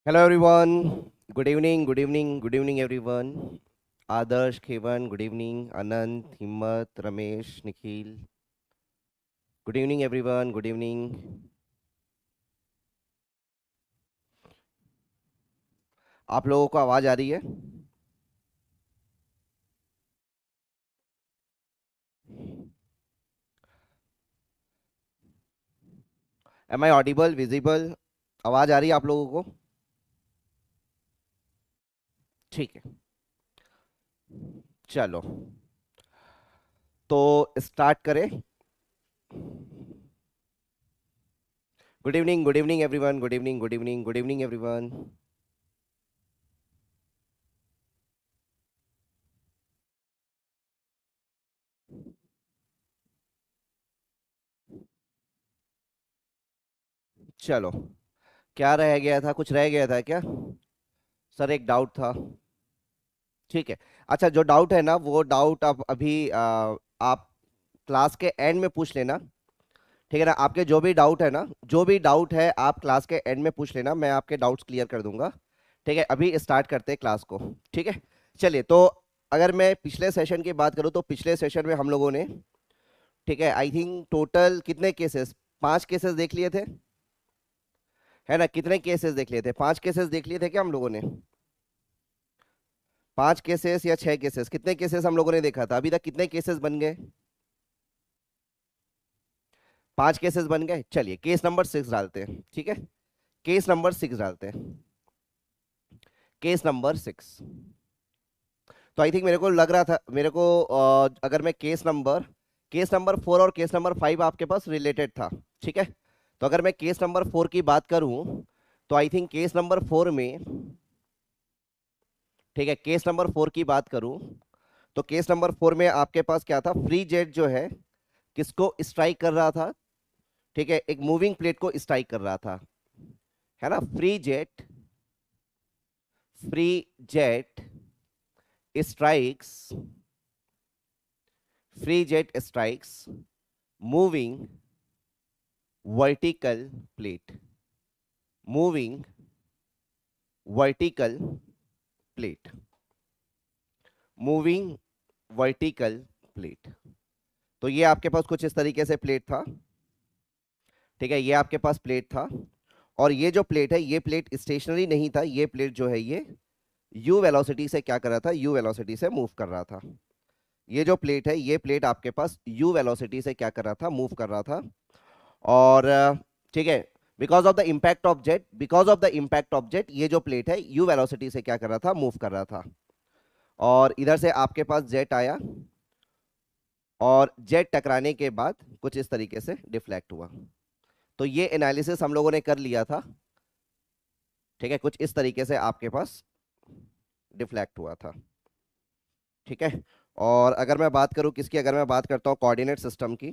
Hello everyone. Good evening, good evening, good evening everyone. Adarsh, Kevan, good evening. Anand, Himmat, Ramesh, Nikhil. Good evening everyone, good evening. आप लोगों को आवाज आ रही है? Am I audible, visible? आवाज आ रही है आप लोगों को? ठीक है, चलो तो स्टार्ट करें. Good evening everyone, good evening, good evening, good evening everyone. चलो, क्या रह गया था? कुछ रह गया था क्या? सर एक डाउट था. ठीक है. अच्छा, जो डाउट है ना, वो डाउट आप अभी आप क्लास के एंड में पूछ लेना. ठीक है ना? आपके जो भी डाउट है ना, जो भी डाउट है आप क्लास के एंड में पूछ लेना, मैं आपके डाउट्स क्लियर कर दूंगा. ठीक है, अभी स्टार्ट करते हैं क्लास को. ठीक है, चलिए. तो अगर मैं पिछले सेशन की बात करूं तो पिछले सेशन में हम लोगों ने, ठीक है, आई थिंक टोटल कितने केसेस, 5 केसेस देख लिए थे, है ना? कितने केसेस देख लिए थे? 5 केसेस देख लिए थे क्या हम लोगों ने? 5 केसेस या 6 केसेस? कितने केसेस हम लोगों ने देखा था अभी तक? कितने केसेस बन गए? 5 केसेस बन गए. चलिए केस नंबर 6 डालते हैं. ठीक है, केस नंबर 6 डालते हैं. Case number 6. तो आई थिंक मेरे को लग रहा था, मेरे को अगर मैं केस नंबर 4 और केस नंबर 5 आपके पास रिलेटेड था. ठीक है, तो अगर मैं केस नंबर 4 की बात करूं तो आई थिंक केस नंबर 4 में, ठीक है, केस नंबर 4 की बात करूं तो केस नंबर 4 में आपके पास क्या था? फ्री जेट जो है किसको स्ट्राइक कर रहा था? ठीक है, एक मूविंग प्लेट को स्ट्राइक कर रहा था, है ना? Free jet strikes free jet strikes moving vertical plate. Moving vertical plate. Moving vertical plate. तो ये आपके पास कुछ इस तरीके से प्लेट था. ठीक है, ये आपके पास प्लेट था. और ये जो प्लेट है, ये प्लेट स्टेशनरी नहीं था. ये प्लेट जो है ये यू वेलोसिटी से क्या कर रहा था? यू वेलोसिटी से मूव कर रहा था. ये जो प्लेट है, ये प्लेट आपके पास यू वेलोसिटी से क्या कर रहा था? मूव कर रहा था. और ठीक है, because of the impact of jet ये जो प्लेट है यू वेलोसिटी से क्या कर रहा था? मूव कर रहा था. और इधर से आपके पास जेट आया और जेट टकराने के बाद कुछ इस तरीके से डिफ्लेक्ट हुआ. तो ये एनालिसिस हम लोगों ने कर लिया था. ठीक है, कुछ इस तरीके से आपके पास डिफ्लेक्ट हुआ था. ठीक है. और अगर मैं बात करूं किसकी, अगर मैं बात करता हूं कोऑर्डिनेट सिस्टम की,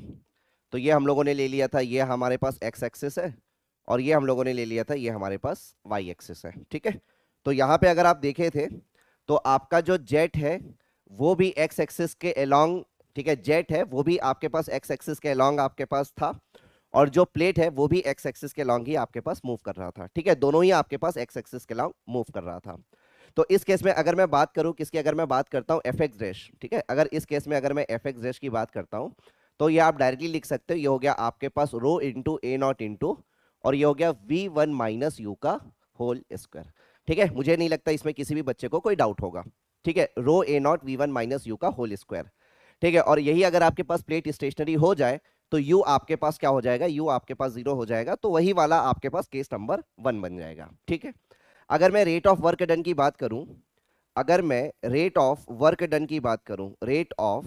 तो ये हम लोगों ने ले लिया था, ये हमारे पास एक्स एक्सिस है. और ये हम लोगों ने ले लिया था, ये हमारे पास वाई एक्सिस है. ठीक है, तो यहाँ पे अगर आप देखे थे तो आपका जो जेट है वो भी एक्स एक्सिस के अलोंग, ठीक है, जेट है वो भी आपके पास एक्स एक्सिस के अलोंग आपके पास था. और जो प्लेट है वो भी एक्स एक्सिस के अलोंग ही आपके पास मूव कर रहा था. ठीक है, दोनों ही आपके पास एक्स एक्सिस के अलोंग मूव कर रहा था. तो इस केस में अगर मैं बात करूं किसकी, अगर मैं बात करता हूं एफ एक्स डैश, ठीक है, अगर इस केस में अगर मैं एफ एक्स डैश की बात करता हूं तो ये आप डायरेक्टली लिख सकते हो. ये हो गया आपके पास rho into A not into, और ये हो गया वी वन माइनस यू का होल स्क्वायर. ठीक है, मुझे नहीं लगता इसमें किसी भी बच्चे को कोई डाउट होगा. ठीक है, rho A not we one minus U का होल स्क्वायर. ठीक है, और यही अगर आपके पास प्लेट स्टेशनरी हो जाए तो यू आपके पास क्या हो जाएगा? यू आपके पास जीरो हो जाएगा. तो वही वाला आपके पास केस नंबर 1 बन जाएगा. ठीक है, अगर मैं रेट ऑफ वर्क डन की बात करूं, अगर मैं रेट ऑफ वर्क डन की बात करूं, rate of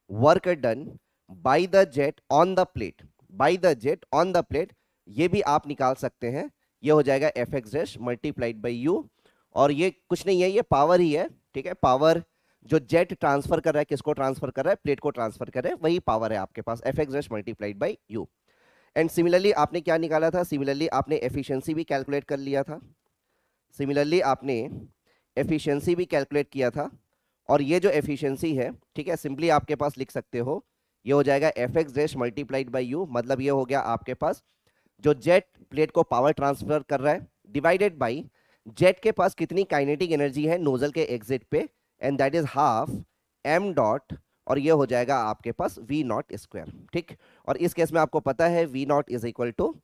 work done by the jet on the plate, bye the jet on the plate, ये भी आप निकाल सकते हैं. ये हो जाएगा F x dash multiplied by you. और ये कुछ नहीं है, ये पावर ही है. ठीक है, पावर जो जेट ट्रांसफर कर रहा है, किसको ट्रांसफर कर रहा है? प्लेट को ट्रांसफर कर रहा है, वही पावर है आपके पास, F x dash multiplied by U. And similarly आपने क्या निकाला था? सिमिलरली आपने एफिशिएंसी भी कैलकुलेट कर लिया था. सिमिलरली आपने एफिशिएंसी भी कैलकुलेट किया था. और ये जो एफिशिएंसी है, ठीक है, सिंपली आपके पास लिख सकते हो, ये हो जाएगा F x dash multiplied by U. मतलब ये हो गया आपके पास जो जेट प्लेट को पावर ट्रांसफर कर रहा है डिवाइडेड बाई जेट के पास कितनी काइनेटिक एनर्जी है नोजल के एग्जिट पे, and that is half M dot, और ये हो जाएगा आपके पास वी नॉट स्क्वायर, ठीक। और इस केस में आपको पता है V not is equal to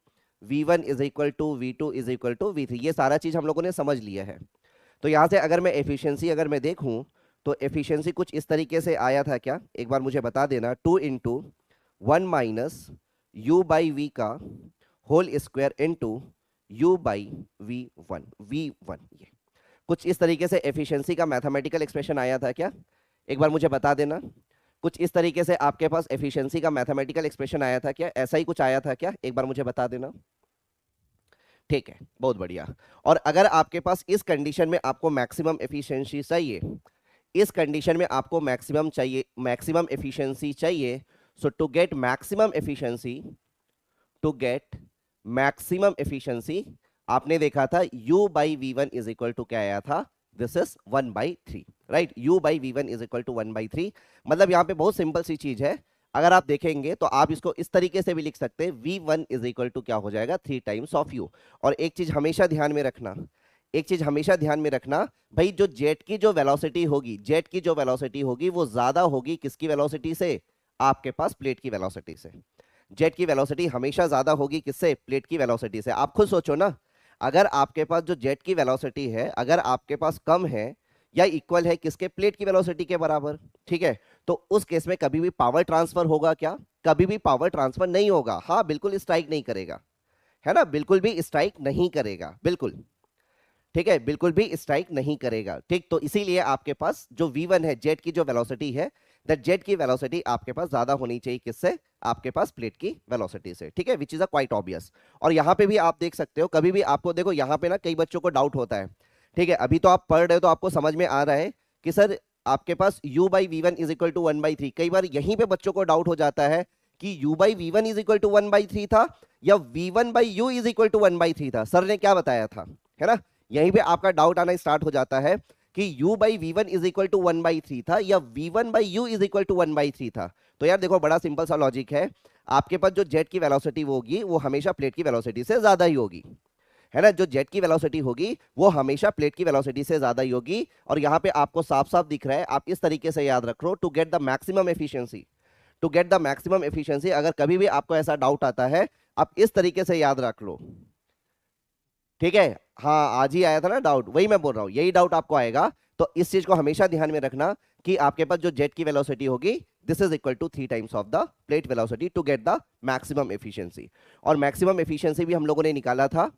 V1 is equal to V2 is equal to V3, ये सारा चीज हम लोगों ने समझ लिया है। तो यहां से अगर मैं एफिशिएंसी अगर मैं देखूं तो एफिशिएंसी कुछ इस तरीके से आया था क्या, एक बार मुझे बता देना, 2 into 1 minus U by V का whole square into U by V1, ये कुछ इस तरीके से एफिशिएंसी का मैथमेटिकल एक्सप्रेशन आया था क्या, एक बार मुझे बता देना। कुछ इस तरीके से आपके पास एफिशिएंसी का मैथमेटिकल एक्सप्रेशन आया था क्या, ऐसा ही कुछ आया था क्या, एक बार मुझे बता देना। ठीक है, बहुत बढ़िया। और अगर आपके पास इस कंडीशन में आपको मैक्सिमम एफिशिएंसी चाहिए, इस कंडीशन में आपको मैक्सिमम चाहिए, मैक्सिमम एफिशिएंसी चाहिए, so to get maximum efficiency, to get maximum efficiency, आपने देखा था u by V1 is equal to क्या आया था, this is 1/3, right. u by V1 is equal to 1/3, मतलब यहाँ पे बहुत सिंपल सी चीज है। अगर आप देखेंगे तो आप इसको इस तरीके से भी लिख सकते हैं, V1 इज इक्वल टू क्या हो जाएगा, 3 टाइम्स ऑफ u। और एक चीज हमेशा ध्यान में रखना, एक चीज हमेशा ध्यान में रखना, भाई जो जेट की जो वेलोसिटी होगी, जेट की जो वेलोसिटी होगी वो ज्यादा होगी किसकी वेलोसिटी से, आपके पास प्लेट की वेलोसिटी से। जेट की वेलोसिटी हमेशा ज्यादा होगी किससे, प्लेट की वेलोसिटी से। आप खुद सोचो ना, अगर आपके पास जो जेट की वेलोसिटी है अगर आपके पास कम है या इक्वल है किसके, प्लेट की वेलोसिटी के बराबर, ठीक है, तो उस केस में कभी भी पावर ट्रांसफर होगा क्या, कभी भी पावर ट्रांसफर नहीं होगा। हाँ बिल्कुल स्ट्राइक नहीं करेगा, है ना, बिल्कुल भी स्ट्राइक नहीं करेगा, बिल्कुल, ठीक है, बिल्कुल भी स्ट्राइक नहीं करेगा, ठीक। तो इसीलिए आपके पास जो V1 है, जेट की जो वेलोसिटी है, दैट जेट की वेलोसिटी आपके पास ज्यादा होनी चाहिए किससे, आपके पास प्लेट की वेलोसिटी से, ठीक है, विच इज अ क्वाइट ऑब्वियस। और यहाँ पे भी आप देख सकते हो, कभी भी आपको देखो यहाँ पे ना कई बच्चों को डाउट होता है, ठीक है, अभी तो आप पढ़ रहे हो तो आपको समझ में आ रहा है कि सर आपके पास u by V1 is equal to 1/3, कई बार यहीं पे बच्चों को डाउट हो जाता है कि u by V1 is equal to 1/3 था या V1 by u is equal to 1/3 था, सर ने क्या बताया था, है ना। यहीं पे आपका डाउट आना स्टार्ट हो जाता है कि u by V1 is equal to 1/3 था या V1 by u is equal to 1/3 था। तो यार देखो बड़ा सिंपल सा लॉजिक है, आपके पास जो जेट की वेलोसिटी होगी वो हमेशा प्लेट की वेलोसिटी से ज्यादा ही होगी, है ना, जो जेट की वेलोसिटी होगी वो हमेशा प्लेट की वेलोसिटी से ज्यादा ही होगी। और यहाँ पे आपको साफ साफ दिख रहा है, आप इस तरीके से याद रख लो, to get the maximum efficiency, to get the maximum efficiency, अगर कभी भी आपको ऐसा डाउट आता है आप इस तरीके से याद रख लो, ठीक है। हाँ आज ही आया था ना डाउट, वही मैं बोल रहा हूँ, यही डाउट आपको आएगा। तो इस चीज को हमेशा ध्यान में रखना कि आपके पास जो जेट की वेलोसिटी होगी this is equal to 3 times of the plate velocity to get the maximum efficiency. और मैक्सिमम एफिशिएंसी भी हम लोगों ने निकाला था,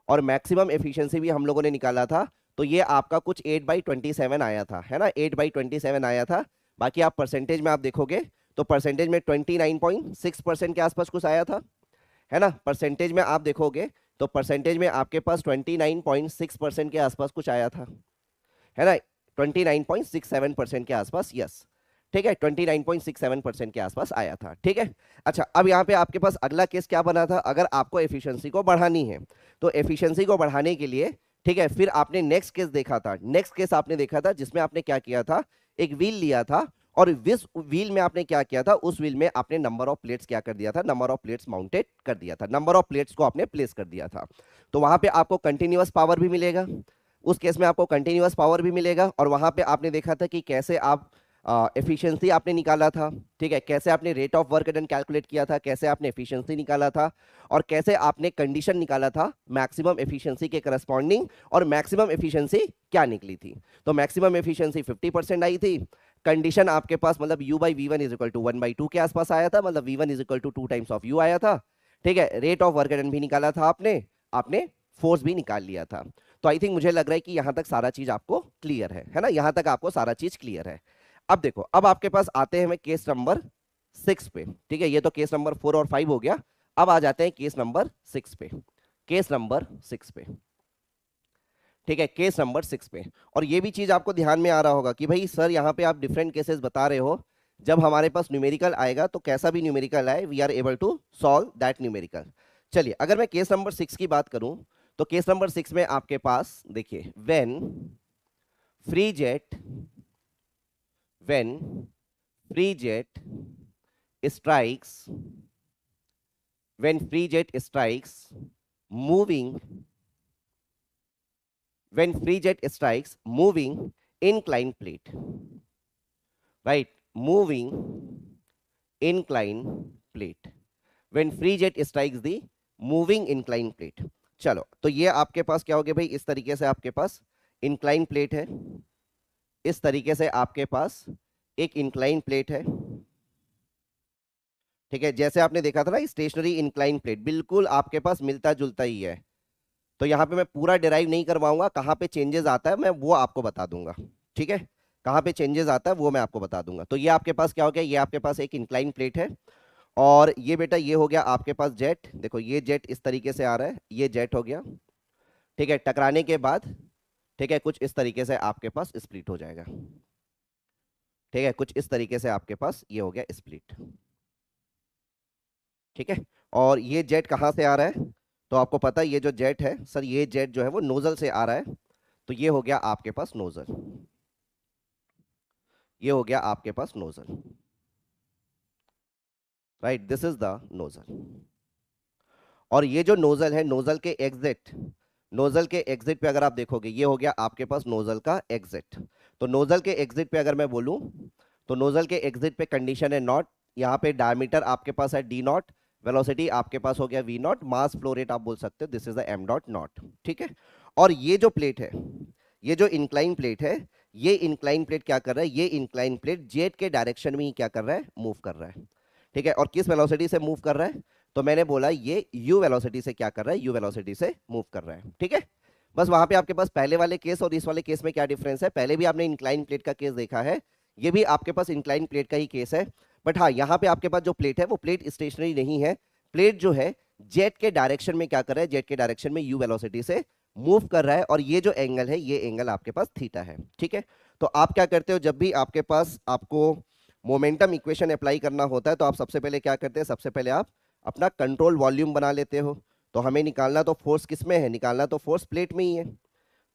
और मैक्सिमम एफिशिएंसी भी हम लोगों ने निकाला था, तो ये आपका कुछ 8/27 आया था, है ना, 8/27 आया था। बाकी आप परसेंटेज में आप देखोगे तो परसेंटेज में 29.6% के आसपास कुछ आया था, है ना। परसेंटेज में आप देखोगे तो परसेंटेज में आपके पास 29.6% के आसपास कुछ आया था, है ना, 29.67% के आसपास, यस, ठीक है, 29.67% के आसपास आया था, ठीक है। अच्छा अब यहाँ पे आपके पास अगला केस क्या बना था, अगर आपको एफिशिएंसी को बढ़ानी है तो एफिशिएंसी को बढ़ाने के लिए, ठीक है, फिर आपने नेक्स्ट केस देखा था, नेक्स्ट केस आपने देखा था जिसमें आपने क्या किया था, एक व्हील लिया था, और इस व्हील में आपने क्या किया था, उस व्हील में आपने नंबर ऑफ प्लेट्स क्या कर दिया था, नंबर ऑफ प्लेट्स माउंटेड कर दिया था, नंबर ऑफ प्लेट्स को आपने प्लेस कर दिया था। तो वहां पे आपको कंटिन्यूअस पावर भी मिलेगा, उस केस में आपको कंटिन्यूअस पावर भी मिलेगा, और वहां पे आपने देखा था कि कैसे आप एफिशिएंसी आपने निकाला था, ठीक है, कैसे आपने rate of work done calculate किया था, कैसे आपने एफिशिएंसी निकाला था, और कैसे आपने कंडीशन निकाला था मैक्सिमम एफिशिएंसी के करस्पॉन्डिंग, और मैक्सिमम एफिशिएंसी क्या निकली थी। तो मैक्सिमम एफिशिएंसी 50% आई थी, कंडीशन आपके पास मतलब u by V1 is equal to 1/2 के आसपास आया था, मतलब V1 is equal to 2 times of u आया था, ठीक है, रेट ऑफ वर्क डन भी निकाला था आपने, आपने फोर्स भी निकाल लिया था। तो आई थिंक मुझे लग रहा है कि यहां तक सारा चीज आपको क्लियर है ना, यहां तक आपको सारा चीज क्लियर है। अब देखो, अब आपके पास आते हैं केस नंबर 6 पे, ठीक है, ये तो केस नंबर 4 और 5 हो गया। अब आ जाते हैं केस नंबर 6 पे, केस नंबर 6 पे, ठीक है, केस नंबर 6 पे। और ये भी चीज आपको ध्यान में आ रहा होगा कि भाई सर यहाँ पे आप डिफरेंट केसेस बता रहे हो, जब हमारे पास न्यूमेरिकल आएगा तो कैसा भी न्यूमेरिकल आए we are able to solve that numerical. चलिए अगर मैं केस नंबर 6 की बात करूं तो केस नंबर 6 में आपके पास देखिए, when free jet, when free jet strikes, when free jet strikes moving when free jet strikes moving inclined plate, right? Moving inclined plate, when free jet strikes the moving inclined plate. चलो, तो ये आपके पास क्या हो गया भाई, इस तरीके से आपके पास इंक्लाइन प्लेट है, इस तरीके से आपके पास एक इंक्लाइन प्लेट है, ठीक है। जैसे आपने देखा था ना स्टेशनरी इंक्लाइन प्लेट, बिल्कुल आपके पास मिलता जुलता ही है। तो यहाँ पे मैं पूरा डिराइव नहीं करवाऊंगा, कहाँ पे चेंजेस आता है मैं वो आपको बता दूंगा, ठीक है। कहाँ पे चेंजेस आता है वो मैं आपको बता दूंगा। तो ये आपके पास क्या हो गया, ये आपके पास एक इंक्लाइन प्लेट है, और ये बेटा ये हो गया आपके पास जेट। देखो ये जेट इस तरीके से आ रहा है, ये जेट हो गया, ठीक है। टकराने के बाद, ठीक है, कुछ इस तरीके से आपके पास स्प्लिट हो जाएगा, ठीक है। कुछ इस तरीके से आपके पास ये हो गया स्प्लिट, ठीक है। और ये जेट कहाँ से आ रहा है, तो आपको पता है ये जो जेट है सर, ये जेट जो है वो नोजल से आ रहा है। तो ये हो गया आपके पास नोजल, ये हो गया आपके पास nozzle, right, this is the nozzle. और ये जो नोजल है, नोजल के एग्जिट, नोजल के एग्जिट पे अगर आप देखोगे, ये हो गया आपके पास नोजल का एग्जिट। तो नोजल के एग्जिट पे अगर मैं बोलूं, तो नोजल के एग्जिट पे कंडीशन है नॉट, यहाँ पे डायमीटर आपके पास है डी नॉट, वेलोसिटी आपके पास हो गया V naught, mass flow rate आप बोल सकते हो this is the M dot naught, ठीक है। और ये जो प्लेट है, ये जो इंक्लाइन प्लेट है, ये इंक्लाइन प्लेट क्या कर रहा है, ये इंक्लाइन प्लेट जेट के डायरेक्शन में ही क्या कर रहा है, मूव कर रहा है, ठीक है। और किस वेलोसिटी से मूव कर रहा है, तो मैंने बोला ये यू वेलोसिटी से क्या कर रहा है, यू वेलोसिटी से मूव कर रहा है, ठीक है। बस वहां पे आपके पास पहले वाले केस और इस वाले केस में क्या डिफरेंस है, पहले भी आपने इंक्लाइन प्लेट का केस देखा है, ये भी आपके पास इंक्लाइन प्लेट का ही केस है। बट हाँ, यहाँ पे आपके पास जो प्लेट है वो प्लेट स्टेशनरी नहीं है, प्लेट जो है जेट के डायरेक्शन में क्या कर रहा है, जेट के डायरेक्शन में यू वेलोसिटी से मूव कर रहा है, और ये जो एंगल है, ये एंगल आपके पास थीटा है, ठीक है। तो आप क्या करते हो, जब भी आपके पास आपको मोमेंटम इक्वेशन अप्लाई करना होता है, तो आप सबसे पहले क्या करते हैं, सबसे पहले आप अपना कंट्रोल वॉल्यूम बना लेते हो। तो हमें निकालना तो फोर्स किस में है, निकालना तो फोर्स प्लेट में ही है।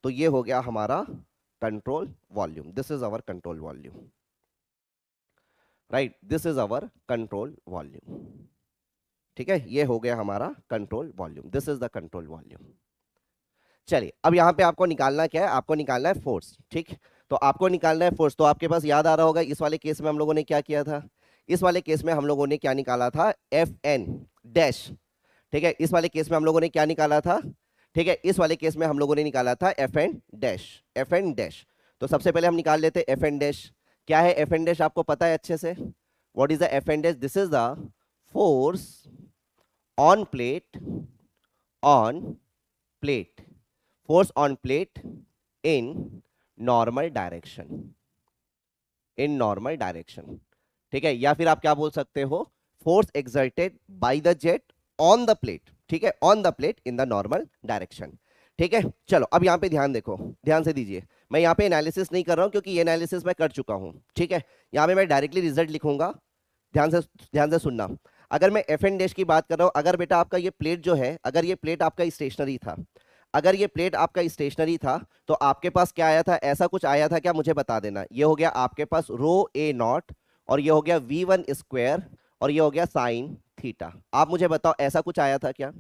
तो ये हो गया हमारा control volume, this is our control volume, right, this is our control volume, ठीक है। ये हो गया हमारा control volume, this is the control volume. चलिए, अब यहाँ पे आपको निकालना क्या है, आपको निकालना है फोर्स, ठीक। तो आपको निकालना है फोर्स, तो आपके पास याद आ रहा होगा इस वाले केस में हम लोगों ने क्या किया था, इस वाले केस में हम लोगों ने क्या निकाला था, एफ एन डैश, ठीक है। इस वाले केस में हम लोगों ने क्या निकाला था, ठीक है, इस वाले केस में हम लोगों ने निकाला था F N dash, F N dash. तो सबसे पहले हम निकाल लेते एफ एन डैश। क्या है एफ एन डैश, आपको पता है अच्छे से, what is the F N dash, this is the force on plate, on plate, force on plate in normal direction, in normal direction, ठीक है। या फिर आप क्या बोल सकते हो, force exerted by the jet on the plate, ठीक है, on the plate in the normal direction, ठीक है। चलो, अब यहां पे ध्यान देखो, ध्यान से दीजिए, मैं यहां पे एनालिसिस नहीं कर रहा हूं क्योंकि ये एनालिसिस मैं कर चुका हूं, ठीक है। यहां पे मैं डायरेक्टली रिजल्ट लिखूंगा, ध्यान से सुनना। अगर मैं एफ एन डैश की बात कर रहा हूं, अगर बेटा आपका ये प्लेट जो है, अगर ये प्लेट आपका स्टेशनरी था, अगर ये प्लेट आपका स्टेशनरी था, तो आपके पास क्या आया था, ऐसा कुछ आया था क्या, मुझे बता देना। ये हो गया आपके पास रो ए नॉट, और ये हो गया वी वन स्क्वायर, और ये हो गया साइन थीटा। आप मुझे बताओ ऐसा कुछ आया था क्या,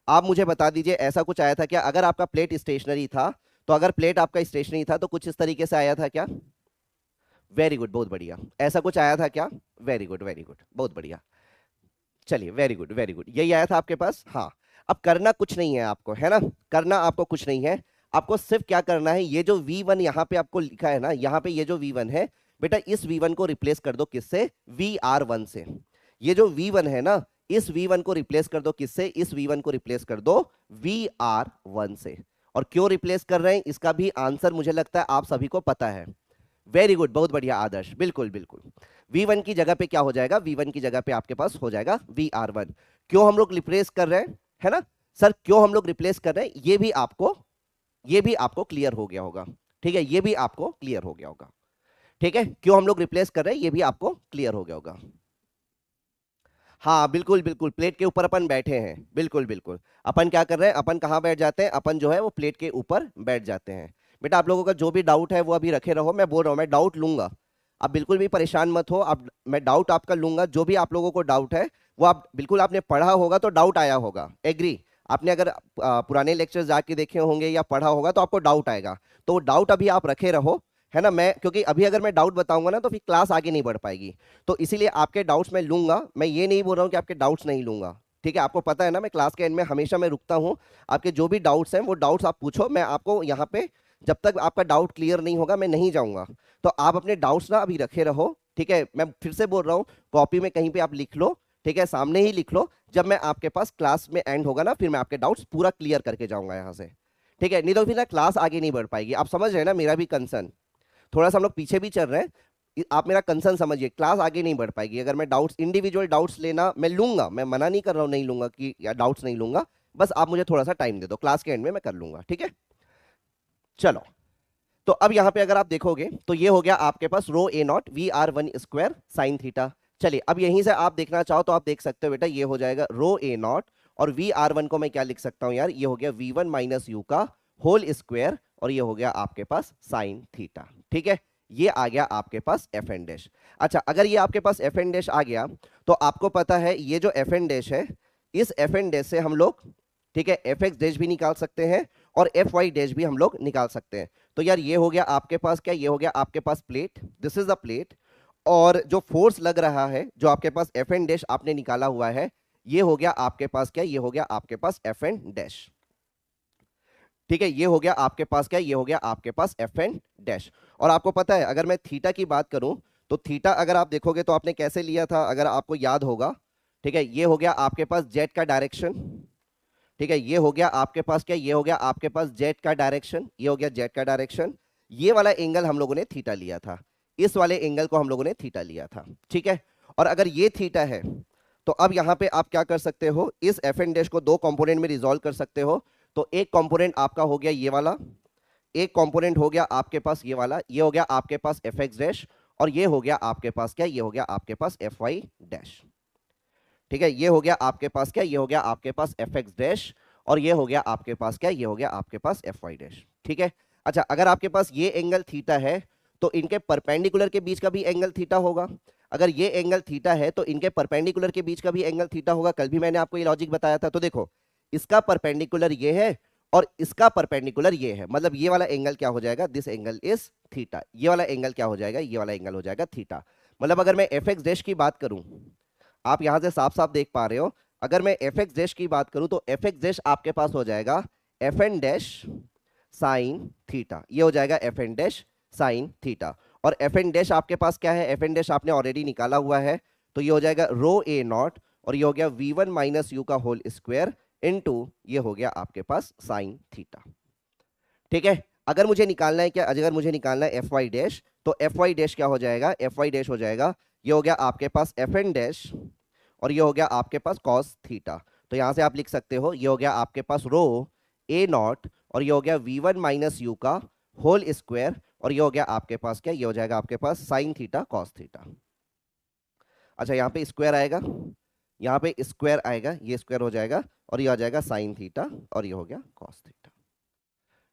आप मुझे बता दीजिए ऐसा कुछ आया था क्या, अगर आपका प्लेट स्टेशनरी था, तो अगर प्लेट आपका स्टेशनरी था तो कुछ इस तरीके से आया था क्या, वेरी गुड, बहुत बढ़िया, ऐसा कुछ आया था क्या, वेरी गुड वेरी गुड, बहुत बढ़िया। चलिए, वेरी गुड वेरी गुड, यही आया था आपके पास, हाँ। अब करना कुछ नहीं है आपको, है ना, करना आपको कुछ नहीं है, आपको सिर्फ क्या करना है, ये जो V1 यहाँ पे आपको लिखा है ना, यहाँ पे ये जो V1 है बेटा, इस V1 को रिप्लेस कर दो किससे, VR1 से। ये जो V1 है ना, इस V1 को रिप्लेस कर दो किससे, इस V1 को रिप्लेस कर दो VR1 से। और क्यों रिप्लेस कर रहे हैं, इसका भी आंसर मुझे लगता है आप सभी को पता है। वेरी गुड, बहुत बढ़िया आदर्श, बिल्कुल बिल्कुल। V1 की जगह पे क्या हो जाएगा, V1 की जगह पे आपके पास हो जाएगा VR1। क्यों हम लोग रिप्लेस कर रहे हैं, है ना सर, क्यों हम लोग रिप्लेस कर रहे हैं, ये भी आपको क्लियर हो गया होगा, ठीक है, ये भी आपको क्लियर हो गया होगा, ठीक है। क्यों हम लोग रिप्लेस कर रहे हैं, ये भी आपको क्लियर हो गया होगा। हाँ बिल्कुल बिल्कुल, प्लेट के ऊपर अपन बैठे हैं, बिल्कुल बिल्कुल। अपन क्या कर रहे हैं, अपन कहाँ बैठ जाते हैं, अपन जो है वो प्लेट के ऊपर बैठ जाते हैं। बेटा आप लोगों का जो भी डाउट है वो अभी रखे रहो, मैं बोल रहा हूँ मैं डाउट लूंगा, आप बिल्कुल भी परेशान मत हो, आप, मैं डाउट आपका लूंगा, जो भी आप लोगों को डाउट है वो आप बिल्कुल, आपने पढ़ा होगा तो डाउट आया होगा, एग्री, आपने अगर पुराने लेक्चर्स जाके देखे होंगे या पढ़ा होगा तो आपको डाउट आएगा, तो वो डाउट अभी आप रखे रहो, है ना। मैं क्योंकि अभी अगर मैं डाउट बताऊंगा ना तो फिर क्लास आगे नहीं बढ़ पाएगी, तो इसीलिए आपके डाउट्स मैं लूंगा। मैं ये नहीं बोल रहा हूँ कि आपके डाउट्स नहीं लूंगा, ठीक है। आपको पता है ना मैं क्लास के एंड में हमेशा मैं रुकता हूँ, आपके जो भी डाउट्स हैं वो डाउट्स आप पूछो, मैं आपको यहाँ पे जब तक आपका डाउट क्लियर नहीं होगा मैं नहीं जाऊंगा। तो आप अपने डाउट्स ना अभी रखे रहो, ठीक है। मैं फिर से बोल रहा हूँ, कॉपी में कहीं पे आप लिख लो, ठीक है, सामने ही लिख लो। जब मैं आपके पास क्लास में एंड होगा ना फिर मैं आपके डाउट्स पूरा क्लियर करके जाऊंगा यहाँ से, ठीक है। नहीं तो फिर ना क्लास आगे नहीं बढ़ पाएगी। आप समझ रहे हैं ना मेरा भी कंसर्न, थोड़ा सा हम लोग पीछे भी चल रहे हैं, आप मेरा कंसर्न समझिए, क्लास आगे नहीं बढ़ पाएगी अगर मैं डाउट्स, इंडिविजुअल डाउट्स लेना मैं लूंगा, मैं मना नहीं कर रहा हूँ नहीं लूंगा कि या डाउट्स नहीं लूंगा, बस आप मुझे थोड़ा सा टाइम दे दो, क्लास के एंड में मैं कर लूंगा, ठीक है। चलो, तो अब यहाँ पे अगर आप देखोगे तो ये हो गया आपके पास rho A not V R one square sine theta. चलिए अब यहीं से आप देखना चाहो तो आप देख सकते हो बेटा, ये हो जाएगा रो ए नॉट, और वी आर वन को मैं क्या लिख सकता हूं यार, ये हो गया वी वन माइनस यू का होल स्क्वायर, और ये हो गया आपके पास साइन थीटा, ठीक है। ये आ गया आपके पास एफ एन डैश। अच्छा, अगर ये आपके पास एफ एन डैश आ गया तो आपको पता है ये जो एफ एन डैश है, इस एफ एन डैश से हम लोग, ठीक है, एफ एक्स डैश भी निकाल सकते हैं और एफ वाई डैश भी हम लोग निकाल सकते हैं। तो यार ये हो गया आपके पास क्या, ये हो गया आपके पास plate, this is the plate, और जो फोर्स लग रहा है जो आपके पास एफ एन डैश आपने निकाला हुआ है, ये हो गया आपके पास क्या, ये हो गया आपके पास एफ एन डैश, ठीक है। ये हो गया आपके पास क्या, ये हो गया आपके पास एफ एन डैश। और आपको पता है अगर मैं थीटा की बात करूं तो थीटा अगर आप देखोगे तो आपने कैसे लिया था, अगर आपको याद होगा, ठीक है, ये हो गया आपके पास जेड का डायरेक्शन, ठीक है। ये हो गया आपके पास क्या, ये हो गया आपके पास जेड का डायरेक्शन, ये हो गया जेड का डायरेक्शन। ये वाला एंगल हम लोगों ने थीटा लिया था, इस वाले एंगल को हम लोगों ने थीटा लिया था, ठीक है। और अगर ये थीटा है तो अब यहां पे आप क्या कर सकते हो, इस एफ एन डैश को दो कंपोनेंट में रिजॉल्व कर सकते हो। तो एक कंपोनेंट आपका हो गया ये वाला, एक कंपोनेंट हो गया आपके पास ये वाला, ये हो गया आपके पास एफ एक्स डैश, और ये हो गया आपके पास क्या, ये हो गया आपके पास एफ वाई डैश, ठीक है। ये हो गया आपके पास क्या, ये हो गया आपके पास एफ एक्स डैश, और ये हो गया आपके पास क्या, ये हो गया आपके पास एफ वाई डैश, ठीक है। अच्छा, अगर आपके पास ये एंगल थीटा है तो इनके परपेंडिकुलर के बीच का भी एंगल थीटा होगा। अगर ये एंगल थीटा है तो इनके परपेंडिकुलर के बीच का भी एंगल थीटा होगा। कल भी मैंने आपको ये लॉजिक बताया था। तो देखो, इसका परपेंडिकुलर ये है और इसका परपेंडिकुलर ये है, मतलब ये वाला एंगल क्या हो जाएगा, दिस एंगल इज थीटा। ये वाला एंगल क्या हो जाएगा, ये वाला एंगल हो जाएगा थीटा। मतलब अगर मैं एफ एक्स डैश की बात करूं, आप यहां से साफ साफ देख पा रहे हो, अगर मैं एफ एक्स डैश की बात करूं तो एफ एक्स डैश आपके पास हो जाएगा F N dash sine theta, ये हो जाएगा F N dash sine theta. और एफ एन डैश आपके पास क्या है, एफ एन डैश आपने ऑलरेडी निकाला हुआ है, तो ये हो जाएगा रो ए नॉट, और ये हो गया वी वन माइनस यू का होल स्क्वायर इनटू ये हो गया आपके पास साइन थीटा, ठीक है। अगर मुझे निकालना है क्या, अगर मुझे निकालना है एफ वाई डैश, तो एफ वाई डैश क्या हो जाएगा, एफ वाई डैश हो जाएगा, ये हो गया आपके पास एफ एन डैश, और ये हो गया आपके पास कॉस थीटा। तो यहां से आप लिख सकते हो, ये हो गया आपके पास रो ए नॉट, और ये हो गया वी वन माइनस यू का होल स्क्वायर, और ये हो गया आपके पास क्या, ये हो जाएगा आपके पास साइन थीटा कॉस थीटा। अच्छा, यहाँ पे स्क्वायर आएगा, यहाँ पे स्क्वायर आएगा, ये स्क्वायर हो जाएगा, और ये आ जाएगा साइन थीटा, और ये हो गया कॉस थीटा,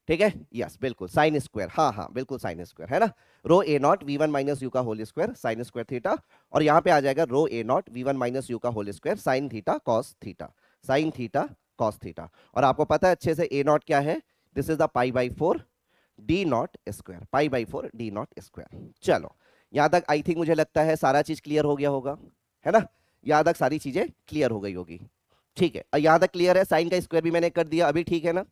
ठीक है। यस, बिल्कुल साइन स्क्वायर, हाँ हाँ बिल्कुल साइन स्क्वायर है ना। Rho A not we one minus U का whole square sine square theta, और यहाँ पे आ जाएगा rho A not we one minus U का whole square sine theta cos theta, sine theta cos theta. और आपको पता है अच्छे से ए नॉट क्या है, this is the pi by four D not square, pi by four D not square. चलो, यहाँ तक आई थिंक मुझे लगता है सारा चीज क्लियर हो गया होगा, है ना। यहाँ तक सारी चीजें क्लियर हो गई होगी, ठीक है। यहाँ तक क्लियर है, साइन का स्क्वायर भी मैंने कर दिया अभी, ठीक है ना।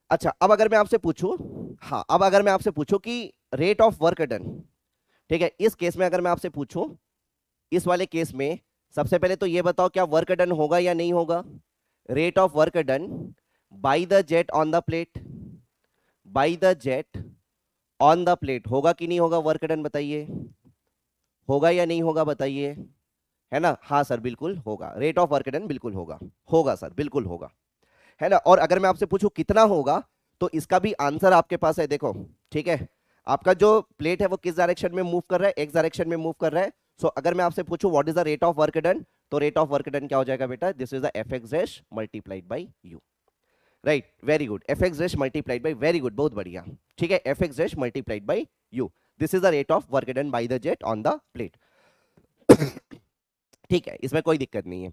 अच्छा, अब अगर मैं आपसे पूछूं, हाँ, अब अगर मैं आपसे पूछूं कि रेट ऑफ वर्क डन, ठीक है, इस केस में अगर मैं आपसे पूछूं, इस वाले केस में सबसे पहले तो ये बताओ क्या वर्क डन होगा या नहीं होगा। Rate of work done by the jet on the plate, bye the jet on the plate होगा कि नहीं होगा वर्क डन, बताइए होगा या नहीं होगा, बताइए, है ना। हाँ सर बिल्कुल होगा, रेट ऑफ वर्क डन बिल्कुल होगा, होगा सर बिल्कुल होगा, है ना। और अगर मैं आपसे पूछूं कितना होगा तो इसका भी आंसर आपके पास है, देखो, ठीक है। आपका जो प्लेट है वो किस डायरेक्शन में मूव कर रहा है, एक्स डायरेक्शन में मूव कर रहा है। सो अगर मैं आपसे पूछूं what is the rate of work done, तो रेट ऑफ वर्क डन क्या हो जाएगा बेटा, this is the F x dash multiplied by you, right, very good, F x dash multiplied by, very good, बहुत बढ़िया, ठीक है, F x dash multiplied by you, this is the rate of work done by the jet on the plate. ठीक है, इसमें कोई दिक्कत नहीं है।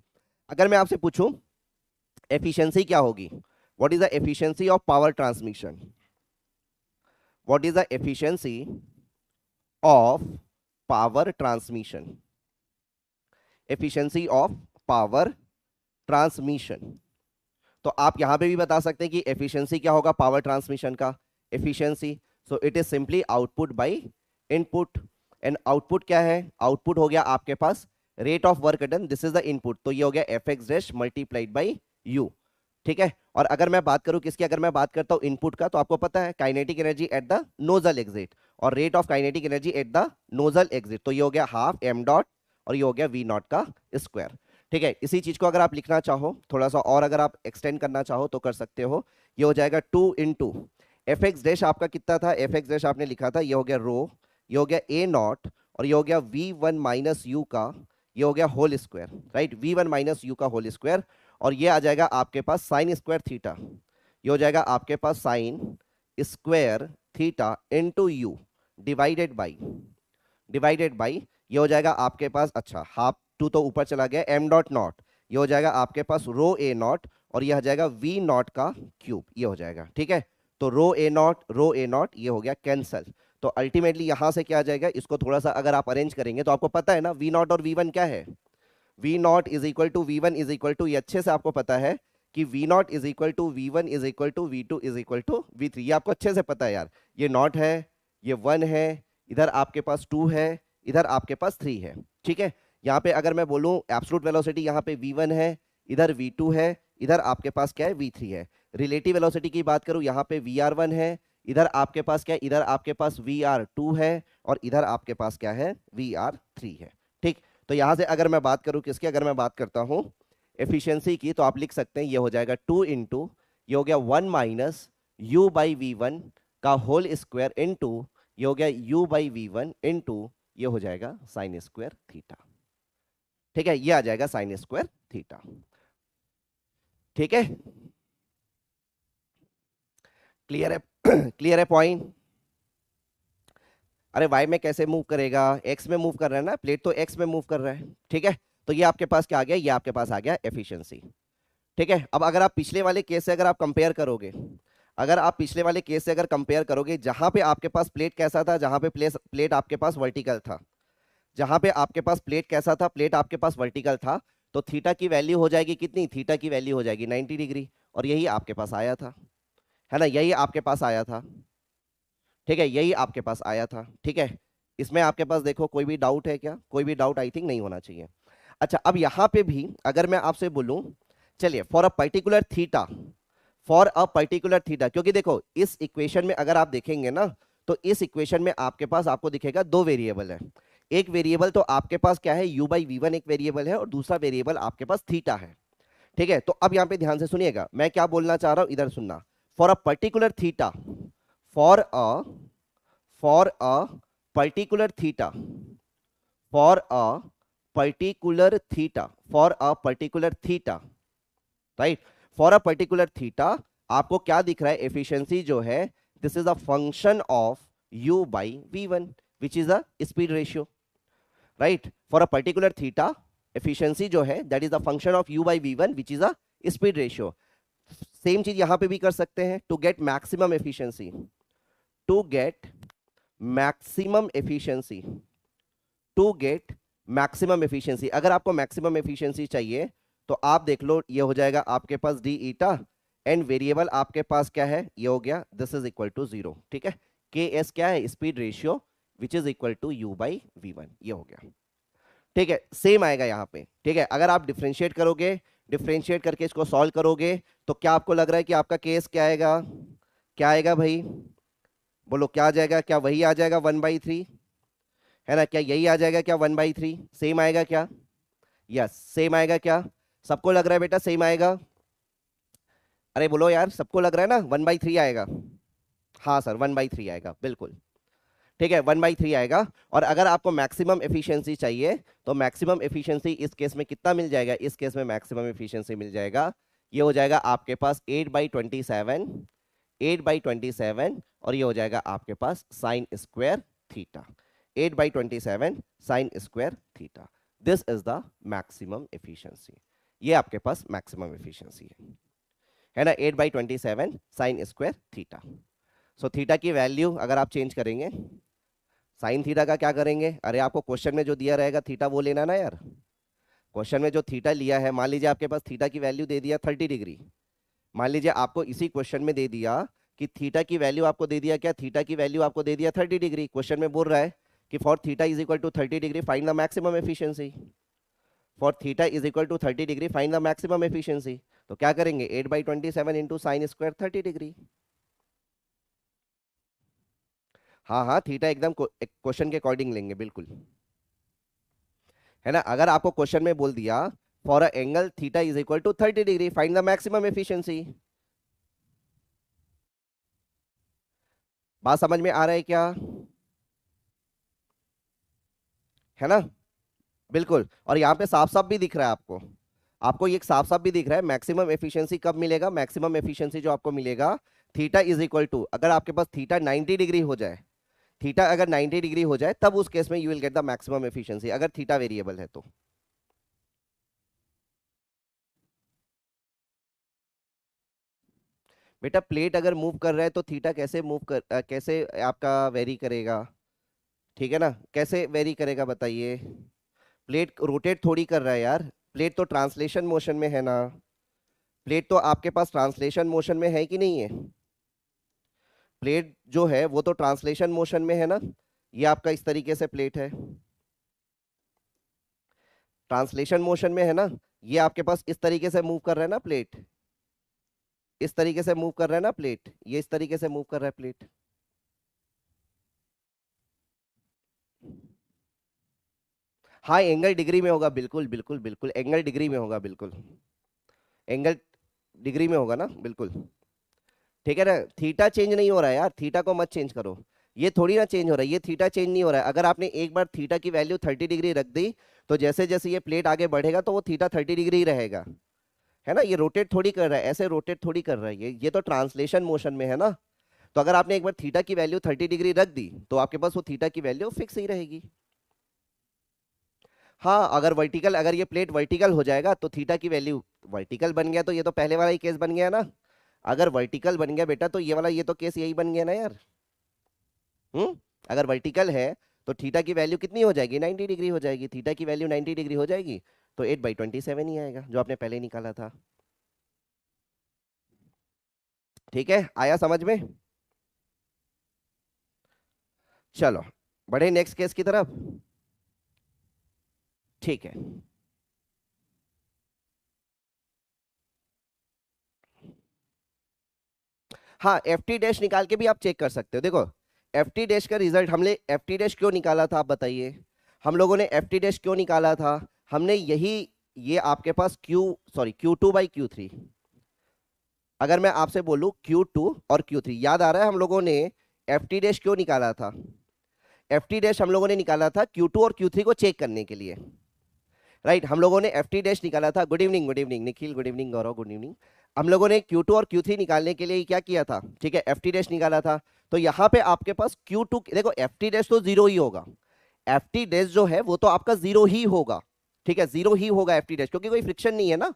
अगर मैं आपसे पूछूं एफिशिएंसी क्या होगी? What is the efficiency of power transmission? What is the efficiency of power transmission? Efficiency of power transmission. तो आप यहां पे भी बता सकते हैं कि एफिशिएंसी क्या होगा पावर ट्रांसमिशन का? Efficiency, so it is simply output by input. And output क्या है? आउटपुट हो गया आपके पास rate of work done, this is the input, तो ये हो गया F x dash multiplied by U. ठीक है, और अगर मैं बात करूं किसकी, अगर मैं बात करता हूं इनपुट का, तो आपको पता है kinetic energy at the nozzle exit और rate of kinetic energy at the nozzle exit, तो ये हो गया हाफ एम डॉट और ये हो गया वी नॉट का स्क्वायर। ठीक है, इसी चीज को अगर आप लिखना चाहो थोड़ा सा और अगर आप एक्सटेंड करना चाहो तो कर सकते हो। ये हो जाएगा 2 इंटू एफ एक्स डैश आपका कितना था? एफ एक्स डैश आपने लिखा था, ये हो गया रो, ये हो गया ए नॉट और ये हो गया वी वन माइनस यू का, ये हो गया whole square, right, V one minus U का होल स्क्वायर, और ये आ जाएगा आपके पास साइन स्क्वायर थीटा, ये हो जाएगा आपके पास sine square theta into U divided by ये हो जाएगा आपके पास, अच्छा हाफ टू तो ऊपर चला गया, एम डॉट नॉट, ये हो जाएगा आपके पास रो ए नॉट और ये हो जाएगा वी नॉट का क्यूब, ये हो जाएगा। ठीक है, तो रो ए नॉट ये हो गया कैंसल। तो अल्टीमेटली यहां से क्या आ जाएगा, इसको थोड़ा सा अगर आप अरेंज करेंगे तो आपको पता है ना वी नॉट और वी वन क्या है? V not is equal to V one is equal to, ये अच्छे से आपको पता है कि V not is equal to V one is equal to V two is equal to V three, ये आपको अच्छे से पता है यार। ये नॉट है, ये वन है, इधर आपके पास टू है, इधर आपके पास थ्री है। ठीक है, यहाँ पे अगर मैं बोलूँ एब्सोल्यूट वेलोसिटी यहाँ पे v1 है, इधर v2 है, इधर आपके पास क्या है v3 है। रिलेटिव वेलोसिटी की बात करूँ यहाँ पे vr1 है, इधर आपके पास क्या है, इधर आपके पास vr2 है और इधर आपके पास क्या है vr3 है। ठीक, तो यहाँ से अगर मैं बात करूँ किसकी, अगर मैं बात करता हूँ एफिशिएंसी की, तो आप लिख सकते हैं ये हो जाएगा 2 इंटू ये हो गया 1 minus U by we one का होल स्क्वायर इंटू ये हो गया U by we one into ये हो जाएगा साइन स्क्वायर थीटा। ठीक है, ये आ जाएगा साइन स्क्वायर थीटा। ठीक है, क्लियर है? क्लियर है पॉइंट? अरे वाई में कैसे मूव करेगा, एक्स में मूव कर रहा है ना, प्लेट तो एक्स में मूव कर रहा है। ठीक है, तो ये आपके पास क्या आ गया, ये आपके पास आ गया एफिशिएंसी। ठीक है, अब अगर आप पिछले वाले केस से अगर आप कंपेयर करोगे, अगर आप पिछले वाले केस से अगर कंपेयर करोगे, जहां पे आपके पास प्लेट कैसा था, जहां पे प्लेट आपके पास वर्टिकल था, जहां पे आपके पास प्लेट कैसा था, प्लेट आपके पास वर्टिकल था, तो थीटा की वैल्यू हो जाएगी कितनी, थीटा की वैल्यू हो जाएगी 90 डिग्री, और यही आपके पास आया था, है ना, यही आपके पास आया था। ठीक है, यही आपके पास आया था। ठीक है, इसमें आपके पास देखो कोई भी डाउट है क्या? कोई भी डाउट आई थिंक नहीं होना चाहिए। अच्छा, अब यहां पे भी अगर मैं आपसे बोलूं, चलिए for a particular theta, for a particular theta, क्योंकि देखो इस इक्वेशन में अगर आप देखेंगे ना, तो इस इक्वेशन में आपके पास आपको दिखेगा दो वेरिएबल है। एक वेरिएबल तो आपके पास क्या है, u बाई वी वन एक वेरिएबल है और दूसरा वेरिएबल आपके पास थीटा है। ठीक है, तो अब यहां पे ध्यान से सुनिएगा मैं क्या बोलना चाह रहा हूं, इधर सुनना। For a particular theta, for a particular theta, for a particular theta, for a particular theta, right, for a particular theta आपको क्या दिख रहा है, एफिशिएंसी जो है this is a function of u by we one which is a speed ratio, right, for a particular theta efficiency जो है that is the function of u by we one which is a speed ratio. Same चीज यहां पे भी कर सकते हैं, to get maximum efficiency, to get maximum efficiency, to get maximum efficiency, अगर आपको मैक्सिमम एफिशिएंसी चाहिए तो आप देख लो ये हो जाएगा आपके पास डी ईटा एंड वेरिएबल आपके पास क्या है, ये हो गया this is equal to zero. ठीक है, के एस क्या है, speed ratio which is equal to u by we one, ये हो गया। ठीक है, सेम आएगा यहाँ पे। ठीक है, अगर आप डिफ्रेंशिएट करोगे, डिफ्रेंशिएट करके इसको सॉल्व करोगे, तो क्या आपको लग रहा है कि आपका केस क्या आएगा, क्या आएगा भाई, बोलो क्या आ जाएगा, क्या वही आ जाएगा 1/3, है ना, क्या यही आ जाएगा क्या 1/3, सेम आएगा क्या? यस, सेम आएगा क्या? सबको लग रहा है बेटा सेम आएगा? अरे बोलो यार, सबको लग रहा है ना 1/3 आएगा? हाँ सर 1/3 आएगा, बिल्कुल। ठीक है, 1/3 आएगा। और अगर आपको मैक्सिमम एफिशिएंसी चाहिए तो मैक्सिमम एफिशिएंसी इस केस में कितना मिल जाएगा, इस केस में मैक्सिमम एफिशिएंसी मिल जाएगा, ये हो जाएगा आपके पास 8/27, 8/27 और ये हो जाएगा आपके पास sine square theta, 8/27 sine square theta, this is the maximum efficiency. ये आपके पास मैक्सिमम एफिशिएंसी है ना, 8/27 sine square theta. So theta की वैल्यू अगर आप चेंज करेंगे, साइन थीटा का क्या करेंगे, अरे आपको क्वेश्चन में जो दिया रहेगा थीटा वो लेना ना यार। क्वेश्चन में जो थीटा लिया है, मान लीजिए आपके पास थीटा की वैल्यू दे दिया 30 डिग्री। मान लीजिए आपको इसी क्वेश्चन में दे दिया कि थीटा की वैल्यू आपको दे दिया क्या, थीटा की वैल्यू आपको दे दिया 30 डिग्री। क्वेश्चन में बोल रहा है कि for theta is equal to 30 degree find the maximum efficiency. For theta is equal to 30 degree find the maximum efficiency. तो क्या करेंगे, 8/27 इंटू साइन स्क्वायर 30 डिग्री। हाँ हाँ, थीटा एकदम क्वेश्चन के अकॉर्डिंग लेंगे बिल्कुल, है ना। अगर आपको क्वेश्चन में बोल दिया for a angle theta is equal to 30 degree find the maximum efficiency, बात समझ में आ रहा है क्या, है ना। बिल्कुल, और यहाँ पे साफ साफ भी दिख रहा है आपको, आपको ये साफ साफ भी दिख रहा है मैक्सिमम एफिशिएंसी कब मिलेगा, मैक्सिमम एफिशिएंसी जो आपको मिलेगा थीटा इज इक्वल टू, अगर आपके पास थीटा 90 डिग्री हो जाए, थीटा अगर 90 डिग्री हो जाए तब उस केस में you will get the maximum efficiency, अगर थीटा वेरिएबल है तो। बेटा प्लेट अगर मूव कर रहा है तो थीटा कैसे कैसे आपका वेरी करेगा, ठीक है ना, कैसे वेरी करेगा बताइए। प्लेट रोटेट थोड़ी कर रहा है यार, प्लेट तो ट्रांसलेशन मोशन में है ना, प्लेट तो आपके पास ट्रांसलेशन मोशन में है कि नहीं है, प्लेट जो है वो तो ट्रांसलेशन मोशन में है ना। ये आपका इस तरीके से प्लेट है, ट्रांसलेशन मोशन में है ना। ये आपके पास इस तरीके से मूव कर रहा है ना प्लेट, इस तरीके से मूव कर रहा है ना प्लेट, ये इस तरीके से मूव कर रहा है प्लेट। हाँ एंगल डिग्री में होगा, बिल्कुल बिल्कुल बिल्कुल, एंगल डिग्री में होगा बिल्कुल, एंगल डिग्री में होगा ना बिल्कुल, ठीक है ना। थीटा चेंज नहीं हो रहा है यार, थीटा को मत चेंज करो, ये थोड़ी ना चेंज हो रहा है, ये थीटा चेंज नहीं हो रहा है। अगर आपने एक बार थीटा की वैल्यू 30 डिग्री रख दी तो जैसे जैसे ये प्लेट आगे बढ़ेगा तो वो थीटा 30 डिग्री ही रहेगा, है ना। ये रोटेट थोड़ी कर रहा है, ऐसे रोटेट थोड़ी कर रहा है, ये तो ट्रांसलेशन मोशन में है ना। तो अगर आपने एक बार थीटा की वैल्यू 30 डिग्री रख दी तो आपके पास वो थीटा की वैल्यू फिक्स ही रहेगी। हाँ अगर वर्टिकल, अगर ये प्लेट वर्टिकल हो जाएगा तो थीटा की वैल्यू वर्टिकल बन गया, तो ये तो पहले वाला ही केस बन गया ना। अगर वर्टिकल बन गया बेटा तो ये वाला, ये तो केस यही बन गया ना यार। अगर वर्टिकल है तो थीटा की वैल्यू कितनी हो जाएगी, 90 डिग्री हो जाएगी, थीटा की वैल्यू 90 डिग्री हो जाएगी, तो 8/27 ही आएगा जो आपने पहले निकाला था। ठीक है, आया समझ में। चलो बढ़े नेक्स्ट केस की तरफ। ठीक है, हाँ एफ टी डैश निकाल के भी आप चेक कर सकते हो। देखो एफ टी डैश का रिजल्ट, हमने एफ टी डैश क्यों निकाला था आप बताइए, हम लोगों ने एफ टी डैश क्यों निकाला था, हमने यही, ये आपके पास Q2/Q3, अगर मैं आपसे बोलूं Q2 और Q3, याद आ रहा है हम लोगों ने एफ टी डैश क्यों निकाला था, एफ टी डैश हम लोगों ने निकाला था Q2 और Q3 को चेक करने के लिए, राइट। हम लोगों ने एफ टी डैश निकाला था, good evening Nikhil, good evening Gaurav, good evening. हम लोगों ने Q2 और Q3 निकालने के लिए क्या किया था, ठीक है, एफ टी डैश निकाला था। तो यहाँ पे आपके पास Q2, देखो एफ टी डैश तो जीरो ही होगा, एफ टी डैश जो है वो तो आपका जीरो ही होगा, ठीक है, जीरो ही होगा एफ टी डैश, क्योंकि कोई फ्रिक्शन नहीं है ना,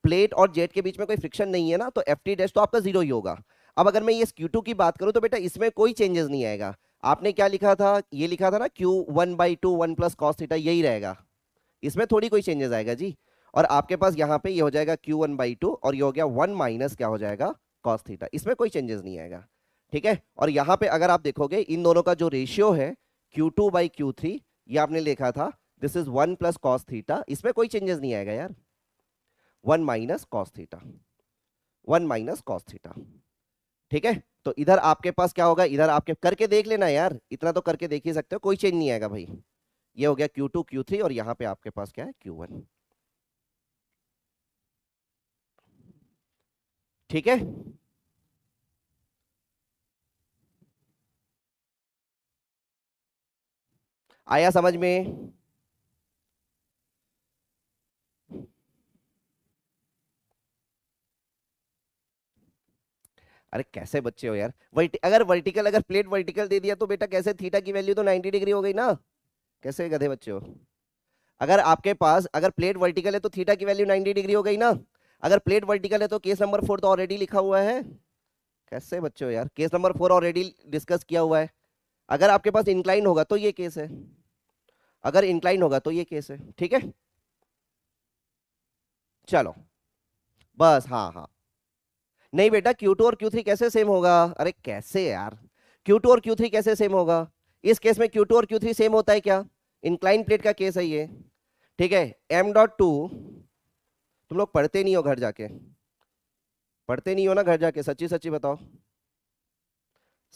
प्लेट और जेट के बीच में कोई फ्रिक्शन नहीं है ना, तो एफ टी डैश तो आपका जीरो ही होगा। अब अगर मैं ये Q2 की बात करूं तो बेटा इसमें कोई चेंजेस नहीं आएगा। आपने क्या लिखा था, ये लिखा था ना Q1/2 1 प्लस कॉस थीटा, यही रहेगा, इसमें थोड़ी कोई चेंजेस आएगा जी। और आपके पास यहाँ पे ये हो जाएगा Q1/2 और ये हो गया 1 माइनस क्या हो जाएगा, कॉस थीटा, इसमें कोई चेंजेस नहीं आएगा, ठीक है। और यहाँ पे अगर आप देखोगे इन दोनों का जो रेशियो है Q2/Q3, ये आपने लिखा था this is 1 plus cos theta, इसमें कोई चेंजेस नहीं आएगा यार, 1 minus cos theta, 1 minus cos theta, ठीक है। तो इधर आपके पास क्या होगा, इधर आपके करके देख लेना यार, इतना तो करके देख ही सकते हो, कोई चेंज नहीं आएगा भाई। ये हो गया Q2 Q3 और यहाँ पे आपके पास क्या है Q1, ठीक है। आया समझ में। अरे कैसे बच्चे हो यार, अगर वर्टिकल, अगर प्लेट वर्टिकल दे दिया तो बेटा कैसे, थीटा की वैल्यू तो 90 डिग्री हो गई ना, कैसे गधे बच्चे हो। अगर आपके पास अगर प्लेट वर्टिकल है तो थीटा की वैल्यू 90 डिग्री हो गई ना। अगर प्लेट वर्टिकल है तो केस नंबर 4 तो ऑलरेडी लिखा हुआ है। कैसे बच्चे हो यार, केस नंबर 4 ऑलरेडी डिस्कस किया हुआ है। अगर आपके पास इंक्लाइन होगा तो ये केस है, अगर इंक्लाइन होगा तो ये केस है। ठीक है, चलो बस। हाँ हाँ, नहीं बेटा Q2 और Q3 कैसे सेम होगा? अरे कैसे यार, Q2 और Q3 कैसे सेम होगा? इस केस में Q2 और Q3 सेम होता है क्या? इंक्लाइन प्लेट का केस है ये। ठीक है, m.2 तुम लोग पढ़ते नहीं हो घर जाके, पढ़ते नहीं हो ना घर जाके, सच्ची सच्ची बताओ।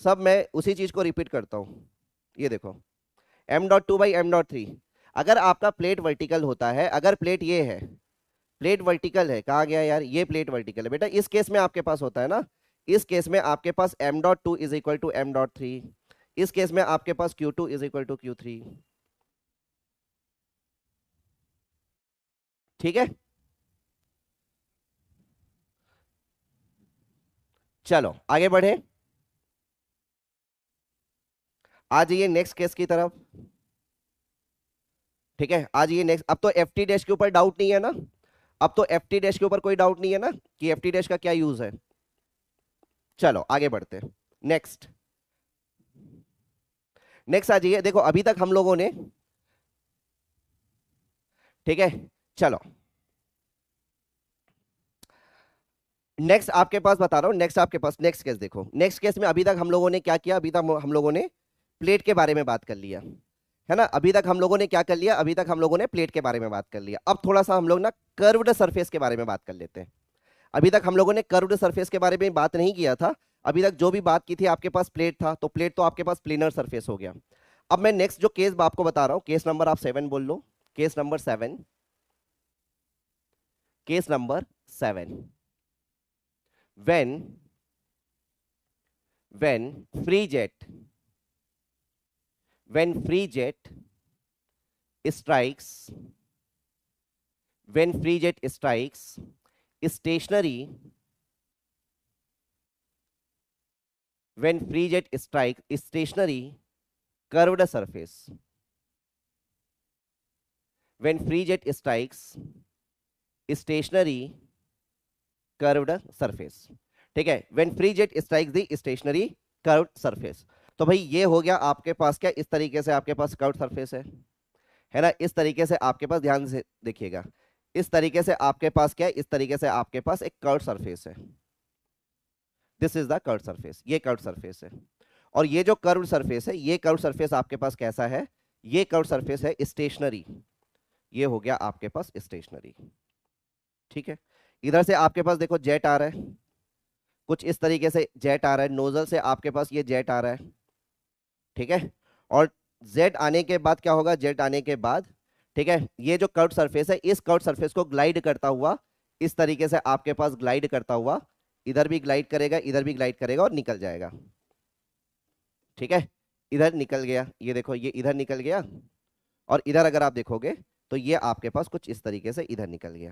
सब मैं उसी चीज को रिपीट करता हूं। ये देखो m.2 बाई m.3। अगर आपका प्लेट वर्टिकल होता है, अगर प्लेट ये है, प्लेट वर्टिकल है, कहा गया यार ये प्लेट वर्टिकल है बेटा, इस केस में आपके पास होता है ना, इस केस में आपके पास m.2 is equal to m.3, इस केस में आपके पास Q2 is equal to Q3। ठीक है, चलो आगे बढ़े। आ जाइए नेक्स्ट केस की तरफ। ठीक है, आ जाइए नेक्स्ट। अब तो एफ टी डैश के ऊपर डाउट नहीं है ना, अब तो एफ टी डैश के ऊपर कोई डाउट नहीं है ना कि एफ टी डैश का क्या यूज है। चलो आगे बढ़ते हैं। नेक्स्ट, नेक्स्ट आ जाइए। देखो अभी तक हम लोगों ने, ठीक है, चलो नेक्स्ट आपके पास बता रहा हूं, नेक्स्ट आपके पास नेक्स्ट केस देखो। नेक्स्ट केस में अभी तक हम लोगों ने क्या किया? अभी तक हम लोगों ने प्लेट के बारे में बात कर लिया है ना, अभी तक हम लोगों ने क्या कर लिया? अभी तक हम लोगों ने प्लेट के बारे में बात कर लिया। अब थोड़ा सा हम लोग ना कर्व्ड सरफेस के बारे में बात कर लेते हैं। अभी तक हम लोगों ने कर्व्ड सरफेस के बारे में बात नहीं किया था। अभी तक जो भी बात की थी, आपके पास प्लेट था, तो प्लेट तो आपके पास प्लेनर सरफेस हो गया। अब मैं नेक्स्ट जो केस आपको बता रहा हूं, केस नंबर आप 7 बोल लो, case number 7, case number 7। when when free jet when free jet strikes when free jet strikes stationary when free jet strikes stationary curved surface when free jet strikes stationary curved surface। ठीक है, when free jet strikes the stationary curved surface। तो भाई ये हो गया आपके पास क्या, इस तरीके से आपके पास कर्व्ड सरफेस है ना, इस तरीके से आपके पास, ध्यान से देखिएगा, इस तरीके से आपके पास क्या है, इस तरीके से आपके पास एक कर्व्ड सरफेस है। This is the curved surface, ये कर्व्ड सरफेस है। और ये जो कर्व्ड सरफेस है, ये कर्व्ड सरफेस आपके पास कैसा है? ये कर्व्ड सरफेस है स्टेशनरी, ये हो गया आपके पास स्टेशनरी। ठीक है, इधर से आपके पास देखो जेट आ रहा है, कुछ इस तरीके से जेट आ रहा है, नोजल से आपके पास ये जेट आ रहा है। ठीक है, और जेट आने के बाद क्या होगा? जेट आने के बाद, ठीक है, ये जो कर्व्ड सरफेस है, इस कर्व्ड सरफेस को ग्लाइड करता हुआ इस तरीके से आपके पास ग्लाइड करता हुआ, इधर भी ग्लाइड करेगा, इधर भी ग्लाइड करेगा और निकल जाएगा। ठीक है, इधर निकल गया, ये देखो ये इधर निकल गया, और इधर अगर आप देखोगे तो ये आपके पास कुछ इस तरीके से इधर निकल गया,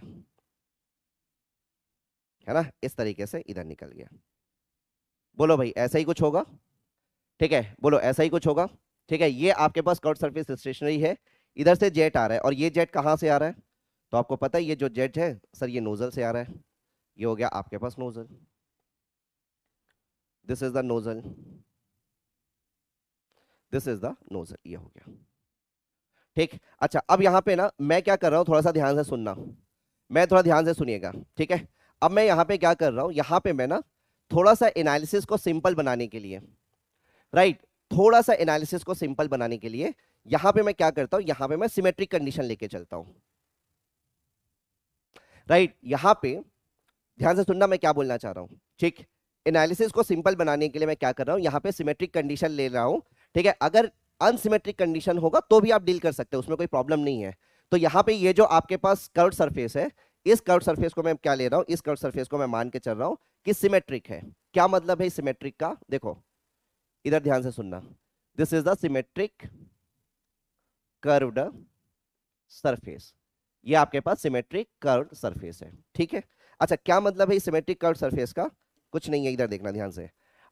है ना, इस तरीके से इधर निकल गया। बोलो भाई ऐसा ही कुछ होगा? ठीक है, बोलो ऐसा ही कुछ होगा। ठीक है, ये आपके पास कर्व्ड सरफेस स्टेशनरी है, इधर से जेट आ रहा है, और ये जेट कहाँ से आ रहा है? तो आपको पता है ये जो जेट है सर, ये नोजल से आ रहा है, ये हो गया आपके पास nozzle, this is the nozzle, this is the nozzle, ये हो गया। ठीक, अच्छा अब यहाँ पे ना मैं क्या कर रहा हूँ, थोड़ा सा ध्यान से सुनना, मैं थोड़ा ध्यान से सुनिएगा। ठीक है, अब मैं यहाँ पे क्या कर रहा हूँ, यहाँ पे मैं ना थोड़ा सा एनालिसिस को सिंपल बनाने के लिए, राइट, थोड़ा सा एनालिसिस को सिंपल बनाने के लिए यहां पे मैं क्या करता हूं, यहां पे मैं सिमेट्रिक कंडीशन लेके चलता हूं। राइट, यहां पे ध्यान से सुनना मैं क्या बोलना चाह रहा हूं। ठीक, एनालिसिस को सिंपल बनाने के लिए मैं क्या कर रहा हूं, यहां पे सिमेट्रिक कंडीशन ले रहा हूं। ठीक है, अगर अनसिमेट्रिक कंडीशन होगा तो भी आप डील कर सकते हो, उसमें कोई प्रॉब्लम नहीं है। तो यहां पे ये जो आपके पास कर्व्ड सरफेस है, इस कर्व्ड सरफेस को मैं क्या ले रहा हूं, इस कर्व्ड सरफेस को मैं मान के चल रहा हूं कि सिमेट्रिक है। क्या मतलब है सिमेट्रिक का? देखो इधर ध्यान से सुनना, this is the symmetric curved surface, ये आपके पास सिमेट्रिक कर्व्ड सरफेस है। ठीक है, अच्छा क्या मतलब है सिमेट्रिक कर्व्ड सरफेस का? कुछ नहीं है, इधर देखना ध्यान से।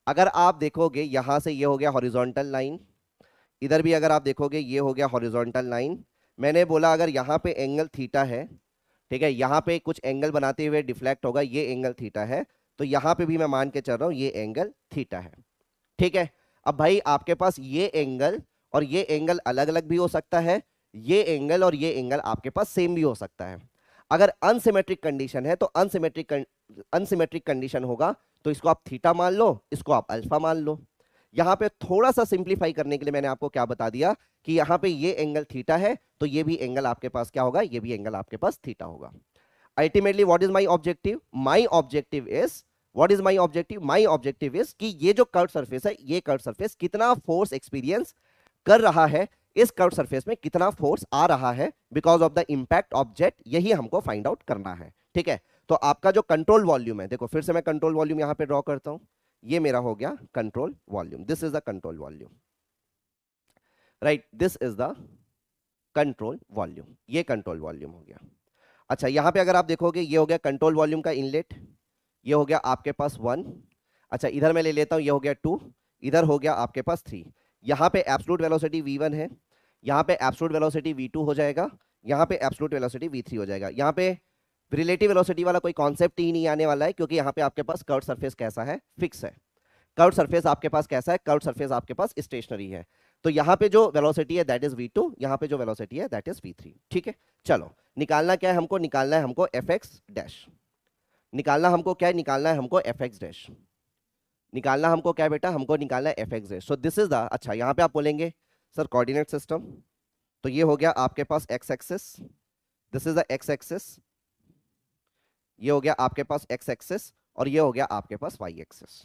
अगर आप देखोगे यहां से ये हो गया हॉरिजॉन्टल लाइन, इधर भी अगर आप देखोगे ये हो गया हॉरिजॉन्टल लाइन, मैंने बोला अगर यहाँ पे एंगल थीटा है, ठीक है, यहाँ पे कुछ एंगल बनाते हुए डिफ्लेक्ट होगा, ये एंगल थीटा है, तो यहाँ पे भी मैं मान के चल रहा हूँ ये एंगल थीटा है, ठीक है। अब भाई आपके पास ये एंगल और ये एंगल अलग अलग भी हो सकता है, ये एंगल और ये एंगल आपके पास सेम भी हो सकता है। अगर अनसिमेट्रिक कंडीशन है तो अनसिमेट्रिक कंडीशन होगा तो इसको आप थीटा मान लो, इसको आप अल्फा मान लो। यहां पे थोड़ा सा सिंप्लीफाई करने के लिए मैंने आपको क्या बता दिया कि यहां पे ये एंगल थीटा है तो ये भी एंगल आपके पास क्या होगा, ये भी एंगल आपके पास थीटा होगा। Ultimately what is my objective, my objective is, what is my objective, my objective is कि ये जो कर्व सरफेस है, ये कर्व सरफेस कितना फोर्स एक्सपीरियंस कर रहा है, इस कर्व सरफेस में कितना फोर्स आ रहा है because of the impact of jet, यही हमको फाइंड आउट करना है, ठीक है। तो आपका जो कंट्रोल वॉल्यूम है, देखो फिर से मैं कंट्रोल वॉल्यूम यहां पे ड्रॉ करता हूं, ये मेरा हो गया control volume, this is the control volume, right, this is the control volume, ये कंट्रोल वॉल्यूम हो गया। अच्छा यहां पे अगर आप देखोगे ये हो गया कंट्रोल वॉल्यूम का इनलेट, ये हो गया आपके पास 1, अच्छा इधर मैं ले लेता हूं, ये हो गया 2, इधर हो गया आपके पास 3, यहां पे एब्सोल्यूट वेलोसिटी v1 है, यहां पे एब्सोल्यूट वेलोसिटी v2 हो जाएगा, यहां पे एब्सोल्यूट वेलोसिटी v3 हो जाएगा। यहां पे रिलेटिव वेलोसिटी वाला कोई कॉन्सेप्ट ही नहीं आने वाला है क्योंकि यहां पे आपके पास कर्व सरफेस कैसा है, फिक्स है। कर्व सरफेस आपके पास कैसा है, कर्व सरफेस आपके पास स्टेशनरी है। तो यहां पे जो वेलोसिटी है दैट इज v2, यहां पे जो वेलोसिटी है दैट इज v3, ठीक है। चलो निकालना क्या है हमको, निकालना है हमको fx डैश, निकालना हमको क्या है, निकालना है हमको fx डैश, निकालना हमको क्या है बेटा, हमको निकालना है fx dash. So this is the, अच्छा यहां पे आप बोलेंगे सर कोऑर्डिनेट सिस्टम, तो ये हो गया आपके पास x axis, this is the x axis, ये हो गया आपके पास x एक्सिस और ये हो गया आपके पास y axis,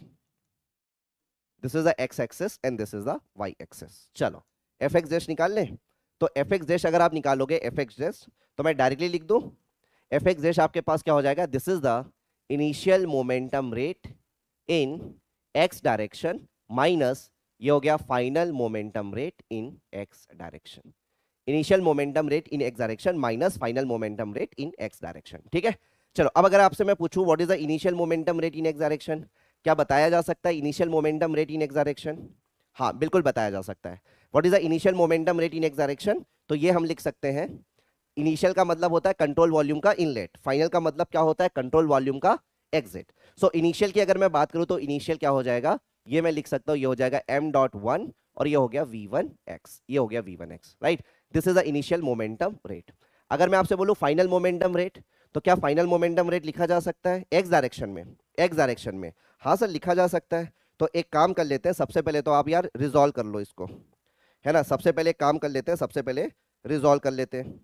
this is the x axis and this is the y axis. चलो fx डैश निकाल लें, तो fx डैश अगर आप निकालोगे fx डैश तो मैं डायरेक्टली लिख दूं, fx डैश आपके पास क्या हो जाएगा, this is the initial momentum rate in x direction minus ये हो गया final momentum rate in x direction, initial momentum rate in x direction minus final momentum rate in x direction, ठीक है। चलो अब अगर आपसे मैं पूछूं what is the initial momentum rate in x direction, क्या बताया जा सकता है initial momentum rate in x direction, हाँ बिल्कुल बताया जा सकता है। What is the initial momentum rate in x direction, तो ये हम लिख सकते हैं, इनिशियल का मतलब होता है कंट्रोल वॉल्यूम का इनलेट, फाइनल का मतलब क्या होता है कंट्रोल वॉल्यूम का एग्जिट। सो इनिशियल की अगर मैं बात करूं तो इनिशियल क्या हो जाएगा, ये मैं लिख सकता हूं, ये हो जाएगा m.1 और ये हो गया v1x, ये हो गया v1x, right, this is the initial momentum rate. अगर मैं आपसे बोलूं फाइनल मोमेंटम रेट, तो क्या फाइनल मोमेंटम रेट लिखा जा सकता है x डायरेक्शन में, x डायरेक्शन में, हाँ सर लिखा जा सकता है। तो एक काम कर लेते हैं, सबसे पहले तो आप यार रिजॉल्व कर लो इसको, है ना, सबसे पहले काम कर लेते हैं, सबसे पहले रिजॉल्व कर लेते हैं।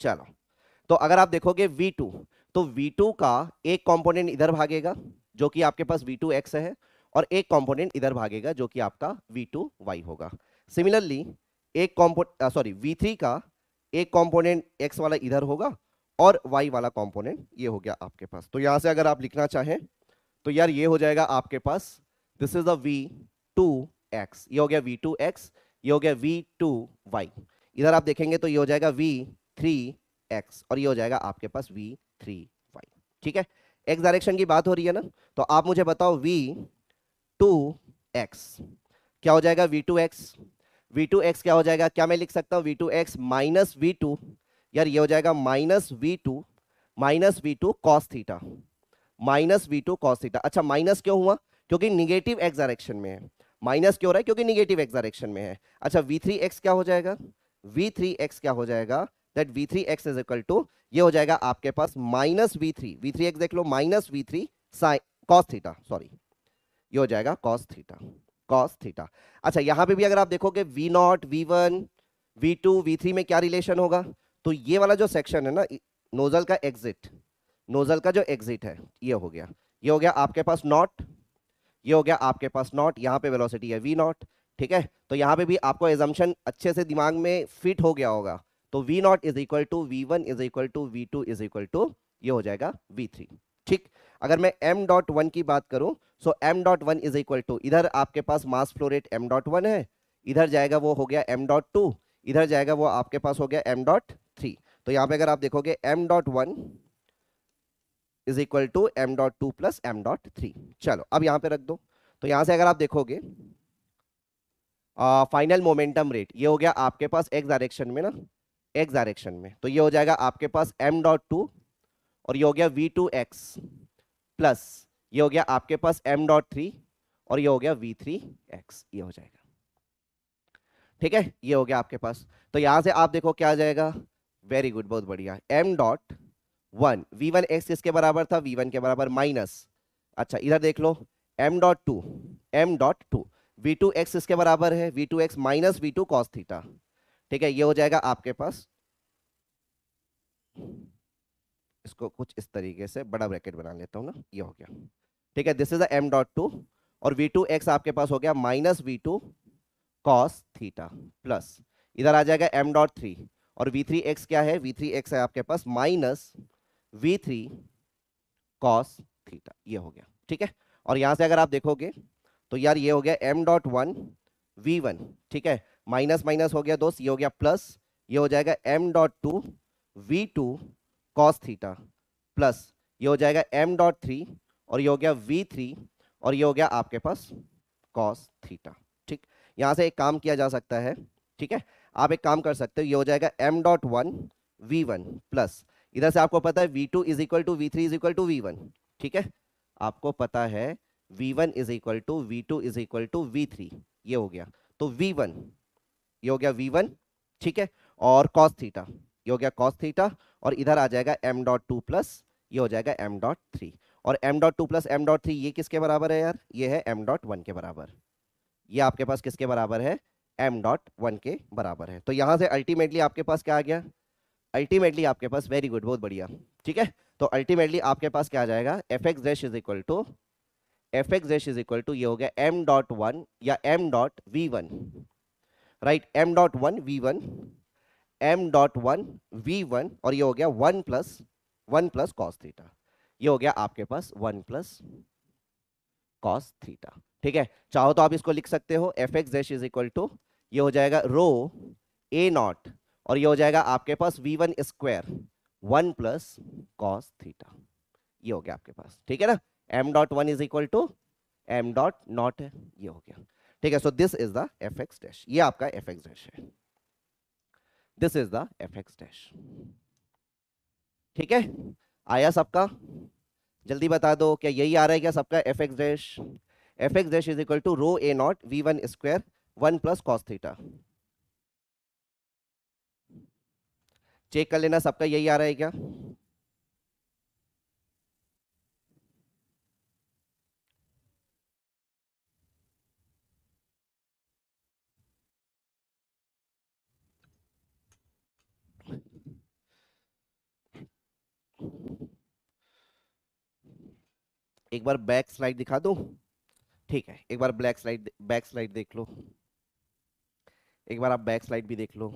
चलो तो अगर आप देखोगे v2, तो v2 का एक कंपोनेंट इधर भागेगा जो कि आपके पास v2x है और एक कंपोनेंट इधर भागेगा जो कि आपका v2y होगा। सिमिलरली एक कंपोनेंट सॉरी v3 का एक कंपोनेंट x वाला इधर होगा और y वाला कंपोनेंट ये हो गया आपके पास। तो यहां से अगर आप लिखना चाहें तो यार ये हो जाएगा आपके पास, दिस इज द v2x, ये हो गया v2x, ये हो गया v2y, इधर आप देखेंगे तो ये हो जाएगा v3x और ये हो जाएगा आपके पास v3y, ठीक है। x डायरेक्शन की बात हो रही है ना, तो आप मुझे बताओ v2x क्या हो जाएगा, v2x क्या हो जाएगा, क्या मैं लिख सकता हूं v2x माइनस v2, यार ये हो जाएगा minus v2 cos theta, minus v2 cos theta. अच्छा माइनस क्यों हुआ, क्योंकि निगेटिव x डायरेक्शन में है, माइनस क्यों हो रहा है, क्योंकि निगेटिव x डायरेक्शन में है। अच्छा v3x क्या हो जाएगा, v3x क्या हो जाएगा, that v3x is equal to ये हो जाएगा आपके पास माइनस v3x देख लो, minus v3 sine cos theta, sorry ये हो जाएगा कॉस थीटा। अच्छा यहां पे भी अगर आप देखोगे v0 v1 v2 v3 में क्या रिलेशन होगा, तो ये वाला जो सेक्शन है ना नोजल का एग्जिट, नोजल का जो एग्जिट है ये हो गया, ये हो गया आपके पास नॉट, ये हो गया आपके पास नॉट, यहाँ पे वेलोसिटी है v0, ठीक है। तो यहाँ पे भी आपको एजम्पशन अच्छे से दिमाग में फिट हो गया होगा, तो v0 is equal to v1 is equal to v2 is equal to ये हो जाएगा v3, ठीक। अगर मैं m.1 की बात करूं सो m.1 इज इक्वल टू, इधर आपके पास मास फ्लो रेट m.1 है, इधर जाएगा वो हो गया m.2, इधर जाएगा वो आपके पास हो गया m.3। तो यहाँ पे अगर आप देखोगे m.1 is equal to m.2 plus m.3। चलो अब यहाँ पे रख दो, तो यहाँ से अगर आप देखोगे फाइनल मोमेंटम रेट, ये हो गया आपके पास एक्स डायरेक्शन में ना, एक्स डायरेक्शन में, तो ये हो जाएगा आपके पास m.2 और ये हो गया v2x प्लस ये हो गया आपके पास m.3 और ये हो गया v3x, ये हो जाएगा। ठीक है, ये हो गया आपके पास। तो यहां से आप देखो क्या आ जाएगा, वेरी गुड, बहुत बढ़िया। m.1 v1x किसके बराबर था, v1 के बराबर, माइनस, अच्छा इधर देख लो m.2, m.2 v2x किसके बराबर है, v2x minus v2 cos theta. ठीक है, ये हो जाएगा आपके पास, इसको कुछ इस तरीके से बड़ा ब्रैकेट बना लेता हूं ना, ये हो गया। ठीक है, दिस इज द m.2 और v2x आपके पास हो गया minus v2 cos theta plus इधर आ जाएगा m.3 और v3x क्या है, v3x है आपके पास माइनस v3 cos थीटा, ये हो गया। ठीक है, और यहां से अगर आप देखोगे तो यार ये हो गया m.1 v1, ठीक है, माइनस माइनस हो गया दोस्त, ये हो गया प्लस, ये हो जाएगा m.2 v2 cos theta plus ये हो जाएगा m.3 और ये हो गया v3 और ये हो गया आपके पास cos थीटा। ठीक, यहां से एक काम किया जा सकता है, ठीक है, आप एक काम कर सकते हो, ये हो जाएगा m.1 v1 प्लस इधर से आपको पता है v2 is equal to v3 is equal to v1, ठीक है, आपको पता है v1 is equal to v2 is equal to v3, ये हो गया, तो v1 ये हो गया v1, ठीक है, और cos थीटा ये हो गया cos थीटा और इधर आ जाएगा m.2 प्लस ये हो जाएगा m.3 और m.2 प्लस m.3 ये किसके बराबर है यार, ये है m.1 के बराबर, ये आपके पास किसके बराबर है, m.1 के बराबर है। तो यहां से अल्टीमेटली आपके पास क्या आ गया, अल्टीमेटली आपके पास, वेरी गुड, बहुत बढ़िया, ठीक है, तो अल्टीमेटली आपके पास क्या आ जाएगा, fx dash is equal to, fx dash is equal to ये हो गया m.1 या m.v1, right, m.1 v1, m.1 v1 और ये हो गया 1 प्लस cos थीटा, ये हो गया आपके पास 1 प्लस cos थीटा। ठीक है, चाहो तो आप इसको लिख सकते हो fx dash is equal to ये हो जाएगा रो a नॉट और ये हो जाएगा आपके पास v1 square 1 plus cos theta, ये हो गया आपके पास। ठीक है ना, m.1 is equal to m.0 है, ये हो गया। ठीक है, so this is the fx dash, ये आपका fx डैश है, this is the fx dash. ठीक है, आया सबका, जल्दी बता दो, क्या यही आ रहा है क्या सबका, fx dash, fx dash is equal to rho a not v1 square 1 plus cos थीटा। चेक कर लेना सबका यही आ रहा है क्या, एक बार बैक स्लाइड दिखा दूं, ठीक है, एक बार बैक स्लाइड देख लो, एक बार आप बैक स्लाइड भी देख लो।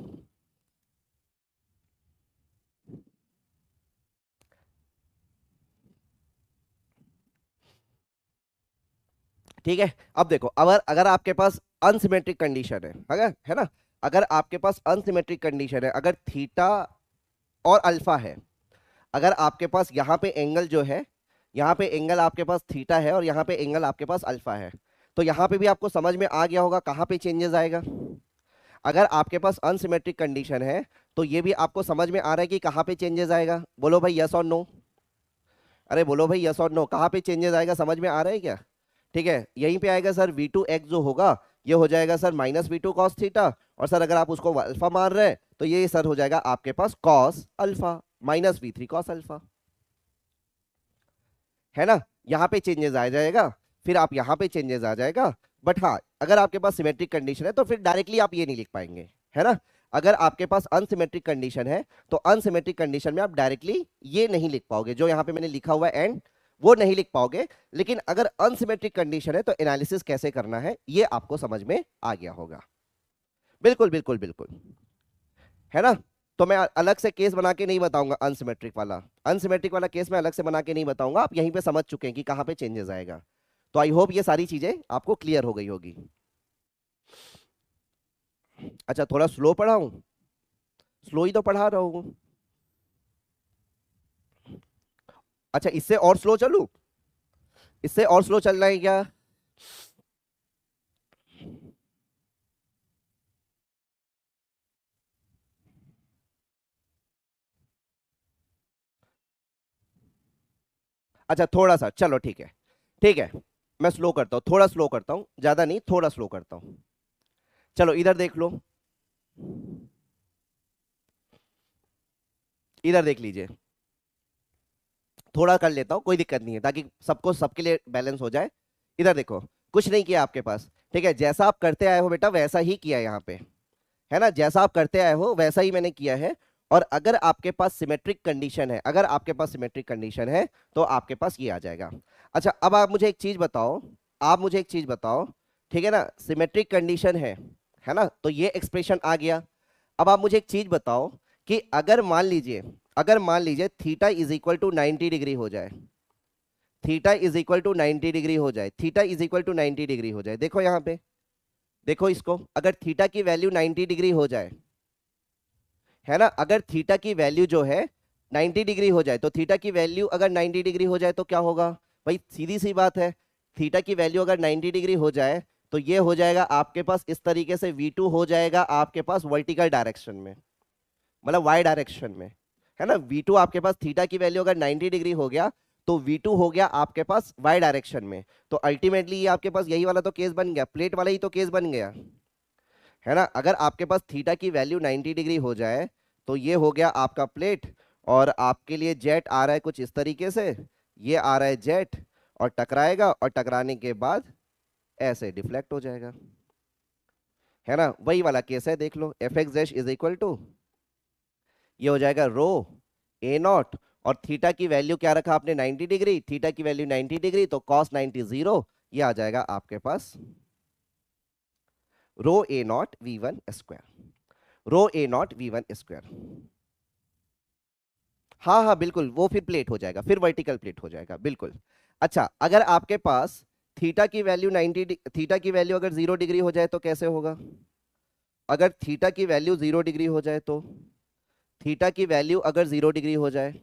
ठीक है, अब देखो, अगर अगर आपके पास अनसिमेट्रिक कंडीशन है, अगर है ना, अगर आपके पास अनसिमेट्रिक कंडीशन है, अगर थीटा और अल्फा है, अगर आपके पास यहाँ पे एंगल जो है, यहाँ पे एंगल आपके पास थीटा है और यहाँ पे एंगल आपके पास अल्फा है, तो यहाँ पे भी आपको समझ में आ गया होगा कहाँ पे चेंजेस आएगा। अगर आपके पास अनसिमेट्रिक कंडीशन है तो ये भी आपको समझ में आ रहा है कि कहाँ पे चेंजेस आएगा, बोलो भाई यस और नो, अरे बोलो भाई यस और नो, कहाँ पे चेंजेस आएगा, समझ में आ रहा है क्या। ठीक है, यहीं पे आएगा सर v2x जो होगा ये हो जाएगा sir minus v2 cos theta और सर अगर आप उसको अल्फा मान रहे हैं तो ये सर हो जाएगा आपके पास cos alpha minus v3 cos alpha, है ना, यहाँ पे चेंजेस आ जाएगा, फिर आप यहाँ पे चेंजेस आ जाएगा, बट हाँ अगर आपके पास सिमेट्रिक कंडीशन है तो फिर डायरेक्टली आप ये नहीं लिख पाएंगे, है ना, अगर आपके पास अनसिमेट्रिक कंडीशन है तो अनसिमेट्रिक कंडीशन में आप डायरेक्टली ये नहीं लिख पाओगे, जो यहाँ पे मैंने लिखा हुआ है एंड वो नहीं लिख पाओगे, लेकिन अगर अनसिमेट्रिक कंडीशन है तो एनालिसिस कैसे करना है ये आपको समझ में आ गया होगा। बिल्कुल बिल्कुल बिल्कुल, है ना, तो मैं अलग से केस बना के नहीं बताऊंगा, अनसिमेट्रिक वाला केस मैं अलग से बना के नहीं बताऊंगा, आप यहीं पे समझ चुके हैं कि कहां पे चेंजेस आएगा। तो आई होप ये सारी चीजें आपको क्लियर हो गई होगी। अच्छा थोड़ा स्लो पढ़ाऊं, स्लो ही तो पढ़ा रहा हूं, अच्छा इससे और स्लो चलूं, इससे और स्लो चलना है क्या, अच्छा थोड़ा सा, चलो ठीक है, ठीक है, मैं स्लो करता हूँ, थोड़ा स्लो करता हूँ, ज्यादा नहीं, थोड़ा स्लो करता हूँ। चलो इधर देख लो, इधर देख लीजिए, थोड़ा कर लेता हूँ, कोई दिक्कत नहीं है, ताकि सबको सबके लिए बैलेंस हो जाए। इधर देखो, कुछ नहीं किया आपके पास, ठीक है, जैसा आप करते आए हो बेटा वैसा ही किया है यहाँ पे, है ना, जैसा आप करते आए हो वैसा ही मैंने किया है। और अगर आपके पास सिमेट्रिक कंडीशन है, अगर आपके पास सिमेट्रिक कंडीशन है, तो आपके पास ये आ जाएगा। अच्छा अब आप मुझे एक चीज बताओ, आप मुझे एक चीज बताओ, ठीक है ना, सिमेट्रिक कंडीशन है ना, तो ये एक्सप्रेशन आ गया। अब आप मुझे एक चीज बताओ कि अगर मान लीजिए, अगर मान लीजिए theta is equal to 90 degree हो जाए, theta is equal to 90 degree हो जाए, theta is equal to 90 degree हो जाए, देखो यहाँ पे, देखो इसको, अगर थीटा की वैल्यू 90 डिग्री हो जाए, है ना, अगर थीटा की वैल्यू जो है 90 डिग्री हो जाए, तो थीटा की वैल्यू अगर 90 डिग्री हो जाए तो क्या होगा, भाई सीधी सी बात है, थीटा की वैल्यू अगर 90 डिग्री हो जाए तो ये हो जाएगा आपके पास इस तरीके से, V2 हो जाएगा आपके पास वर्टिकल डायरेक्शन में, मतलब वाई डायरेक्शन में, है ना, V2 आपके पास थीटा की वैल्यू अगर 90 डिग्री हो गया तो V2 हो गया आपके पास वाई डायरेक्शन में। तो अल्टीमेटली ये आपके पास यही वाला तो केस बन गया, प्लेट वाला ही तो केस बन गया, है ना, अगर आपके पास थीटा की वैल्यू 90 डिग्री हो जाए तो ये हो गया आपका प्लेट, और आपके लिए जेट आ रहा है कुछ इस तरीके से, ये आ रहा है जेट, और टकराएगा, और टकराने के बाद ऐसे डिफ्लेक्ट हो जाएगा, है ना, वही वाला केस है, देख लो, F x dash is equal to, ये हो जाएगा रो ए नॉट, और थीटा की वैल्यू क्या रखा आपने 90 डिग्री, थीटा की वैल्यू 90 डिग्री, तो कॉस 90 जीरो, ये आ जाएगा आपके पास rho A not we one square, rho A not we one square. हाँ हाँ बिल्कुल, वो फिर प्लेट हो जाएगा, फिर वर्टिकल प्लेट हो जाएगा, बिल्कुल। अच्छा अगर आपके पास थीटा की वैल्यू 90, थीटा की वैल्यू अगर 0 डिग्री हो जाए तो कैसे होगा, अगर थीटा की वैल्यू 0 डिग्री हो जाए तो, थीटा की वैल्यू अगर 0 डिग्री हो जाए,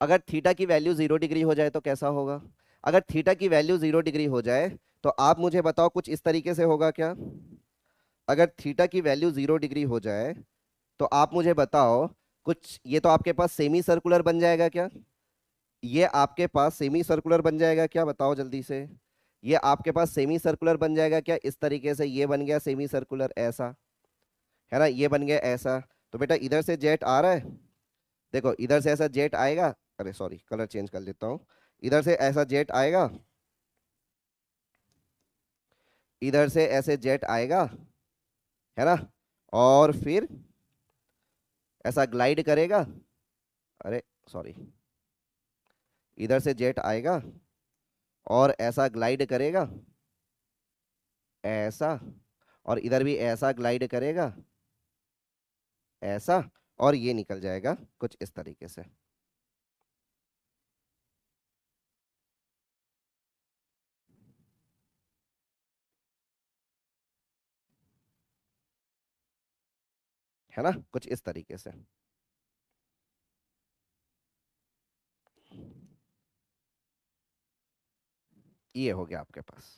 अगर थीटा की वैल्यू 0 डिग्री हो जाए तो कैसा होगा, अगर थीटा की वैल्यू 0 डिग्री हो जाए तो आप मुझे बताओ कुछ इस तरीके से होगा क्या, अगर थीटा की वैल्यू 0 डिग्री हो जाए तो आप मुझे बताओ कुछ, ये तो आपके पास सेमी सर्कुलर बन जाएगा क्या, ये आपके पास सेमी सर्कुलर बन जाएगा क्या, बताओ जल्दी से, ये आपके पास सेमी सर्कुलर बन जाएगा क्या, इस तरीके से ये बन गया सेमी सर्कुलर ऐसा, है ना, ये बन गया ऐसा, तो बेटा इधर से जेट आ रहा है, देखो इधर से ऐसा जेट आएगा, अरे सॉरी कलर चेंज कर लेता हूँ, इधर से ऐसा जेट आएगा, इधर से ऐसे जेट आएगा, है ना, और फिर ऐसा ग्लाइड करेगा, अरे सॉरी, इधर से जेट आएगा और ऐसा ग्लाइड करेगा, ऐसा, और इधर भी ऐसा ग्लाइड करेगा, ऐसा, और ये निकल जाएगा कुछ इस तरीके से, है ना, कुछ इस तरीके से, ये हो गया आपके पास,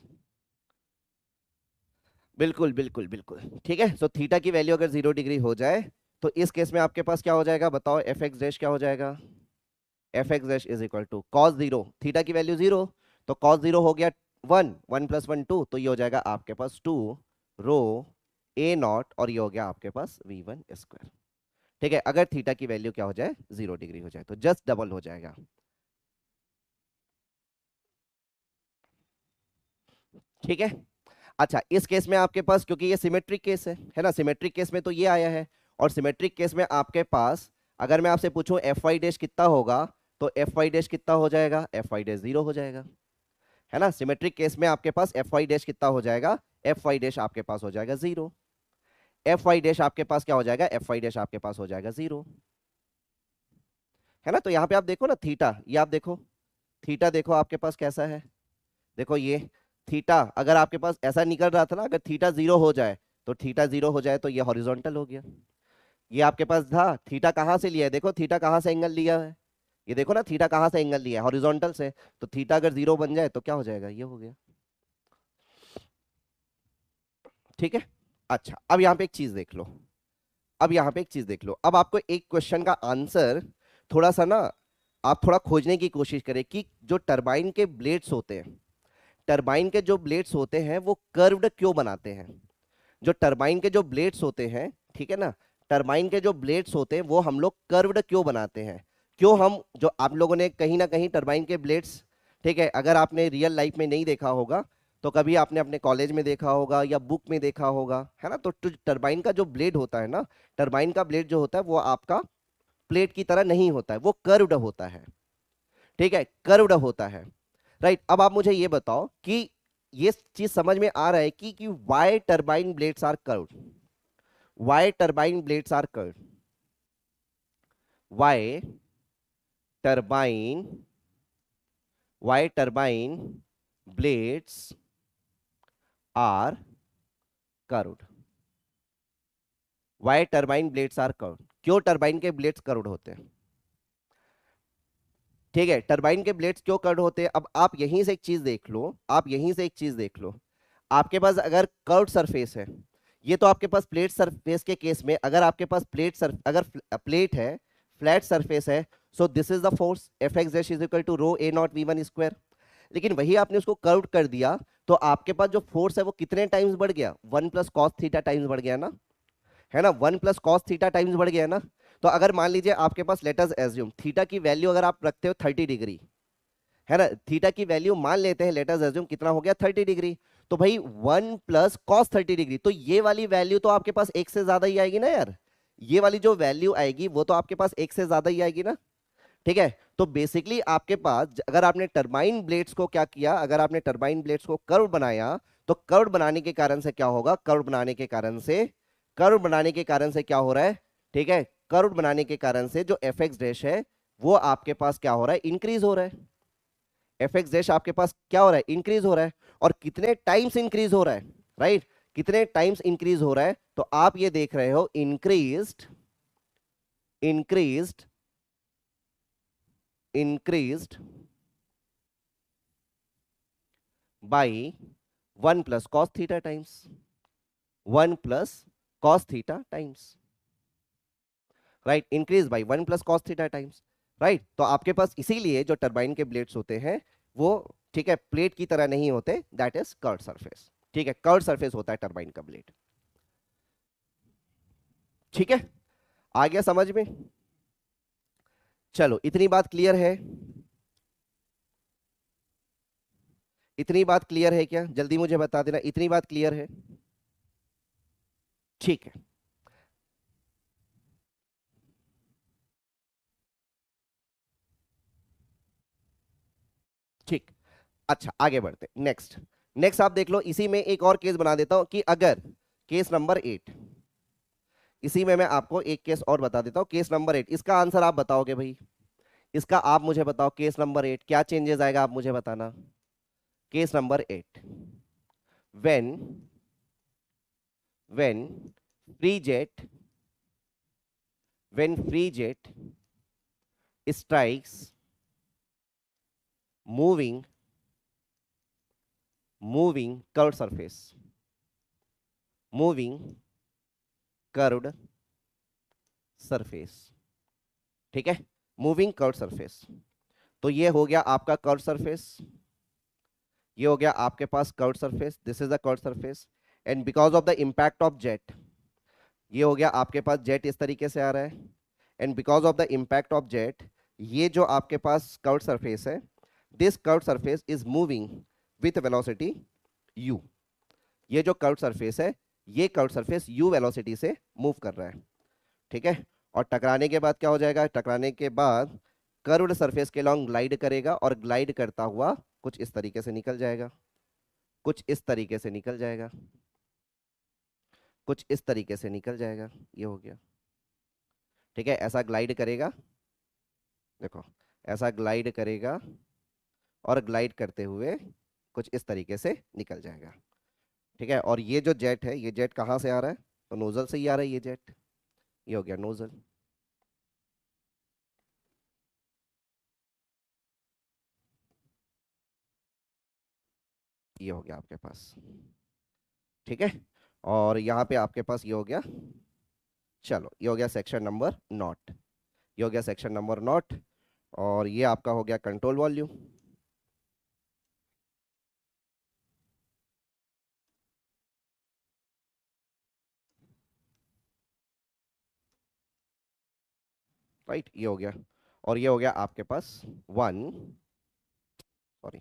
बिल्कुल बिल्कुल बिल्कुल, ठीक है, सो थीटा की वैल्यू अगर 0 डिग्री हो जाए तो इस केस में आपके पास क्या हो जाएगा, बताओ एफ एक्स डैश क्या हो जाएगा, F x dash is equal to cos zero, theta की वैल्यू जीरो, तो कॉस जीरो हो गया one, one plus one two, तो ये हो जाएगा आपके पास टू रो ए नॉट, और ये हो गया आपके पास वी वन स्क्वायर, ठीक है, अगर थीटा की वैल्यू क्या हो जाए 0 डिग्री हो जाए, तो जस्ट डबल हो जाएगा, ठीक है। अच्छा इस केस में आपके पास, क्योंकि ये सिमेट्रिक केस है ना, सिमेट्रिक केस में तो ये आया है, और सिमेट्रिक केस में आपके पास अगर मैं आपसे पूछूं एफ वाई डैश कितना होगा, तो एफ वाई डैश कितना हो जाएगा, एफ वाई डैश जीरो हो जाएगा, है ना, सिमेट्रिक केस में आपके पास एफ वाई डैश कितना हो जाएगा, एफ वाई डैश आपके पास हो जाएगा जीरो, एफ वाई डैश आपके पास क्या हो जाएगा, एफ वाई डैश आपके पास हो जाएगा जीरो, है ना, तो यहाँ पे आप देखो ना थीटा, ये आप देखो, थीटा देखो आपके पास कैसा है, देखो ये थीटा अगर आपके पास ऐसा निकल रहा था ना, अगर थीटा जीरो हो जाए, तो थीटा जीरो हो जाए तो ये हॉरिजॉन्टल हो गया, ये आपके पास था, थीटा कहाँ से लिया है, देखो थीटा कहाँ से एंगल लिया है, ये देखो ना थीटा कहाँ से एंगल लिया है, हॉरिजॉन्टल से, तो थीटा अगर जीरो बन जाए तो क्या हो जाएगा, ये हो गया, ठीक है। अच्छा अब यहाँ पे एक चीज देख लो, अब यहाँ पे एक चीज देख लो, अब आपको एक क्वेश्चन का आंसर थोड़ा सा ना आप थोड़ा खोजने की कोशिश करें कि जो टरबाइन के ब्लेड्स होते हैं, टरबाइन के जो ब्लेड्स होते हैं वो कर्व्ड क्यों बनाते हैं। जो टरबाइन के जो ब्लेड्स होते हैं, ठीक है ना, टरबाइन के जो ब्लेड्स होते हैं वो हम लोग कर्व्ड क्यों बनाते हैं। क्यों हम, जो आप लोगों ने कहीं ना कहीं टरबाइन के ब्लेड्स, ठीक है, अगर आपने रियल लाइफ में नहीं देखा होगा तो कभी आपने अपने कॉलेज में देखा होगा या बुक में देखा होगा, है ना। तो टरबाइन का जो ब्लेड होता है ना, टरबाइन का ब्लेड जो होता है वो आपका प्लेट की तरह नहीं होता है, वो कर्व्ड होता है, ठीक है, कर्व्ड होता है। राइट, अब आप मुझे ये बताओ कि ये चीज समझ में आ रहा है कि why turbine blades are curved, why turbine blades are curved, why turbine, why turbine blades are curved, why turbine blades are curved, क्यों टरबाइन के ब्लेड्स कर्व्ड होते हैं। ठीक है, टरबाइन के ब्लेड्स क्यों कर्व्ड होते हैं। अब आप यहीं से एक चीज देख लो, आप यहीं से एक चीज देख लो, आपके पास अगर कर्व्ड सरफेस है, ये तो आपके पास प्लेट सरफेस के केस में, अगर आपके पास अगर प्लेट है, फ्लैट सरफेस है, so this is the force f x dash is equal to rho A not we one square. लेकिन वही आपने उसको कर्व कर दिया तो आपके पास जो फोर्स है वो कितने टाइम्स बढ़ गया, 1 + cos θ टाइम्स बढ़ गया ना, है ना, 1 + cos θ टाइम्स बढ़ गया ना। तो अगर मान लीजिए आपके पास, लेट अस एज्यूम, थीटा की वैल्यू अगर आप रखते हो 30 डिग्री, है ना, थीटा की वैल्यू मान लेते हैं, लेट अस एज्यूम कितना हो गया 30 डिग्री, तो भाई 1 + cos 30 डिग्री, तो ये वाली वैल्यू तो आपके पास एक से ज्यादा ही आएगी ना यार, ये वाली जो वैल्यू आएगी वो तो आपके पास एक से ज्यादा ही आएगी ना। ठीक है, तो बेसिकली आपके पास अगर आपने टरबाइन ब्लेड्स को क्या किया, अगर आपने टरबाइन ब्लेड्स को कर्व बनाया, तो कर्व बनाने के कारण से क्या होगा, कर्व बनाने के कारण से, कर्व बनाने के कारण से क्या हो रहा है, ठीक है, कर्व बनाने के कारण से जो एफ एक्स डैश है वो आपके पास क्या हो रहा है, इंक्रीज हो रहा है। एफ एक्स डैश आपके पास क्या हो रहा है, इंक्रीज हो रहा है, और कितने टाइम्स इंक्रीज हो रहा है, राइट, कितने टाइम्स इंक्रीज हो रहा है, तो आप ये देख रहे हो increased, increased, increased by 1 + cos θ times, 1 + cos θ times, right, increase by 1 + cos θ times, right. तो आपके पास इसीलिए जो टरबाइन के ब्लेड्स होते हैं वो, ठीक है, प्लेट की तरह नहीं होते, दैट इज कर्व्ड सरफेस, ठीक है, कर्व्ड सरफेस होता है टरबाइन का ब्लेड। ठीक है, आ गया समझ में। चलो इतनी बात क्लियर है, इतनी बात क्लियर है क्या, जल्दी मुझे बता देना, इतनी बात क्लियर है। ठीक है, ठीक, अच्छा आगे बढ़ते, नेक्स्ट, नेक्स्ट आप देख लो, इसी में एक और केस बना देता हूं कि अगर केस नंबर 8, इसी में मैं आपको एक केस और बता देता हूं, केस नंबर 8, इसका आंसर आप बताओगे भाई, इसका आप मुझे बताओ, केस नंबर 8 क्या चेंजेस आएगा आप मुझे बताना। Case number 8, when, when free jet, when free jet strikes moving, moving curved surface, moving curved surface, ठीक है, मूविंग कर्व्ड सरफेस। तो ये हो गया आपका कर्व्ड सरफेस, ये हो गया आपके पास curved surface, this is the curved surface, and because of the impact of jet, ये हो गया आपके पास जेट इस तरीके से आ रहा है, and because of the impact of jet, ये जो आपके पास कर्व्ड सरफेस है, this curved surface is moving with velocity u, ये जो कर्व्ड सरफेस है, ये कर्व्ड सरफेस u वेलोसिटी से मूव कर रहा है, ठीक है। और टकराने के बाद क्या हो जाएगा, टकराने के बाद कर्व्ड सरफेस के लॉन्ग ग्लाइड करेगा, और ग्लाइड करता हुआ कुछ इस तरीके से निकल जाएगा, कुछ इस तरीके से निकल जाएगा, कुछ इस तरीके से निकल जाएगा, ये हो गया, ठीक है, ऐसा ग्लाइड करेगा, देखो ऐसा ग्लाइड करेगा, और ग्लाइड करते हुए कुछ इस तरीके से निकल जाएगा, ठीक है। और ये जो जेट है, ये जेट कहाँ से आ रहा है, तो नोजल से ही आ रहा है ये जेट, ये हो गया नोजल, ये हो गया आपके पास, ठीक है। और यहाँ पे आपके पास ये हो गया, चलो ये हो गया सेक्शन नंबर नॉट, ये हो गया सेक्शन नंबर नॉट। और ये आपका हो गया कंट्रोल वॉल्यूम। राइट, ये हो गया। और ये हो गया आपके पास 1, सॉरी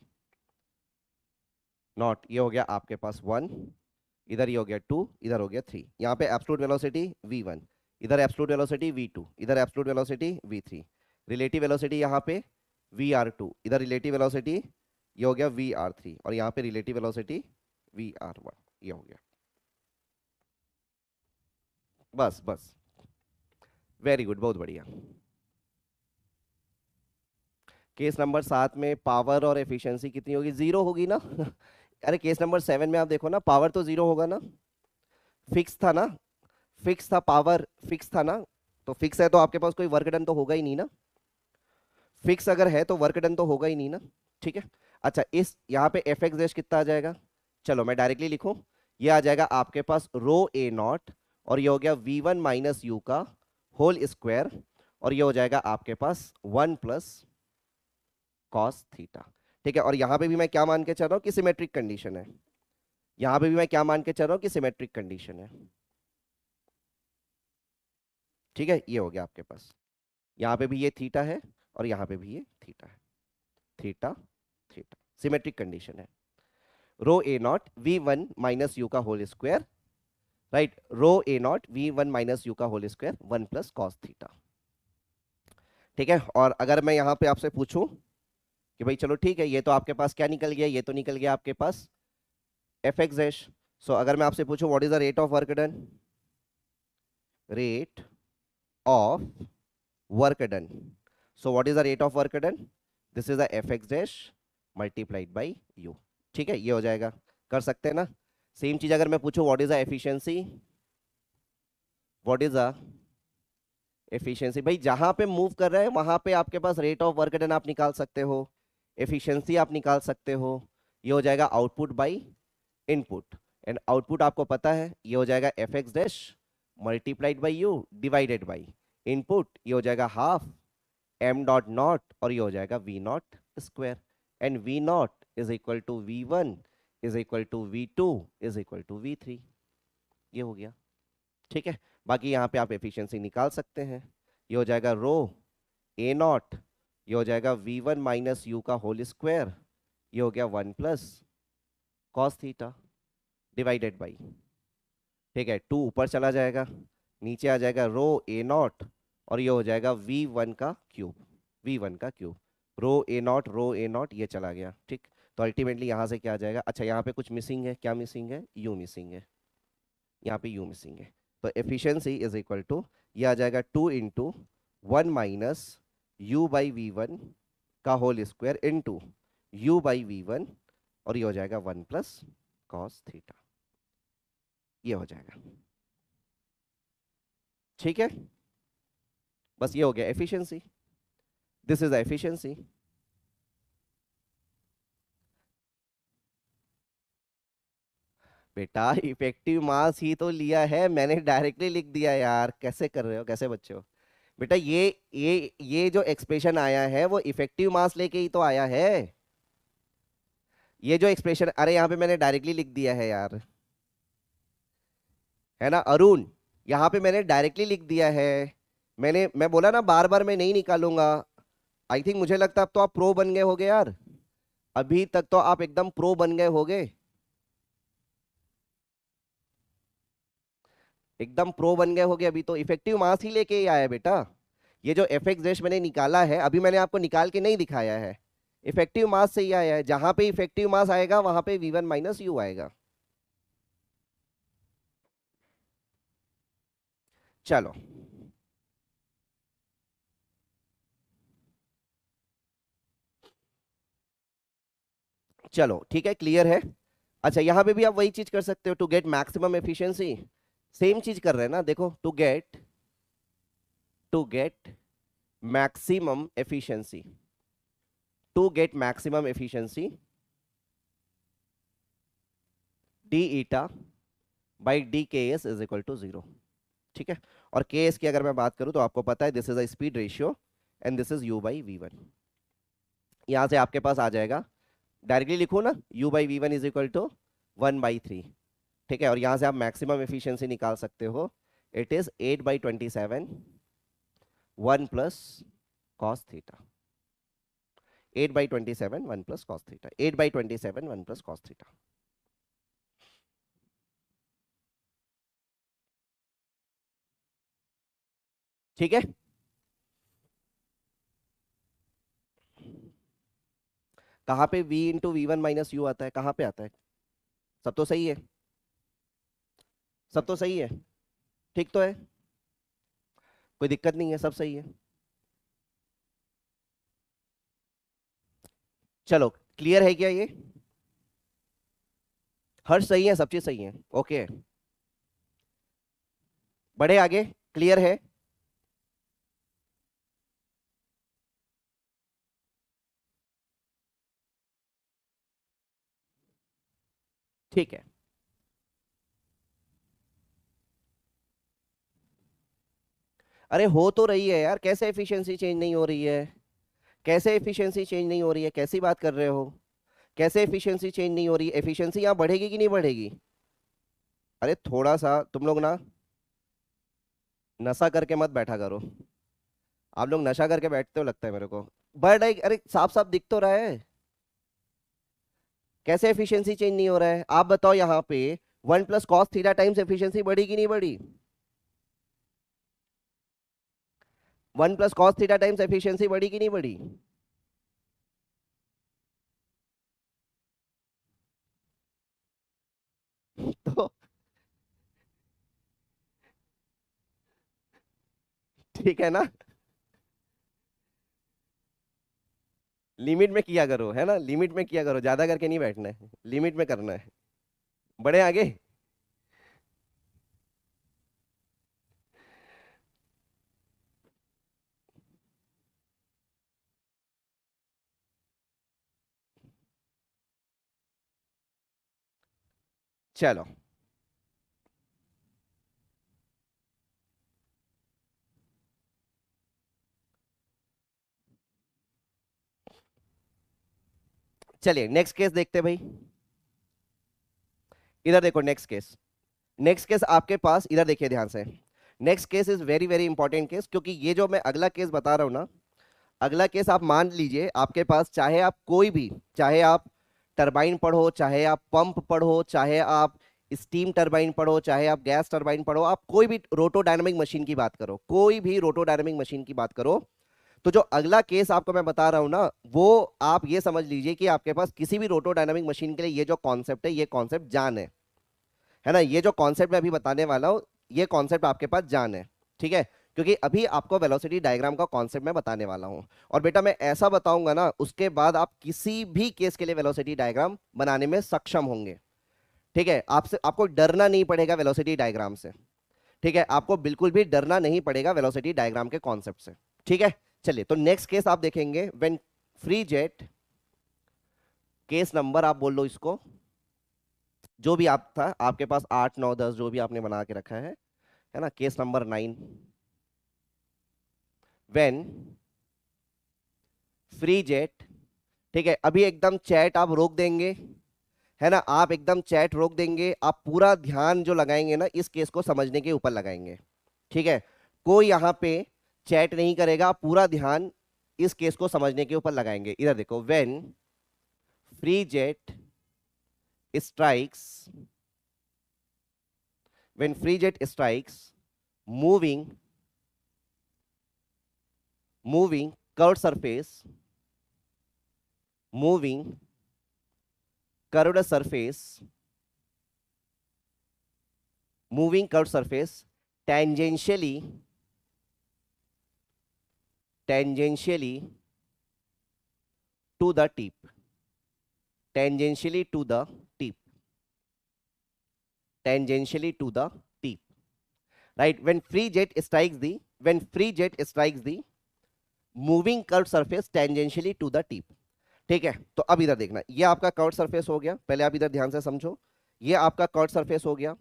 नॉट, ये हो गया आपके पास 1, इधर ये हो गया 2, इधर हो गया 3। यहाँ पे एब्सोल्यूट वेलोसिटी v1, इधर एब्सोल्यूट वेलोसिटी v2, इधर absolute velocity v3, relative velocity यहाँ पे vr2, इधर रिलेटिव वेलोसिटी ये हो गया vr3, और यहाँ पे रिलेटिव वेलोसिटी vr1, ये हो गया। बस बस, वेरी गुड, बहुत बढ़िया। केस नंबर 7 में पावर और एफिशिएंसी कितनी होगी? 0 होगी ना। अरे केस नंबर 7 में आप देखो ना, पावर तो 0 होगा ना, फिक्स था ना, फिक्स था, पावर फिक्स था ना, तो फिक्स है तो आपके पास कोई वर्क डन तो होगा ही नहीं ना, फिक्स अगर है तो वर्क डन तो होगा ही नहीं ना। ठीक है, अच्छा इस यहाँ पे एफ एक्स डैश कितना आ जाएगा? चलो मैं डायरेक्टली लिखूं, ये आ जाएगा आपके पास रो ए नॉट, और ये हो गया v1 माइनस यू का होल स्क्वायर, और ये हो जाएगा आपके पास 1 प्लस कॉस थीटा। ठीक है, और यहां पे भी मैं क्या मान के चल रहा हूं कि सिमेट्रिक कंडीशन है, यहां पे भी मैं क्या मान के चल रहा हूं कि सिमेट्रिक कंडीशन है। ठीक है, ये हो गया आपके पास, यहाँ पे भी ये थीटा है और यहाँ पे भी ये थीटा है, थीटा थीटा, सिमेट्रिक कंडीशन है। Rho A not we one minus U का whole square, right, rho A not we one minus U का whole square 1 plus cos theta. ठीक है, और अगर मैं यहाँ पे आपसे पूछूं कि भाई चलो ठीक है, ये तो आपके पास क्या निकल गया, ये तो निकल गया आपके पास एफ एक्स डैश। सो अगर मैं आपसे पूछूं what is the rate of work done, rate of work done, so what is the rate of work done, this is the F x dash multiplied by U. ठीक है, ये हो जाएगा, कर सकते हैं ना। सेम चीज अगर मैं पूछूं what is the efficiency, what is the efficiency, भाई जहां पे मूव कर रहे हैं वहां पे आपके पास रेट ऑफ वर्क डन आप निकाल सकते हो, एफिशिएंसी आप निकाल सकते हो। ये हो जाएगा output by input, and output आपको पता है ये हो जाएगा F x dash multiplied by you divided by input, ये हो जाएगा हाफ एम डॉट नॉट, और ये हो जाएगा v not square, and v not is equal to v1 is equal to v2 is equal to v3। ये हो गया। ठीक है, बाकी यहाँ पे आप एफिशिएंसी निकाल सकते हैं, ये हो जाएगा रो ए नॉट, ये हो जाएगा v1 माइनस यू का होल स्क्वायर, ये हो गया 1 plus cos theta divided by, ठीक है 2 ऊपर चला जाएगा, नीचे आ जाएगा रो ए नॉट, और ये हो जाएगा v1 का क्यूब, v1 का क्यूब, रो ए नॉट ये चला गया। ठीक, तो अल्टीमेटली यहाँ से क्या आ जाएगा, अच्छा यहाँ पे कुछ मिसिंग है, क्या मिसिंग है, यू मिसिंग है, यहाँ पे यू मिसिंग है, तो एफिशिएंसी इज इक्वल टू ये आ जाएगा 2 into 1 minus U by we one का whole square into U by we one, और ये हो जाएगा 1 प्लस कॉस थीटा, ये हो जाएगा। ठीक है, बस ये हो गया efficiency, this is the efficiency. बेटा इफेक्टिव मास ही तो लिया है मैंने, डायरेक्टली लिख दिया यार, कैसे कर रहे हो, कैसे बच्चे हो बेटा, ये जो एक्सप्रेशन आया है वो इफेक्टिव मास लेके ही तो आया है, ये जो एक्सप्रेशन, अरे यहाँ पे मैंने डायरेक्टली लिख दिया है यार, है ना अरुण, यहाँ पे मैंने डायरेक्टली लिख दिया है, मैं बोला ना बार बार मैं नहीं निकालूंगा। आई थिंक मुझे लगता है अब तो आप प्रो बन गए होगे यार, अभी तक तो आप एकदम प्रो बन गए होगे, एकदम प्रो बन गए होगे, अभी तो इफेक्टिव मास ही लेके ही आया बेटा। ये जो एफ एक्स डैश मैंने निकाला है अभी मैंने आपको निकाल के नहीं दिखाया है, इफेक्टिव मास से ही आया है, जहां पे इफेक्टिव मास आएगा वहां पे वी वन माइनस यू आएगा। चलो चलो ठीक है, क्लियर है। अच्छा यहाँ पे भी आप वही चीज कर सकते हो, to get maximum efficiency, same चीज कर रहे हैं ना, देखो to get maximum efficiency, to get maximum efficiency d eta by d k s is equal to 0। ठीक है, और के एस की अगर मैं बात करूं तो आपको पता है this is a speed ratio and this is u by v1। यहां से आपके पास आ जाएगा, डायरेक्टली लिखो ना, u by v1 is equal to 1/3। ठीक है, और यहां से आप मैक्सिमम एफिशिएंसी निकाल सकते हो। It is 8/27 1 plus cos theta. 8/27 1 plus cos theta. 8/27 1 plus cos theta. ठीक है, कहां पे v into v one minus u आता है, कहां पे आता है? सब तो सही है, सब तो सही है, ठीक तो है, कोई दिक्कत नहीं है, सब सही है। चलो, क्लियर है क्या ये? हर सही है, सब चीज सही है, ओके। बढ़े आगे, क्लियर है? ठीक है, अरे हो तो रही है यार, कैसे एफिशिएंसी चेंज नहीं हो रही है? कैसे एफिशिएंसी चेंज नहीं हो रही है, कैसी बात कर रहे हो? कैसे एफिशिएंसी चेंज नहीं हो रही? एफिशिएंसी यहाँ बढ़ेगी कि नहीं बढ़ेगी? अरे थोड़ा सा तुम लोग ना नशा करके मत बैठा करो। आप लोग नशा करके बैठते हो लगता है मेरे को। बढ़ रही, अरे साफ साफ दिख तो रहा है। कैसे एफिशिएंसी चेंज नहीं हो रहा है, आप बताओ। यहाँ पे 1 plus cos theta times efficiency बढ़ी कि नहीं बढ़ी? 1 plus cos theta times efficiency बढ़ी कि नहीं बढ़ी? तो ठीक है ना, लिमिट में किया करो, है ना, लिमिट में किया करो, ज्यादा करके नहीं बैठना है, लिमिट में करना है। बड़े आगे। चलो, चलिए नेक्स्ट केस देखते हैं भाई। इधर देखो, नेक्स्ट केस। नेक्स्ट केस आपके पास, इधर देखिए ध्यान से। Next case is very very important case, क्योंकि ये जो मैं अगला केस बता रहा हूं ना, अगला केस आप मान लीजिए आपके पास, चाहे आप कोई भी, चाहे आप टरबाइन पढ़ो, चाहे आप पंप पढ़ो, चाहे आप स्टीम टरबाइन पढ़ो, चाहे आप गैस टरबाइन पढ़ो, आप कोई भी रोटोडायनामिक मशीन की बात करो, कोई भी रोटोडायनामिक मशीन की बात करो, तो जो अगला केस आपको मैं बता रहा हूं ना, वो आप ये समझ लीजिए कि आपके पास किसी भी रोटोडायनामिक मशीन के लिए ये जो कॉन्सेप्ट है, ये कॉन्सेप्ट जान है ना, ये जो कॉन्सेप्ट मैं अभी बताने वाला हूं, ये कॉन्सेप्ट आपके पास जान है। ठीक है, क्योंकि अभी आपको वेलोसिटी डायग्राम का कॉन्सेप्ट मैं बताने वाला हूं, और बेटा मैं ऐसा बताऊंगा ना, उसके बाद आप किसी भी केस के लिए वेलोसिटी डायग्राम बनाने में सक्षम होंगे। ठीक है, आपसे आपको डरना नहीं पड़ेगा वेलोसिटी डायग्राम से। ठीक है, आपको बिल्कुल भी डरना नहीं पड़ेगा वेलोसिटी डायग्राम के कॉन्सेप्ट से। ठीक है, चलिए तो नेक्स्ट केस आप देखेंगे, when free jet, case number आप बोल लो इसको, जो भी आप था आपके पास, 8 9 10 जो भी आपने बना के रखा है ना, case number 9, when free jet. ठीक है, अभी एकदम चैट आप रोक देंगे, है ना, आप एकदम चैट रोक देंगे, आप पूरा ध्यान जो लगाएंगे ना इस केस को समझने के ऊपर लगाएंगे। ठीक है, कोई यहां पे चैट नहीं करेगा, आप पूरा ध्यान इस केस को समझने के ऊपर लगाएंगे। इधर देखो, when free jet strikes, when free jet strikes moving moving curve surface, moving curved surface, moving curved surface tangentially, tangentially to the tip, tangentially to the tip, tangentially to the tip, right? When free jet strikes the, when free jet strikes the moving curved surface tangentially to the tip। ठीक है, तो अब इधर देखना, ये आपका curve surface हो गया, पहले आप इधर ध्यान से समझो, ये आपका कर्व सरफेस हो गया,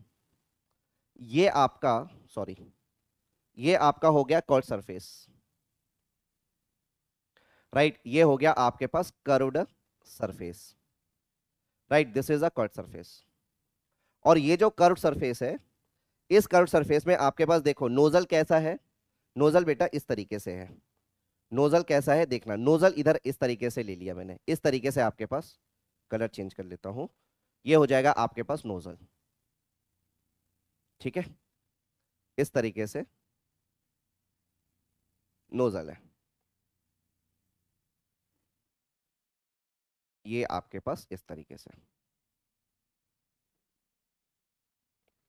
ये आपका, सॉरी, ये आपका हो गया कर्व सरफेस। राइट, ये हो गया आपके पास curved surface, right, this is a curved surface. और ये जो कर्व्ड सरफेस है, इस कर्व्ड सरफेस में आपके पास देखो नोजल कैसा है, नोजल बेटा इस तरीके से है। नोजल कैसा है देखना, नोजल इधर इस तरीके से ले लिया मैंने, इस तरीके से आपके पास, कलर चेंज कर लेता हूं, ये हो जाएगा आपके पास नोजल, ठीक है, इस तरीके से नोजल है, ये आपके पास इस तरीके से,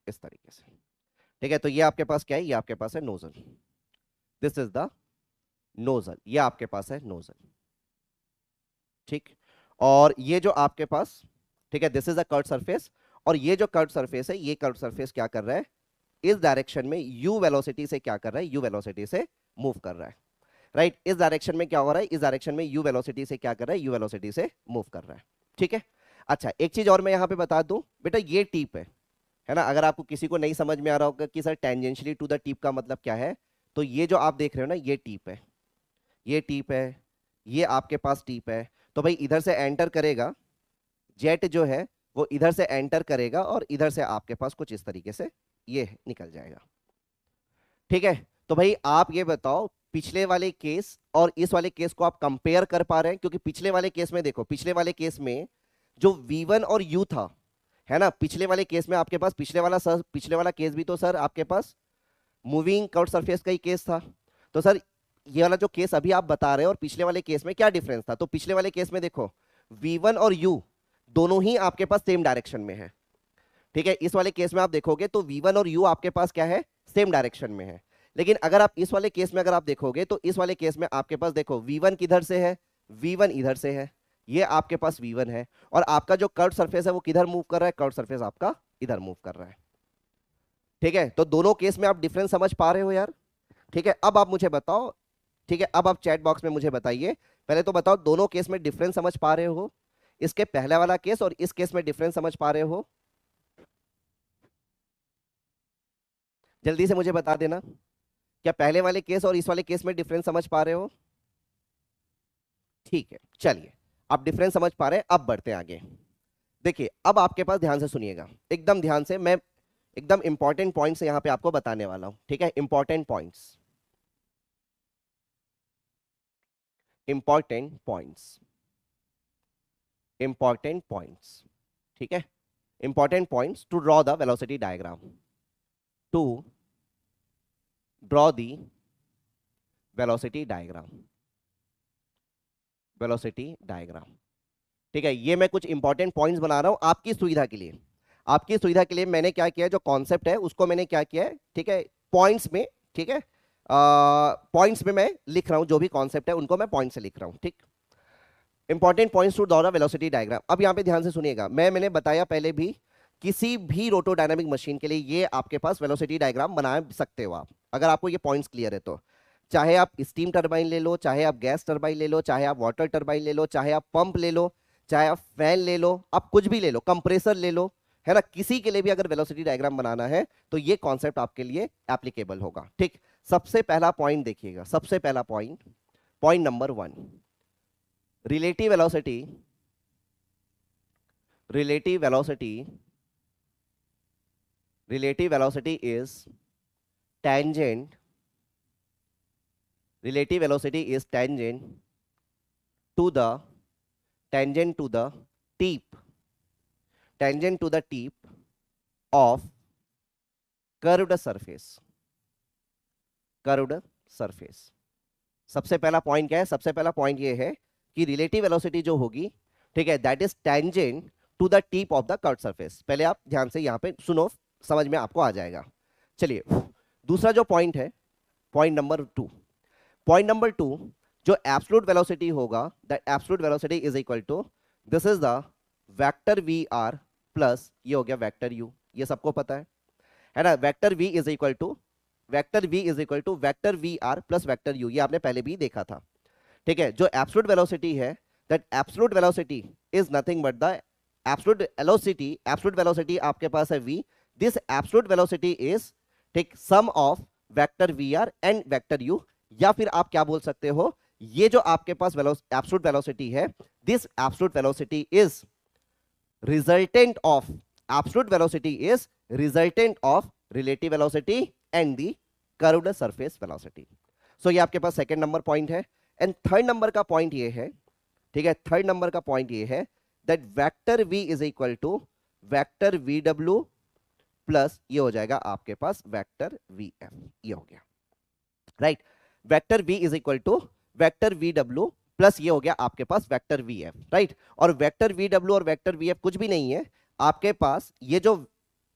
इस तरीके से, ठीक है। तो ये आपके पास क्या है, ये आपके पास है nozzle, this is the nozzle, ये आपके पास है नोजल, ठीक। और ये जो आपके पास, ठीक है, this is a curved surface, और ये जो कर्व्ड सरफेस है, ये कर्व्ड सरफेस क्या कर रहा है, इस डायरेक्शन में यू वेलोसिटी से क्या कर रहा है, यू वेलोसिटी से मूव कर रहा है, राइट। इस डायरेक्शन में क्या हो रहा है, इस डायरेक्शन में यू वेलोसिटी से क्या कर रहा है, यू वेलोसिटी से मूव कर रहा है, ठीक है। अच्छा, एक चीज और मैं यहां पे बता दूं बेटा, ये टिप है ना, अगर आपको किसी को नहीं समझ में आ रहा होगा कि sir tangentially to the tip का मतलब क्या है, तो ये जो आप देख रहे हो ना, ये टिप है, ये टिप है, ये आपके पास टिप है। तो भाई इधर से एंटर करेगा, जेट जो है वो इधर से एंटर करेगा और इधर से आपके पास कुछ इस तरीके से ये निकल जाएगा, ठीक है। तो भाई आप ये बताओ, पिछले वाले केस और इस वाले केस को आप कंपेयर कर पा रहे हैं? क्योंकि पिछले वाले केस में देखो, पिछले वाले केस में जो V1 और U था, है ना, पिछले वाले केस में आपके पास पिछले वाला केस भी तो सर आपके पास मूविंग कर्व्ड सरफेस का ही केस था। तो सर ये वाला जो केस अभी आप बता रहे हो और पिछले वाले केस में क्या डिफरेंस था? तो पिछले वाले केस में देखो V1 और U दोनों ही आपके पास सेम डायरेक्शन में है, ठीक है। इस वाले केस में आप देखोगे तो V1 और U आपके पास क्या है, सेम डायरेक्शन में है। लेकिन अगर आप इस वाले केस में अगर आप देखोगे तो इस वाले केस में आपके पास देखो V1 किधर से है, V1 इधर से है, ये आपके पास V1 है, और आपका जो कर्व्ड सरफेस है वो किधर मूव कर रहा है, कर्व्ड सरफेस आपका इधर मूव कर रहा है, ठीक है। तो दोनों केस में आप डिफरेंस समझ पा रहे हो यार, ठीक है। अब आप मुझे बताओ, ठीक है, अब आप चैट बॉक्स में मुझे बताइए, पहले तो बताओ दोनों केस में डिफरेंस समझ पा रहे हो, इसके पहले वाला केस और इस केस में डिफरेंस समझ पा रहे हो? जल्दी से मुझे बता देना, क्या पहले वाले केस और इस वाले केस में डिफरेंस समझ पा रहे हो? ठीक है, चलिए, आप डिफरेंस समझ पा रहे हैं, अब बढ़ते हैं आगे। देखिए अब आपके पास ध्यान से सुनिएगा, एकदम ध्यान से, मैं एकदम इंपॉर्टेंट पॉइंट्स यहां पे आपको बताने वाला हूं, ठीक है, important points, important points, important points, ठीक है, important points to draw the velocity diagram, to draw the velocity diagram, velocity diagram, ठीक है। ये मैं कुछ इंपॉर्टेंट पॉइंट्स बना रहा हूं आपकी सुविधा के लिए, आपकी सुविधा के लिए मैंने क्या किया है, जो कॉन्सेप्ट है उसको मैंने क्या किया है, ठीक है, पॉइंट्स में, ठीक है, पॉइंट्स में मैं लिख रहा हूं, जो भी कॉन्सेप्ट है उनको मैं पॉइंट से लिख रहा हूं, ठीक। Important points to draw the velocity diagram. अब यहां पे ध्यान से सुनिएगा, मैंने बताया पहले भी, किसी भी रोटोडायनामिक मशीन के लिए ये आपके पास वेलोसिटी डायग्राम बना सकते हो आप, अगर आपको ये पॉइंट्स क्लियर है तो। चाहे आप स्टीम टरबाइन ले लो, चाहे आप गैस टरबाइन ले लो, चाहे आप वाटर टरबाइन ले लो, चाहे आप पंप ले लो, चाहे आप फैन ले लो, आप कुछ भी ले लो, कंप्रेसर ले लो, है ना, किसी के लिए भी अगर वेलोसिटी डायग्राम बनाना है तो ये कॉन्सेप्ट आपके लिए एप्लीकेबल होगा, ठीक। सबसे पहला पॉइंट देखिएगा, सबसे पहला point, point number 1, relative velocity, relative velocity, relative velocity is tangent, relative velocity is to the tangent to the tip, tangent to the tip of curved surface, curved surface। सबसे पहला point क्या है, सबसे पहला point ये है कि relative velocity जो होगी, ठीक है, that is tangent to the tip of the curved surface. पहले आप ध्यान से यहां पे सुनो, समझ में आपको आ जाएगा। चलिए दूसरा जो पॉइंट है, पॉइंट नंबर 2, पॉइंट नंबर 2, जो एब्सोल्यूट वेलोसिटी होगा, that absolute velocity is equal to, this is the vector we are plus ये हो गया वेक्टर यू, ये सबको पता है ना, vector v is equal to, vector v is equal to vector we are plus vector u, ये आपने पहले भी देखा था, ठीक है। जो एब्सोल्यूट वेलोसिटी है, that absolute velocity is nothing but the absolute velocity, absolute velocity आपके पास है v, this absolute velocity is, ठीक, sum of vector we R and vector u, या फिर आप क्या बोल सकते हो, ये जो आपके पास एब्सोल्यूट वेलोसिटी है, this absolute velocity is resultant of, absolute velocity is resultant of relative velocity and the curved surface velocity. So ये आपके पास सेकंड नंबर पॉइंट है। एंड थर्ड नंबर का पॉइंट ये है, ठीक है, थर्ड नंबर का पॉइंट ये है that vector v is equal to vector vw plus ये हो जाएगा आपके पास वेक्टर vf, ये हो गया, right. Vector v is equal to vector vw plus ये हो गया आपके पास वेक्टर vf, राइट। और वेक्टर vw और वेक्टर vf कुछ भी नहीं है, आपके पास ये जो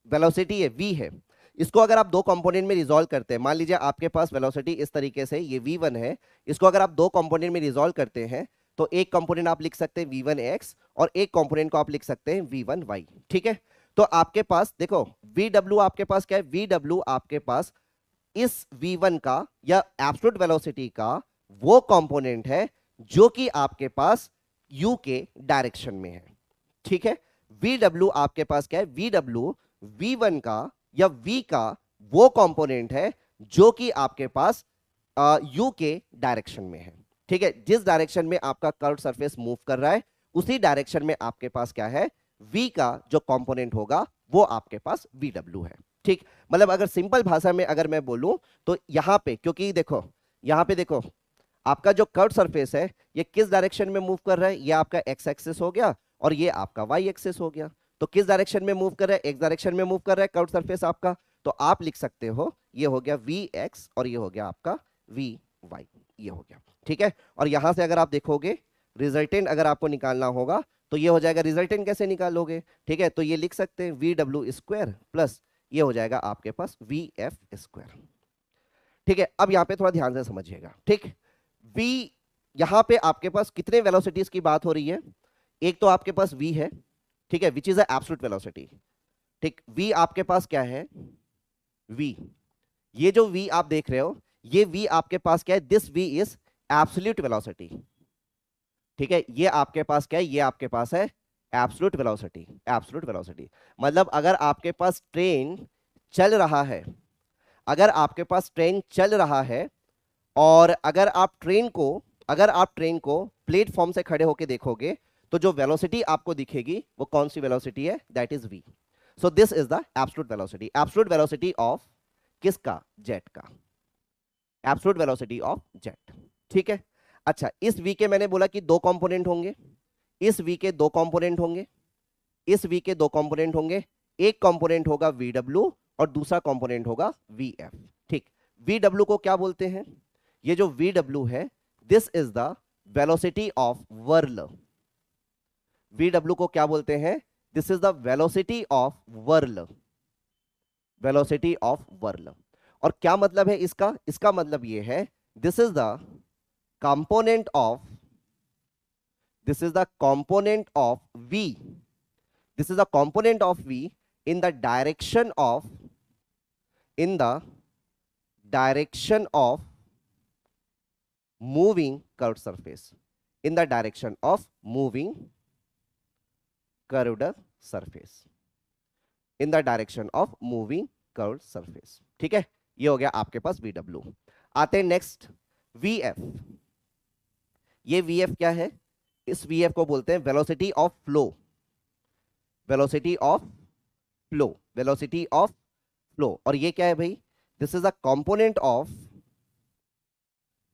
वेलोसिटी है v है, इसको अगर आप दो कंपोनेंट में रिजॉल्व करते हैं, मान लीजिए आपके पास वेलोसिटी इस तरीके से ये v1 है, इसको अगर आप दो कंपोनेंट में रिजॉल्व करते हैं तो एक कंपोनेंट आप लिख सकते हैं v1x और एक कंपोनेंट को आप लिख सकते हैं v1y, ठीक है। तो आपके पास देखो vw आपके पास क्या है, vw आपके पास इस v1 का या एब्सोल्यूट वेलोसिटी का वो कंपोनेंट है जो कि आपके पास u के डायरेक्शन में है, ठीक है। vw आपके पास क्या है, vw v1 का या v का वो कंपोनेंट है जो कि आपके पास u के डायरेक्शन में है, ठीक है। जिस डायरेक्शन में आपका कर्व सरफेस मूव कर रहा है उसी डायरेक्शन में आपके पास क्या है, v का जो कंपोनेंट होगा वो आपके पास vw है, ठीक। मतलब अगर सिंपल भाषा में अगर मैं बोलूं तो यहां पे, क्योंकि देखो यहां पे देखो आपका जो कर्व सरफेस है ये किस डायरेक्शन में मूव कर रहा है, ये आपका x एक्सिस हो गया और ये आपका y एक्सिस हो गया। तो किस डायरेक्शन में मूव कर रहा है, x डायरेक्शन में मूव कर रहा है कर्व सरफेस आपका, तो आप लिख सकते हो ये हो गया vx और ये हो गया आपका vy, ये हो गया, ठीक है। और यहां से अगर आप देखोगे रिजल्टेंट अगर आपको निकालना होगा तो ये हो जाएगा, रिजल्टेंट कैसे निकालोगे, ठीक है, तो ये लिख सकते हैं vw स्क्वायर प्लस ये हो जाएगा आपके पास vf स्क्वायर, ठीक है। अब यहां पे थोड़ा ध्यान से समझिएगा, ठीक। v यहां पे आपके पास कितने वेलोसिटीज की बात हो रही है, एक तो आपके पास v है, ठीक है, विच इज एब्सोल्यूट वेलोसिटी, ठीक। v आपके पास क्या है, v, ये जो v आप देख रहे हो ये v आपके पास क्या है, this v is absolute velocity, ठीक है। ये आपके पास क्या है, ये आपके पास है एब्सोल्यूट वेलोसिटी, एब्सोल्यूट वेलोसिटी। मतलब अगर आपके पास ट्रेन चल रहा है, अगर आपके पास ट्रेन चल रहा है और अगर आप ट्रेन को प्लेटफॉर्म से खड़े होकर देखोगे तो जो वेलोसिटी आपको दिखेगी वो कौन सी वेलोसिटी है, that is v। So this is the absolute velocity, absolute velocity of किसका, जेट का, एब्सोल्यूट वेलोसिटी ऑफ जेट, ठीक है। अच्छा, इस v के मैंने बोला कि दो कंपोनेंट होंगे, इस v के दो कंपोनेंट होंगे, इस v के दो कंपोनेंट होंगे, एक कंपोनेंट होगा vw और दूसरा कंपोनेंट होगा vf, ठीक। vw को क्या बोलते हैं, ये जो vw है this is the velocity of whirl, vw को क्या बोलते हैं, this is the velocity of whirl, velocity of whirl. और क्या मतलब है इसका, इसका मतलब ये है this is the component of, this is the component of v, this is the component of v in the direction of, in the direction of moving curved surface, in the direction of moving curved surface, in the direction of moving curved surface, ठीक है। ये हो गया आपके पास vw। आते हैं next vf। ये vf क्या है, इस vf को बोलते हैं velocity of flow, velocity of flow, velocity of flow. और ये क्या है भाई, this is a component of,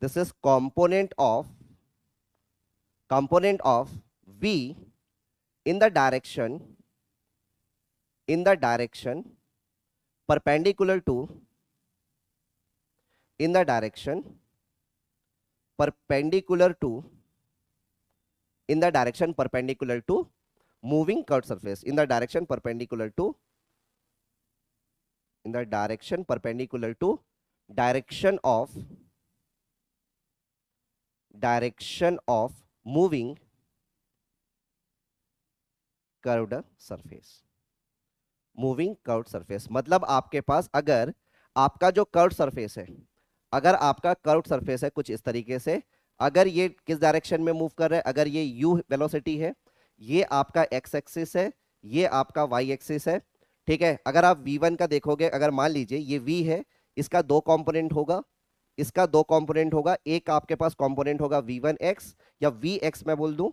this is component of v in the direction perpendicular to, in the direction perpendicular to, in the direction perpendicular to moving curved surface, in the direction perpendicular to, in the direction perpendicular to direction of moving curved surface, moving curved surface. मतलब आपके पास अगर आपका जो curved surface है, अगर आपका curved surface है कुछ इस तरीके से, अगर ये किस डायरेक्शन में मूव कर रहा है, अगर ये u वेलोसिटी है, ये आपका x एक्सिस है, ये आपका y एक्सिस है, ठीक है। अगर आप v1 का देखोगे, अगर मान लीजिए ये v है, इसका दो कंपोनेंट होगा, इसका दो कंपोनेंट होगा, एक आपके पास कंपोनेंट होगा v1x या vx मैं बोल दूं,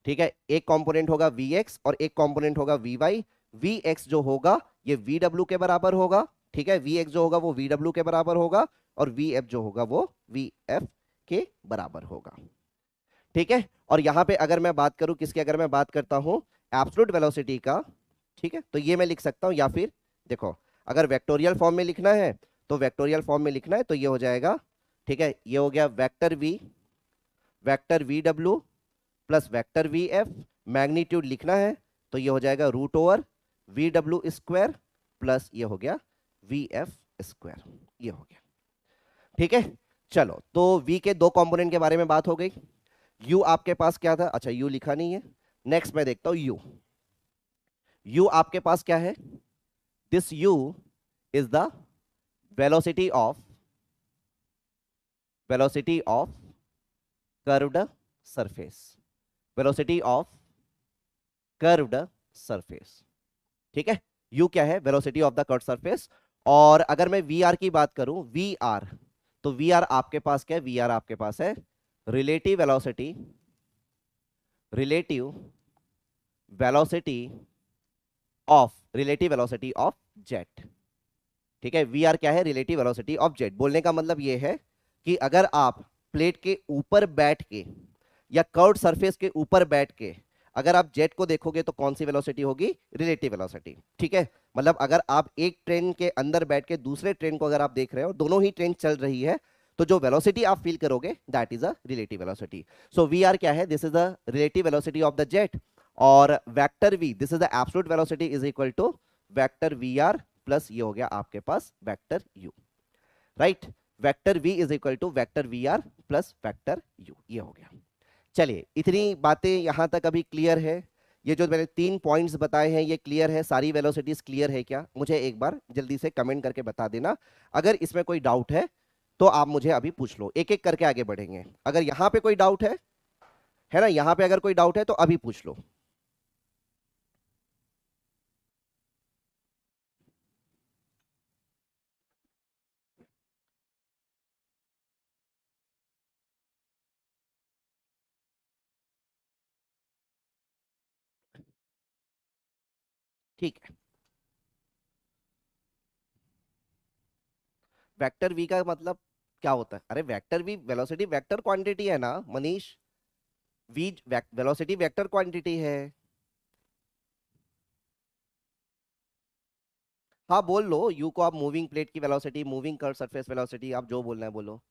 ठीक है, एक कंपोनेंट होगा vx और एक कंपोनेंट होगा vy। vx जो होगा ये vw के बराबर होगा, ठीक है, vx जो होगा वो vw के बराबर होगा और vf जो होगा वो vf के बराबर होगा, ठीक है। और यहां पे अगर मैं बात करूं किसकी, अगर मैं बात करता हूं एब्सोल्यूट वेलोसिटी का, ठीक है, तो ये मैं लिख सकता हूं, या फिर देखो अगर वेक्टोरियल फॉर्म में लिखना है तो वेक्टोरियल फॉर्म में लिखना है तो ये हो जाएगा, ठीक है, ये हो गया वेक्टर वी डब्ल्यू plus vector v f, magnitude लिखना है तो ये हो जाएगा रूट ओवर वी डब्ल्यू स्क्वायर प्लस ये हो गया वी एफ स्क्वायर, ये हो गया, ठीक है। चलो तो v के दो कंपोनेंट के बारे में बात हो गई। u आपके पास क्या था, अच्छा u लिखा नहीं है, नेक्स्ट मैं देखता हूं u आपके पास क्या है, this u is the velocity of curved surface, velocity of curved surface, ठीक है। u क्या है, velocity of the curved surface. और अगर मैं vr की बात करूं, vr, तो vr आपके पास क्या है, vr आपके पास है रिलेटिव वेलोसिटी ऑफ जेट, ठीक है। वी आर क्या है, रिलेटिव वेलोसिटी ऑफ जेट। बोलने का मतलब ये है कि अगर आप प्लेट के ऊपर बैठ के या कर्व्ड सरफेस के ऊपर बैठ के अगर आप जेट को देखोगे तो कौन सी वेलोसिटी होगी, रिलेटिव वेलोसिटी, ठीक है। मतलब अगर आप एक ट्रेन के अंदर बैठ के दूसरे ट्रेन को अगर आप देख रहे हो, दोनों ही ट्रेन चल रही है, तो जो वेलोसिटी आप फील करोगे that is a relative velocity. So V R क्या है, this is the relative velocity of the jet. और vector V, this is the absolute velocity, is equal to vector we are plus ये हो गया आपके पास vector U, right. Vector v is equal to vector we are plus vector U, ये हो गया। चलिए इतनी बातें यहां तक अभी क्लियर है, ये जो मैंने 3 पॉइंट्स बताए हैं ये क्लियर है, सारी वेलोसिटीज क्लियर है क्या, मुझे एक बार जल्दी से कमेंट करके बता देना। अगर इसमें कोई डाउट है तो आप मुझे अभी पूछ लो, एक एक करके आगे बढ़ेंगे। अगर यहां पे कोई डाउट है ना, यहां पे अगर कोई डाउट है तो अभी पूछ लो। ठीक है, वेक्टर वी का मतलब क्या होता है, अरे vector v velocity vector quantity है ना Manish, v velocity vector quantity है। हाँ बोल लो, यू को आप मूविंग प्लेट की velocity, moving curve surface velocity, आप जो बोलना है बोलो।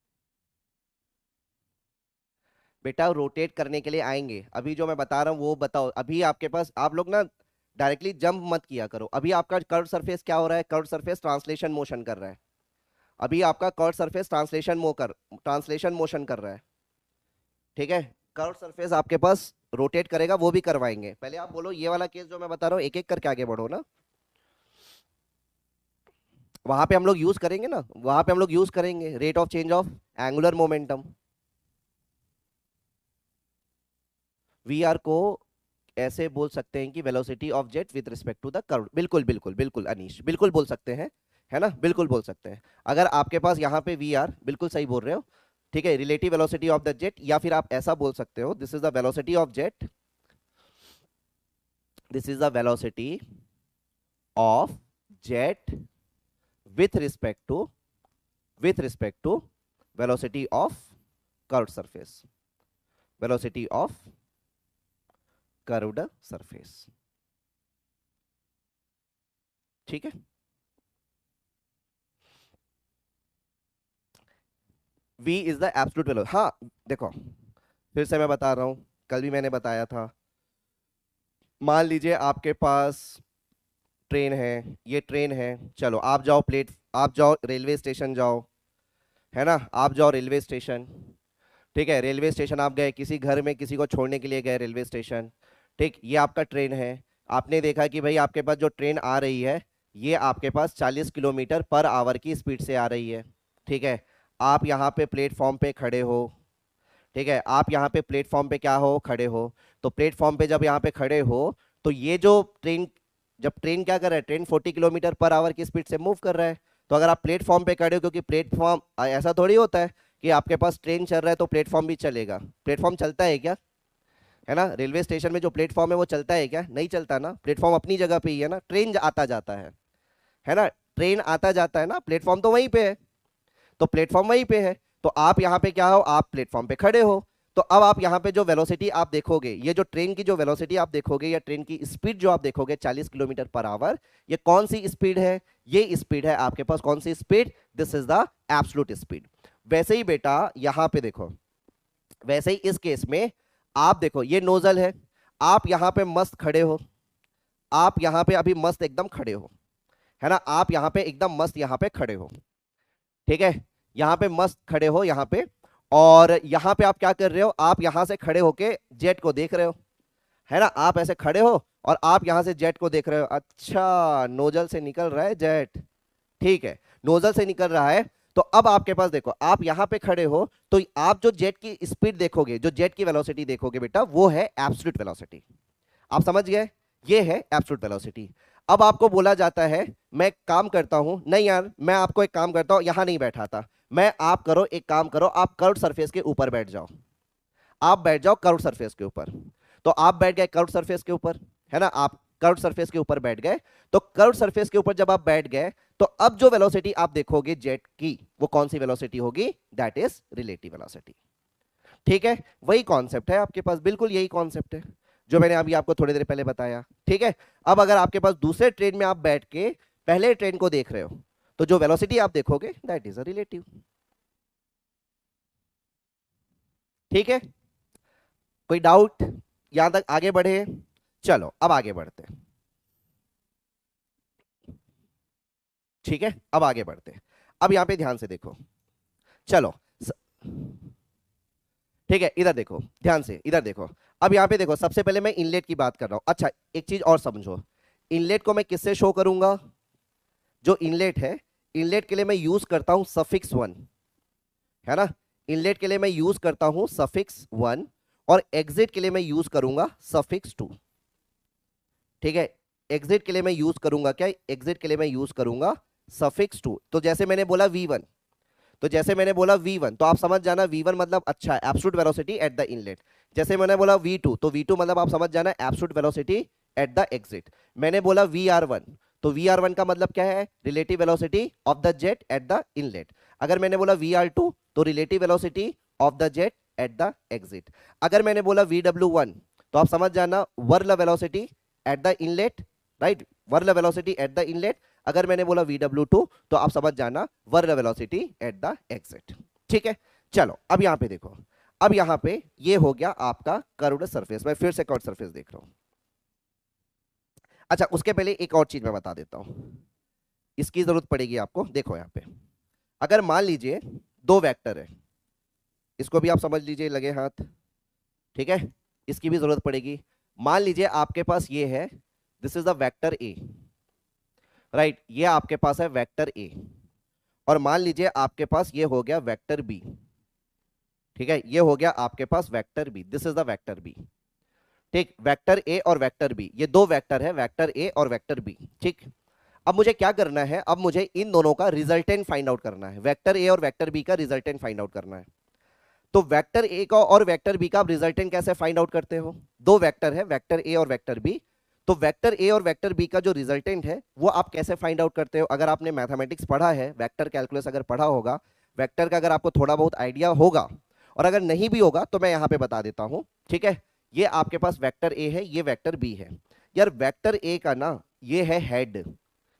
बेटा रोटेट करने के लिए आएंगे, अभी जो मैं बता रहा हूँ वो बताओ। अभी आपके पास आप लोग ना डायरेक्टली जंप मत किया करो। अभी आपका कर्व सरफेस क्या हो रहा है, कर्व सरफेस ट्रांसलेशन मोशन कर रहा है। अभी आपका कर्व सरफेस ट्रांसलेशन मोशन कर रहा है, ठीक है। कर्व सरफेस आपके पास रोटेट करेगा, वो भी करवाएंगे। पहले आप बोलो ये वाला केस जो मैं बता रहा हूँ, एक एक करके आगे बढ़ो ना। वहां पे हम लोग यूज करेंगे ना, वहां पे हम लोग यूज करेंगे rate of change of angular momentum. V r को ऐसे बोल सकते हैं कि velocity of jet with respect to the curve, बिल्कुल बिल्कुल बिल्कुल अनीश, बिल्कुल बोल सकते हैं, है ना, बिल्कुल बोल सकते हैं। अगर आपके पास यहाँ पे वी आर, बिल्कुल सही बोल रहे हो, ठीक है, relative velocity of the jet, या फिर आप ऐसा बोल सकते हो this is the velocity of jet, this is the velocity of jet with respect to velocity of curved surface, velocity of curved surface, ठीक है। v is the absolute velocity. हाँ देखो फिर से मैं बता रहा हूं, कल भी मैंने बताया था। मान लीजिए आपके पास ट्रेन है, ये ट्रेन है, चलो आप जाओ रेलवे स्टेशन जाओ, है ना, आप जाओ रेलवे स्टेशन, ठीक है, रेलवे स्टेशन आप गए, किसी घर में किसी को छोड़ने के लिए गए रेलवे स्टेशन, ठीक, ये आपका ट्रेन है। आपने देखा कि भाई आपके पास जो ट्रेन आ रही है ये आपके पास 40 किलोमीटर पर आवर की स्पीड से आ रही है, ठीक है। आप यहाँ पे प्लेटफॉर्म पे खड़े हो, ठीक है, आप यहाँ पे प्लेटफॉर्म पे क्या हो, खड़े हो। तो प्लेटफॉर्म पे जब यहाँ पे खड़े हो तो ये जो ट्रेन, जब ट्रेन क्या कर रहा है, ट्रेन 40 किलोमीटर पर आवर की स्पीड से मूव कर रहा है, तो अगर आप प्लेटफॉर्म पे खड़े हो, क्योंकि प्लेटफॉर्म ऐसा थोड़ी होता है कि आपके पास ट्रेन चल रहा है तो प्लेटफॉर्म भी चलेगा। प्लेटफॉर्म चलता है क्या? है ना, रेलवे स्टेशन में जो प्लेटफॉर्म है वो चलता है क्या? नहीं चलता ना, प्लेटफॉर्म अपनी जगह पे ही है ना, ट्रेन आता जाता है ना, ट्रेन आता जाता है ना, प्लेटफॉर्म तो वहीं पे है, तो प्लेटफॉर्म वहीं पे है। तो आप यहाँ पे क्या हो, आप प्लेटफॉर्म पे खड़े हो। तो अब आप यहाँ पे जो वेलोसिटी आप देखोगे, ये जो ट्रेन की जो वेलोसिटी आप देखोगे या ट्रेन की स्पीड जो आप देखोगे 40 किलोमीटर पर आवर, ये कौन सी स्पीड है? ये स्पीड है आपके पास कौन सी speed? This is the absolute speed. वैसे ही बेटा यहाँ पे देखो, वैसे ही इस केस में आप देखो, ये नोजल है, आप यहाँ पे मस्त खड़े हो, आप यहाँ पे अभी मस्त एकदम खड़े हो, है ना, आप यहाँ पे एकदम मस्त यहाँ पे खड़े हो, ठीक है, यहाँ पे मस्त खड़े हो यहाँ पे। और यहाँ पे आप क्या कर रहे हो, आप यहाँ से खड़े होके जेट को देख रहे हो, है ना, आप ऐसे खड़े हो और आप यहाँ से जेट को देख रहे हो। अच्छा, नोजल से निकल रहा है जेट, ठीक है, नोजल से निकल रहा है। तो अब आपके पास देखो, आप यहाँ पे खड़े हो तो आप जो जेट की स्पीड देखोगे, जो जेट की वेलोसिटी देखोगे बेटा, वो है एब्सोल्यूट वेलोसिटी। आप समझ गए, ये है एब्सोल्यूट वेलोसिटी। अब आपको बोला जाता है मैं काम करता हूं, नहीं यार मैं आपको एक काम करता हूं, यहां नहीं बैठाता मैं, आप करो एक काम करो, आप कर्व सरफेस के ऊपर बैठ जाओ, आप बैठ जाओ कर्व सरफेस के ऊपर। तो आप बैठ गए कर्व सरफेस के ऊपर, है ना, आप कर्व सरफेस के ऊपर बैठ गए। तो कर्व सरफेस के ऊपर जब आप बैठ गए तो अब जो वेलोसिटी आप देखोगे जेट की, वो कौन सी वेलोसिटी होगी? That is relative velocity. ठीक है, वही कॉन्सेप्ट है आपके पास, बिल्कुल यही कॉन्सेप्ट है जो मैंने अभी आपको थोड़ी देर पहले बताया। ठीक है, अब अगर आपके पास दूसरे ट्रेन में आप बैठ के पहले ट्रेन को देख रहे हो तो जो वेलोसिटी आप देखोगे दैट इज अ रिलेटिव। ठीक है, कोई डाउट यहां तक? आगे बढ़े, चलो अब आगे बढ़ते हैं। ठीक है, अब आगे बढ़ते हैं। अब यहां पे ध्यान से देखो, चलो ठीक है, इधर देखो ध्यान से, इधर देखो। अब यहाँ पे देखो, सबसे पहले मैं इनलेट की बात कर रहा हूं। अच्छा, एक चीज और समझो, इनलेट को मैं किससे शो करूंगा? जो इनलेट है, इनलेट के लिए मैं यूज करता हूं सफिक्स 1, है ना, इनलेट के लिए मैं यूज करता हूं सफिक्स 1 और एग्जिट के लिए मैं यूज करूंगा सफिक्स 2। ठीक है, एग्जिट के लिए मैं यूज करूंगा क्या? एग्जिट के लिए मैं यूज करूंगा सफिक्स 2। तो जैसे मैंने बोला V1, तो जैसे मैंने बोला V1 तो आप समझ जाना V1 मतलब अच्छा absolute velocity at the inlet. जैसे मैंने बोला V2 तो V2 मतलब आप समझ जाना absolute velocity at the exit. मैंने बोला VR1 तो VR1 का मतलब क्या है? Relative velocity of the jet at the inlet. अगर मैंने बोला VR2 तो relative velocity of the jet at the exit. अगर मैंने बोला VW1 तो आप समझ जाना whirl velocity at the inlet, right, whirl velocity at the inlet. अगर मैंने बोला VW2 तो आप समझ जाना whirl velocity at the exit. ठीक है, चलो अब यहां पे देखो, अब यहां पे ये हो गया आपका कर्व्ड सरफेस। मैं फिर से कर्व्ड सरफेस देख रहा हूं। अच्छा, उसके पहले एक और चीज मैं बता देता हूं, इसकी जरूरत पड़ेगी आपको। देखो यहां पे अगर मान लीजिए दो वेक्टर है, इसको भी आप समझ लीजिए, लगे हाथ, ठीक है, इसकी भी जरूरत पड़ेगी। मान लीजिए आपके पास ये है, this is the vector A, right, ये आपके पास है वेक्टर ए, और मान लीजिए आपके पास ये हो गया वेक्टर बी। ठीक है, ये हो गया आपके पास vector B, this is the vector B. ठीक, वेक्टर ए और वेक्टर बी, ये दो वेक्टर है, वेक्टर ए और वेक्टर बी। ठीक, अब मुझे क्या करना है? अब मुझे इन दोनों का रिजल्टेंट फाइंड आउट करना है, वेक्टर ए और वेक्टर बी का रिजल्टेंट फाइंड आउट करना है। तो वेक्टर ए का और वेक्टर बी का आप रिजल्टेंट कैसे फाइंड आउट करते हो? दो वेक्टर है, वेक्टर ए और वेक्टर बी, तो वेक्टर ए और वेक्टर बी का जो रिजल्टेंट है वो आप कैसे फाइंड आउट करते हो? अगर आपने मैथमेटिक्स पढ़ा है, वेक्टर कैलकुलस अगर पढ़ा होगा, वेक्टर का अगर आपको थोड़ा बहुत आइडिया होगा, और अगर नहीं भी होगा तो मैं यहाँ पे बता देता हूँ। ठीक है, ये आपके पास वेक्टर ए है, ये वेक्टर बी है। यार वेक्टर ए का ना ये है हेड,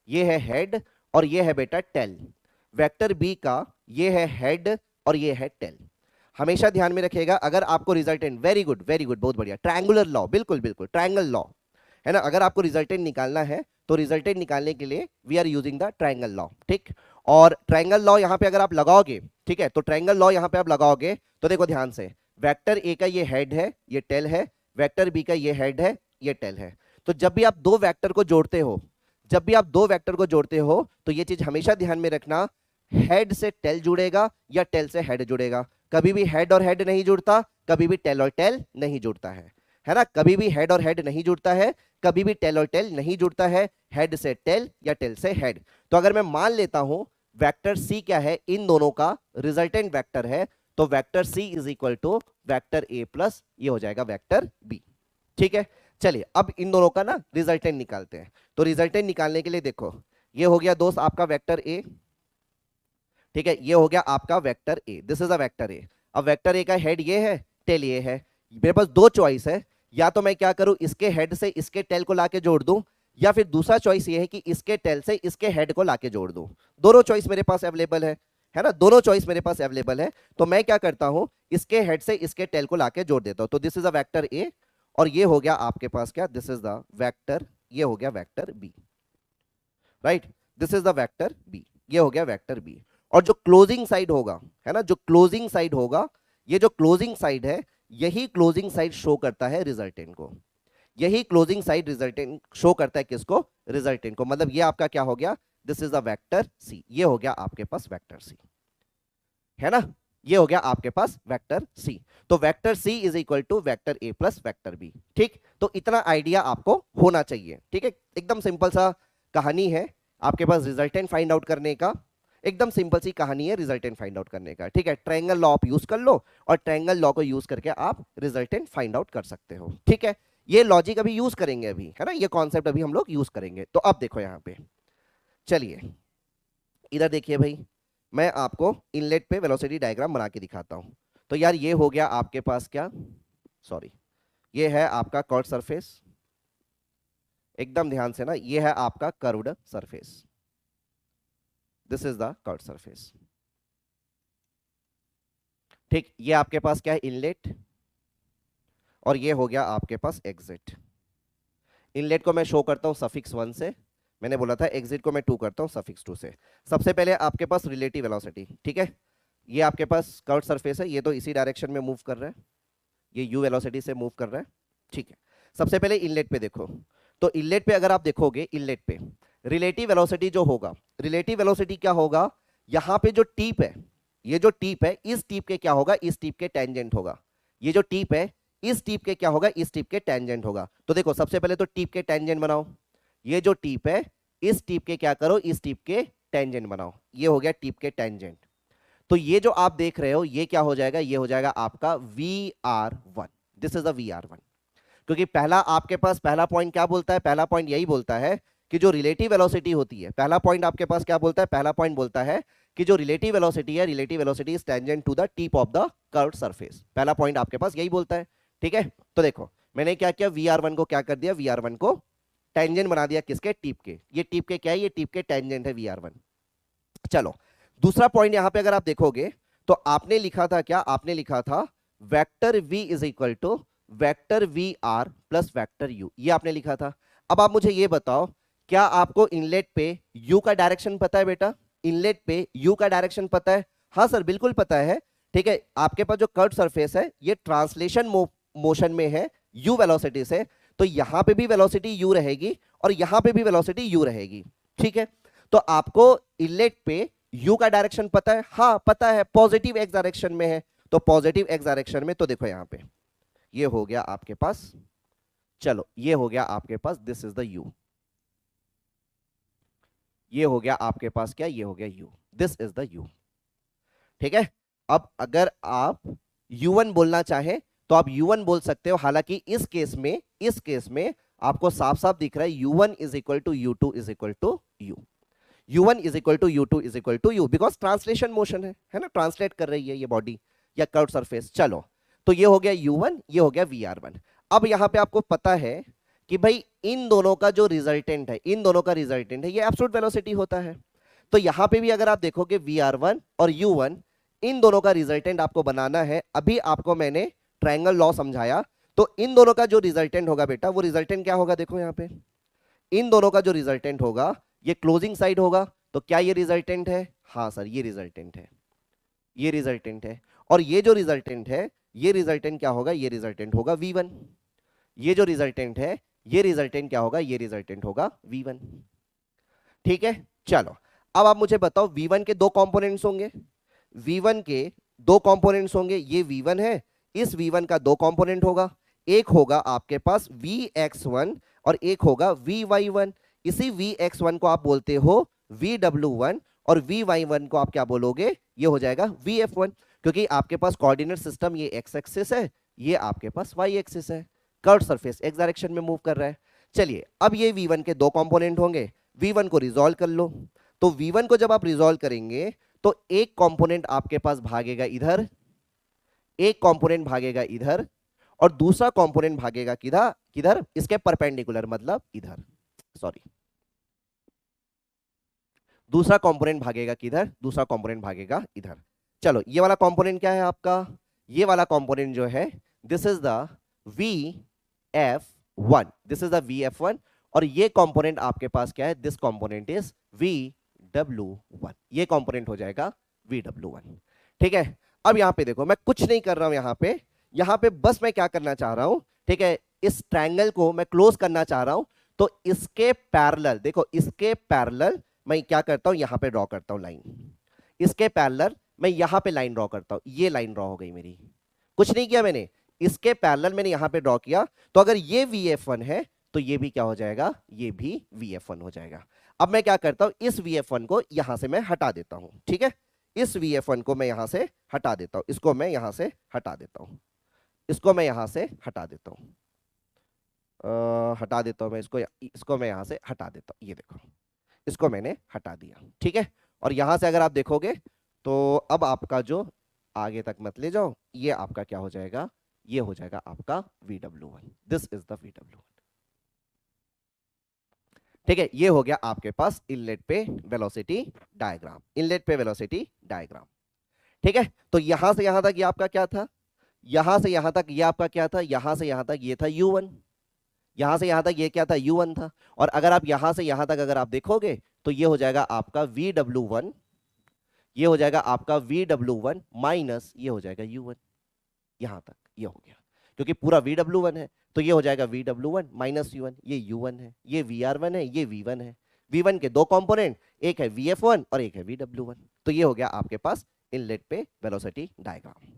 ये है हेड और ये है बेटा टेल। वेक्टर बी का ये है हेड और ये है टेल। हमेशा ध्यान में रखिएगा, अगर आपको resultant, very good very good, बहुत बढ़िया, ट्रायंगुलर लॉ, बिल्कुल बिल्कुल ट्रायंगल लॉ, है ना, अगर आपको रिजल्टेंट निकालना है तो रिजल्टेंट निकालने के लिए we are using the triangle law. ठीक, और ट्रायंगल लॉ यहाँ पे अगर आप लगाओगे, ठीक है, तो ट्रायंगल लॉ यहाँ पे आप लगाओगे तो देखो ध्यान से, वेक्टर ए का ये हेड है, ये टेल है, वेक्टर बी का ये हेड है, ये टेल है। तो जब भी आप दो वेक्टर को जोड़ते हो, जब भी आप दो वेक्टर को जोड़ते हो तो ये चीज हमेशा ध्यान में रखना, हेड से टेल जुड़ेगा या टेल से हेड जुड़ेगा। कभी भी हेड और हेड नहीं जुड़ता, कभी भी टेल और टेल नहीं जुड़ता है ना, कभी भी हेड और हेड नहीं जुड़ता है, कभी भी टेल और टेल नहीं जुड़ता है, हेड से टेल या टेल से हेड। तो अगर मैं मान लेता हूं वेक्टर सी क्या है, इन दोनों का रिजल्टेंट वेक्टर है, तो vector c is equal to vector a plus ये हो जाएगा वेक्टर बी। ठीक है, चलिए अब इन दोनों का ना रिजल्टेंट निकालते हैं। तो रिजल्टेंट निकालने के लिए देखो, ये हो गया दोस्त आपका वेक्टर ए, ठीक है, ये हो गया आपका vector A, this is a vector A. अब वेक्टर ए का हेड ये है, टेल ये है, मेरे पास दो चॉइस है, या तो मैं क्या करूं, इसके हेड से इसके टेल को लाके जोड़ दूं, या फिर दूसरा चॉइस ये है कि इसके टेल से इसके हेड को लाके जोड़ दूं। दोनों चॉइस मेरे पास अवेलेबल है ना, दोनों चॉइस मेरे पास अवेलेबल है। तो मैं क्या करता हूं, इसके हेड से इसके टेल को लाके जोड़ देता हूं। तो this is a vector A, और ये हो गया आपके पास क्या, दिस इज द वेक्टर, ये हो गया vector b, right, this is the vector b, ये हो गया वेक्टर बी। और जो क्लोजिंग साइड होगा, है ना, जो क्लोजिंग साइड होगा, ये जो क्लोजिंग साइड है, यही क्लोजिंग साइड शो करता है रिजल्टेंट को, यही क्लोजिंग साइड रिजल्टेंट शो करता है किसको, रिजल्टेंट को। मतलब ये आपका क्या हो गया, this is the vector c, ये हो गया आपके पास वेक्टर सी, है ना, ये हो गया आपके पास वेक्टर सी। तो vector c is equal to vector a plus vector B. ठीक, तो इतना आइडिया आपको होना चाहिए। ठीक है, एकदम सिंपल सा कहानी है आपके पास रिजल्टेंट फाइंड आउट करने का, एकदम सिंपल सी कहानी है रिजल्टेंट फाइंड आउट करने का। ठीक है, ट्रायंगल लॉ आप यूज कर लो, और ट्रायंगल लॉ को यूज करके आप रिजल्टेंट फाइंड आउट कर सकते हो। ठीक है, ये लॉजिक अभी यूज करेंगे, अभी है ना, ये कॉन्सेप्ट अभी हम लोग यूज करेंगे। तो अब देखो यहाँ पे, चलिए इधर देखिए भाई, मैं आपको इनलेट पे वेलोसिटी डायग्राम बना के दिखाता हूं। तो यार ये हो गया आपके पास क्या, सॉरी, ये है आपका कर्व्ड सरफेस, एकदम ध्यान से ना, ये है आपका curved surface, this is the curved surface. ठीक, ये आपके पास क्या है, इनलेट, और ये हो गया आपके पास एग्जिट। इनलेट को मैं शो करता हूं सफिक्स 1 से, मैंने बोला था एग्जिट को मैं 2 करता हूं सफिक्स 2 से। सबसे पहले आपके पास रिलेटिव वेलोसिटी, ठीक है, ये आपके पास कर्व्ड सरफेस है, ये तो इसी डायरेक्शन में मूव कर रहा है, ये u वेलोसिटी से मूव कर रहा है। ठीक है, सबसे पहले इनलेट पे देखो, तो इनलेट पे अगर आप देखोगे, इनलेट पे रिलेटिव वेलोसिटी जो होगा, रिलेटिव वेलोसिटी क्या होगा, यहाँ पे जो टिप है, ये जो टिप है, इस टिप के क्या होगा, इस टिप के टेंजेंट होगा। ये जो टिप है, इस टिप के क्या होगा, इस टिप के टेंजेंट होगा। तो देखो सबसे पहले तो टिप के टेंजेंट बनाओ, ये जो टिप है, इस टिप के क्या करो, इस टिप के टेंजेंट बनाओ, ये हो गया टिप के टेंजेंट। तो ये जो आप देख रहे हो, ये क्या हो जाएगा, ये हो जाएगा आपका VR1, this is the VR1। क्योंकि पहला आपके पास पहला पॉइंट क्या बोलता है, पहला पॉइंट यही बोलता है कि जो रिलेटिव वेलोसिटी होती है, पहला पॉइंट आपके पास क्या बोलता है, पहला पॉइंट बोलता है कि जो रिलेटिव वेलोसिटी है, relative velocity is tangent to the tip of the curved surface. पहला पॉइंट आपके पास यही बोलता है। ठीक है, तो देखो मैंने क्या किया, VR1 को क्या कर दिया, VR1 को टेंजेंट बना दिया, किसके, टिप के। ये टिप के क्या है, ये टिप के टेंजेंट है VR1। चलो दूसरा पॉइंट यहां पे अगर आप देखोगे, तो आपने लिखा था क्या, आपने लिखा था vector v is equal to vector VR plus vector u, ये आपने लिखा था। अब आप मुझे ये बताओ, क्या आपको इनलेट पे u का डायरेक्शन पता है बेटा, इनलेट पे u का डायरेक्शन पता है? हाँ सर बिल्कुल पता है। ठीक है, आपके पास जो कर्व्ड सरफेस है, ये ट्रांसलेशन मोशन में है u वेलोसिटी से, तो यहां पे भी वेलोसिटी u रहेगी और यहां पे भी वेलोसिटी u रहेगी। ठीक है, तो आपको इनलेट पे u का डायरेक्शन पता है? हाँ पता है, पॉजिटिव एक्स डायरेक्शन में है। तो पॉजिटिव एक्स डायरेक्शन में, तो देखो यहां पे ये हो गया आपके पास, चलो ये हो गया आपके पास, दिस इज द u, ये हो गया आपके पास क्या, ये हो गया u, this is the u। ठीक है, अब अगर आप u1 बोलना चाहे तो आप u1 बोल सकते हो। हालांकि इस केस में आपको साफ साफ दिख रहा है u1 is equal to u2 is equal to u, u1 is equal to u2 is equal to u, because translation motion है ना, ट्रांसलेट कर रही है ये बॉडी या कर्व्ड सरफेस। चलो तो ये हो गया u1, ये हो गया VR1। अब यहां पे आपको पता है कि भाई इन दोनों का जो रिजल्टेंट है, इन दोनों का रिजल्टेंट है ये एब्सोल्यूट वेलोसिटी होता है। तो यहां पे भी अगर आप देखोगे VR1 और u1, इन दोनों का रिजल्टेंट आपको बनाना है। अभी आपको मैंने ट्रायंगल लॉ समझाया, तो इन दोनों का जो रिजल्टेंट होगा बेटा, वो रिजल्टेंट क्या होगा, देखो यहां पे इन दोनों का जो रिजल्टेंट होगा, ये क्लोजिंग साइड होगा। तो क्या ये रिजल्टेंट है? हाँ सर ये रिजल्टेंट है, ये रिजल्टेंट है। और ये जो रिजल्टेंट है, ये रिजल्टेंट क्या होगा, ये रिजल्टेंट होगा V1। ये जो रिजल्टेंट है, ये रिजल्टेंट क्या होगा, ये रिजल्टेंट होगा V1। ठीक है, चलो अब आप मुझे बताओ, V1 के दो कंपोनेंट्स होंगे, V1 के दो कंपोनेंट्स होंगे, ये V1 है, इस V1 का दो कंपोनेंट होगा, एक होगा आपके पास Vx1 और एक होगा Vy1। इसी Vx1 को आप बोलते हो VW1 और v_y1 को आप क्या बोलोगे, ये हो जाएगा vf1, क्योंकि आपके पास कोऑर्डिनेट सिस्टम ये x एक्सिस है, ये आपके पास y एक्सिस है, कर्व सरफेस x डायरेक्शन में मूव कर रहा है। चलिए अब ये v1 के दो कंपोनेंट होंगे, v1 को रिजॉल्व कर लो। तो v1 को जब आप रिजॉल्व करेंगे तो एक कंपोनेंट आपके पास भागेगा इधर, एक कंपोनेंट भागेगा इधर, और दूसरा कंपोनेंट भागेगा किधर किधर, इसके परपेंडिकुलर, मतलब इधर, सॉरी, दूसरा कंपोनेंट भागेगा किधर, दूसरा कंपोनेंट भागेगा इधर। चलो ये वाला कंपोनेंट क्या है आपका, ये वाला कंपोनेंट जो है this is the VF1, this is the VF1, और ये कंपोनेंट आपके पास क्या है, दिस कंपोनेंट इज VW1, ये कंपोनेंट हो जाएगा VW1। ठीक है, अब यहां पे देखो मैं कुछ नहीं कर रहा हूं, यहां पे बस मैं क्या करना चाह रहा हूं, ठीक है, इस ट्रायंगल को मैं क्लोज करना चाह रहा हूं, तो इसके पैरेलल, देखो इसके पैरेलल मैं क्या करता हूं, यहां पे ड्रॉ करता हूं लाइन, इसके पैरेलल मैं यहां पे लाइन ड्रॉ करता हूं, ये लाइन ड्रॉ हो गई मेरी, कुछ नहीं किया मैंने, इसके पैरेलल मैंने यहां पे ड्रॉ किया, तो अगर ये VF1 है तो ये भी क्या हो जाएगा, ये भी VF1 हो जाएगा। अब मैं क्या करता हूं, इस VF1 को यहां से मैं हटा देता हूं, ठीक है, इस VF1 को मैं यहां से हटा देता हूं, इसको मैं यहां से हटा देता हूं, इसको मैं यहां से हटा देता हूं, हटा देता हूं मैं इसको मैं यहां से हटा देता हूं, ये देखो इसको मैंने हटा दिया, ठीक है। और यहां से अगर आप देखोगे तो अब आपका जो आगे तक मत ले जाओ, ये आपका क्या हो जाएगा, ये हो जाएगा आपका VW1, this is the VW1। ठीक है, ये हो गया आपके पास इनलेट पे वेलोसिटी डायग्राम, इनलेट पे वेलोसिटी डायग्राम। ठीक है, तो यहां से यहां तक ये आपका क्या था, यहां से यहां तक ये आपका क्या था, यहां से यहां तक ये था U1, यहां से यहां तक ये क्या था, U1 था। और अगर आप यहां से यहां तक अगर आप देखोगे तो ये हो जाएगा आपका VW1, ये हो जाएगा आपका VW1 माइनस ये हो जाएगा U1, यहां तक ये हो गया, क्योंकि पूरा VW1 है, तो ये हो जाएगा VW1 माइनस U1, ये U1 है, ये VR1 है, ये V1 है, V1 के दो कंपोनेंट, एक है VF1 और एक है VW1, तो ये हो गया आपके पास इनलेट पे वेलोसिटी डायग्राम।